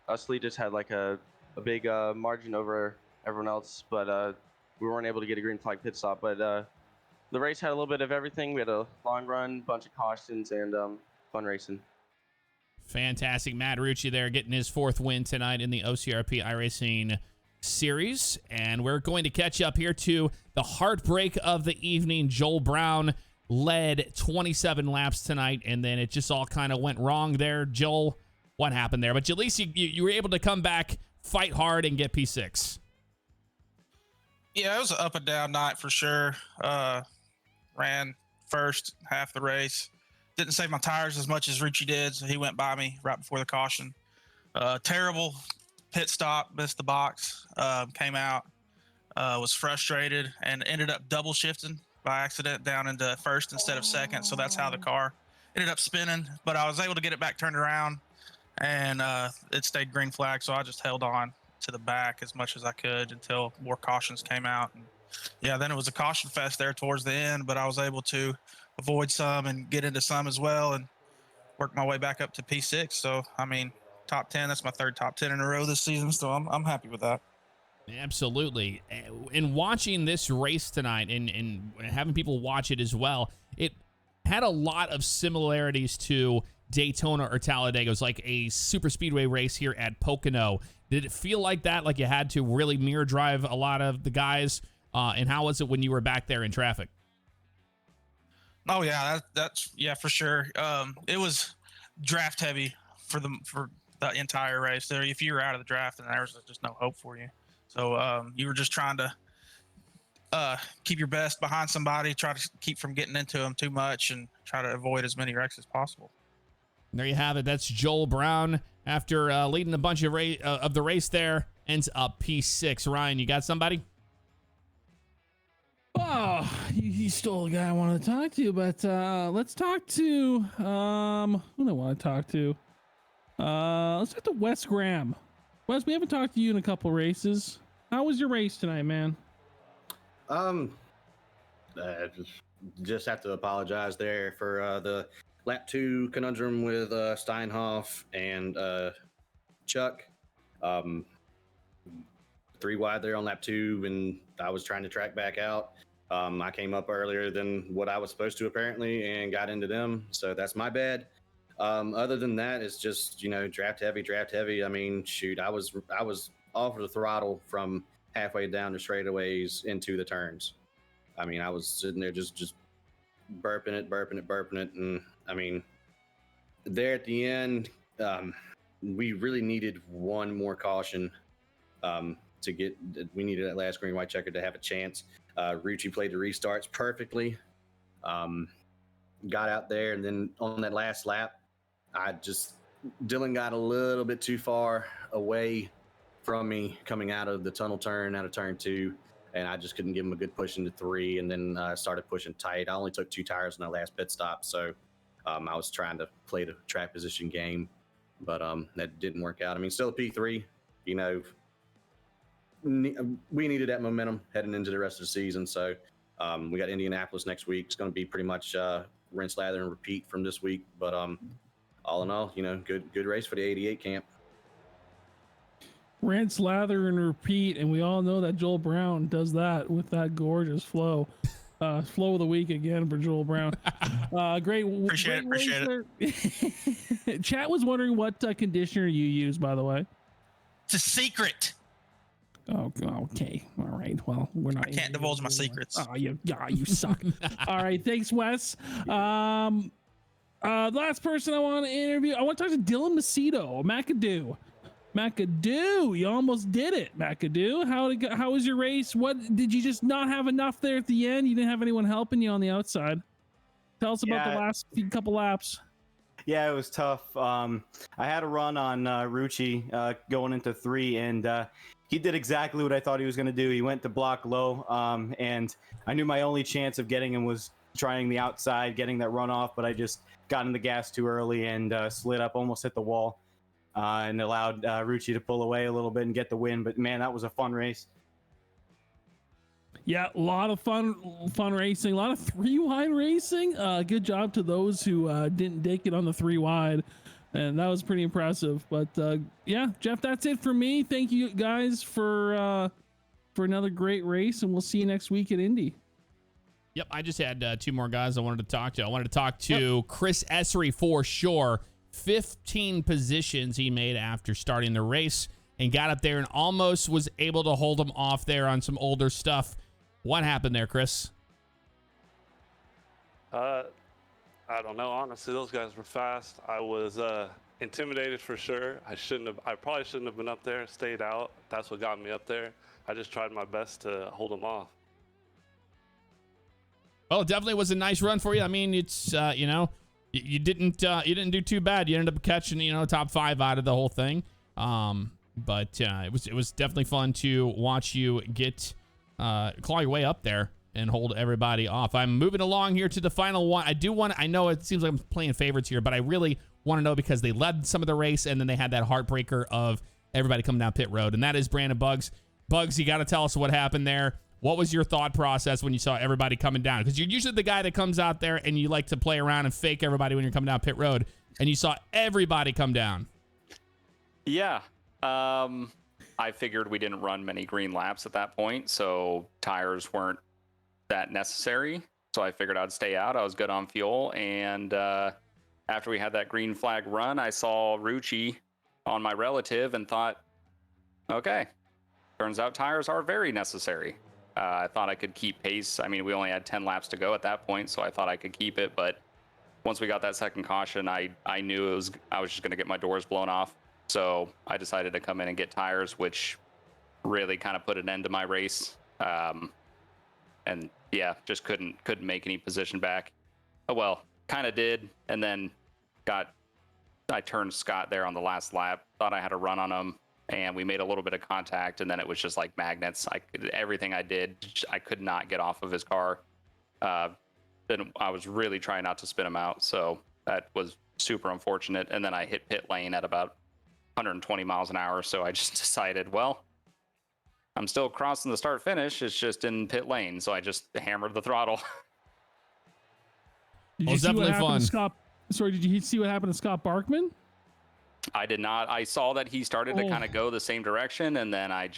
us leaders had like a big margin over everyone else, but we weren't able to get a green flag pit stop. But the race had a little bit of everything. We had a long run, bunch of cautions, and fun racing. Fantastic. Matt Rucci there getting his 4th win tonight in the OCRP iRacing series. And we're going to catch up here to the heartbreak of the evening. Joel Brown led 27 laps tonight, and then it just all kind of went wrong there. Joel, what happened there? But at least you were able to come back, fight hard, and get P6. Yeah, it was an up and down night for sure. Ran first half the race. Didn't save my tires as much as Rucci did, so he went by me right before the caution. Terrible pit stop, missed the box, came out, was frustrated, and ended up double shifting by accident down into first instead of second, so that's how the car ended up spinning. But I was able to get it back turned around, and it stayed green flag, so I just held on to the back as much as I could until more cautions came out. And yeah, then it was a caution fest there towards the end, but I was able to avoid some and get into some as well and work my way back up to P6. So, I mean, top 10, that's my 3rd top 10 in a row this season, so I'm happy with that. Absolutely. In watching this race tonight and having people watch it as well, it had a lot of similarities to Daytona or Talladega. It was like a super speedway race here at Pocono. Did it feel like that, like you had to really mirror drive a lot of the guys? And how was it when you were back there in traffic? Oh yeah, that's yeah, for sure. It was draft heavy for the entire race. There, if you were out of the draft, then there was just no hope for you. So you were just trying to keep your best behind somebody, try to keep from getting into them too much, and try to avoid as many wrecks as possible. There you have it. That's Joel Brown after leading a bunch of the race there, ends up P6. Ryan, you got somebody? Oh, you stole a guy I wanted to talk to, but let's talk to who do I want to talk to? Let's talk to Wes Graham. Wes, we haven't talked to you in a couple races. How was your race tonight, man? Just have to apologize there for the lap 2 conundrum with Steinhoff and Chuck. 3 wide there on lap 2, and I was trying to track back out. I came up earlier than what I was supposed to apparently and got into them, so that's my bad. Other than that, it's just, draft heavy. I mean, shoot, I was off the throttle from halfway down the straightaways into the turns. I mean, I was sitting there just burping it, and I mean, there at the end, we really needed one more caution we needed that last green white checker to have a chance. Rucci played the restarts perfectly, got out there, and then on that last lap, Dylan got a little bit too far away from me coming out of the tunnel turn, out of turn 2, and I just couldn't give him a good push into 3, and then started pushing tight. I only took 2 tires in that last pit stop, so I was trying to play the track position game, but that didn't work out. I mean, still a P3, we needed that momentum heading into the rest of the season, so We got Indianapolis next week. It's going to be pretty much rinse, lather, and repeat from this week. But all in all, good race for the 88 camp. Rinse, lather, and repeat, and we all know that Joel Brown does that with that gorgeous flow. Flow of the week again for Joel Brown. Great. Appreciate it. Chat was wondering what conditioner you use, by the way. It's a secret. Oh, okay. All right. Well, we're not. I can't divulge my secrets. Oh, you suck. All right. Thanks, Wes. The last person I want to interview, I want to talk to Dylan Macedo, McAdoo. McAdoo, you almost did it, McAdoo. How was your race? What did you just not have enough there at the end? You didn't have anyone helping you on the outside. Tell us about the last couple laps. Yeah, it was tough. I had a run on Rucci going into 3, and he did exactly what I thought he was going to do. He went to block low, and I knew my only chance of getting him was trying the outside, getting that run off, but I just got in the gas too early and slid up, almost hit the wall. And allowed Rucci to pull away a little bit and get the win. But man, that was a fun race. Yeah, a lot of fun racing, a lot of 3-wide racing. Good job to those who didn't take it on the 3-wide, and that was pretty impressive. But yeah, Jeff, that's it for me. Thank you guys for another great race, and we'll see you next week at Indy. Yep, I just had 2 more guys I wanted to talk to. I wanted to talk to Chris Essery for sure. 15 positions he made after starting the race and got up there and almost was able to hold him off there on some older stuff. What happened there, Chris? I don't know. Honestly, those guys were fast. I was intimidated for sure. I probably shouldn't have been up there, stayed out. That's what got me up there. I just tried my best to hold them off. Well, it definitely was a nice run for you. I mean, it's, you didn't do too bad. You ended up catching, top 5 out of the whole thing. But it was definitely fun to watch you get claw your way up there and hold everybody off. I'm moving along here to the final one. I know it seems like I'm playing favorites here, but I really want to know because they led some of the race and then they had that heartbreaker of everybody coming down pit road, and that is Brandon Buggs. Buggs, you got to tell us what happened there. What was your thought process when you saw everybody coming down? Because you're usually the guy that comes out there and you like to play around and fake everybody when you're coming down pit road, and you saw everybody come down. Yeah. I figured we didn't run many green laps at that point, so tires weren't that necessary. So I figured I'd stay out. I was good on fuel. And after we had that green flag run, I saw Rucci on my relative and thought, okay, turns out tires are very necessary. I thought I could keep pace. I mean, we only had 10 laps to go at that point, so I thought I could keep it. But once we got that second caution, I knew I was just going to get my doors blown off. So I decided to come in and get tires, which really kind of put an end to my race. And yeah, just couldn't make any position back. Oh, well, kind of did. And then I turned Scott there on the last lap, thought I had a run on him. And we made a little bit of contact, and then it was just like magnets. Everything I did, I could not get off of his car. Then I was really trying not to spin him out, so that was super unfortunate. And then I hit pit lane at about 120 miles an hour, so I just decided, well, I'm still crossing the start finish. It's just in pit lane, so I just hammered the throttle. Did you see what happened to Scott? Sorry, did you see what happened to Scott Barkman? I did not. I saw that he started to kind of go the same direction, and then I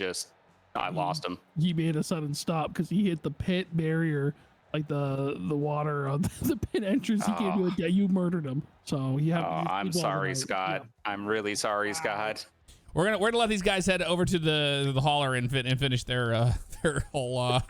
lost him. He made a sudden stop because he hit the pit barrier, like the water on the pit entrance. He came to it. Yeah, you murdered him. So I'm sorry, Scott. Yeah. I'm really sorry, Scott. We're gonna let these guys head over to the hauler and finish their whole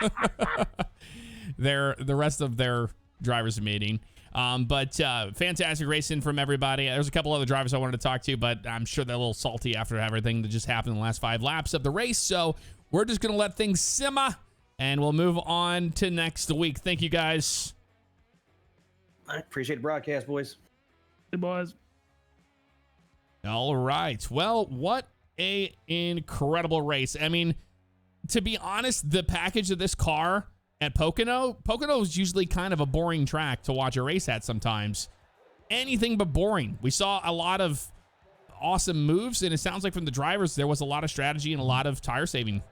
the rest of their drivers meeting. But fantastic racing from everybody. There's a couple other drivers I wanted to talk to, but I'm sure they're a little salty after everything that just happened in the last 5 laps of the race. So we're just going to let things simmer, and we'll move on to next week. Thank you, guys. I appreciate the broadcast, boys. Hey, boys. All right. Well, what a incredible race. I mean, to be honest, the package of this car at Pocono is usually kind of a boring track to watch a race at sometimes. Anything but boring. We saw a lot of awesome moves, and it sounds like from the drivers there was a lot of strategy and a lot of tire saving.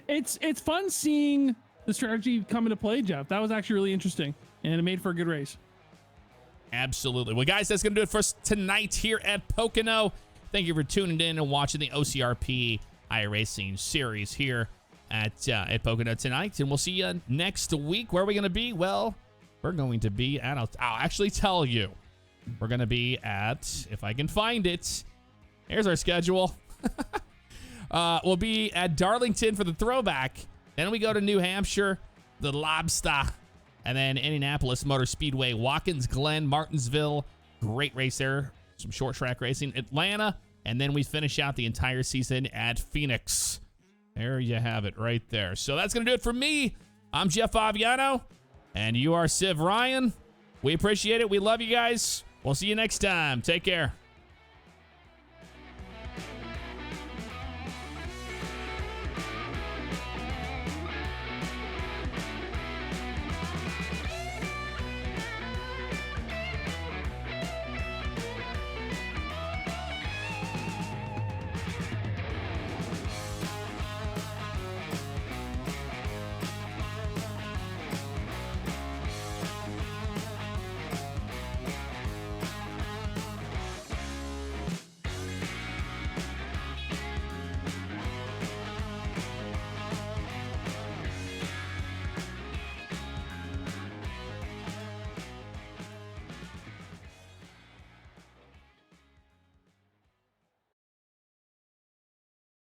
It's fun seeing the strategy come into play, Jeff. That was actually really interesting, and it made for a good race. Absolutely. Well, guys, that's going to do it for us tonight here at Pocono. Thank you for tuning in and watching the OCRP iRacing series here at Pocono tonight. And we'll see you next week. Where are we going to be? Well, we're going to be at, I'll actually tell you. We're going to be at, if I can find it, here's our schedule. We'll be at Darlington for the throwback. Then we go to New Hampshire, the Lobster, and then Indianapolis Motor Speedway, Watkins Glen, Martinsville. Great race there. Some short track racing. Atlanta, and then we finish out the entire season at Phoenix. There you have it right there. So that's going to do it for me. I'm Jeff Favignano, and you are Civ Ryan. We appreciate it. We love you guys. We'll see you next time. Take care.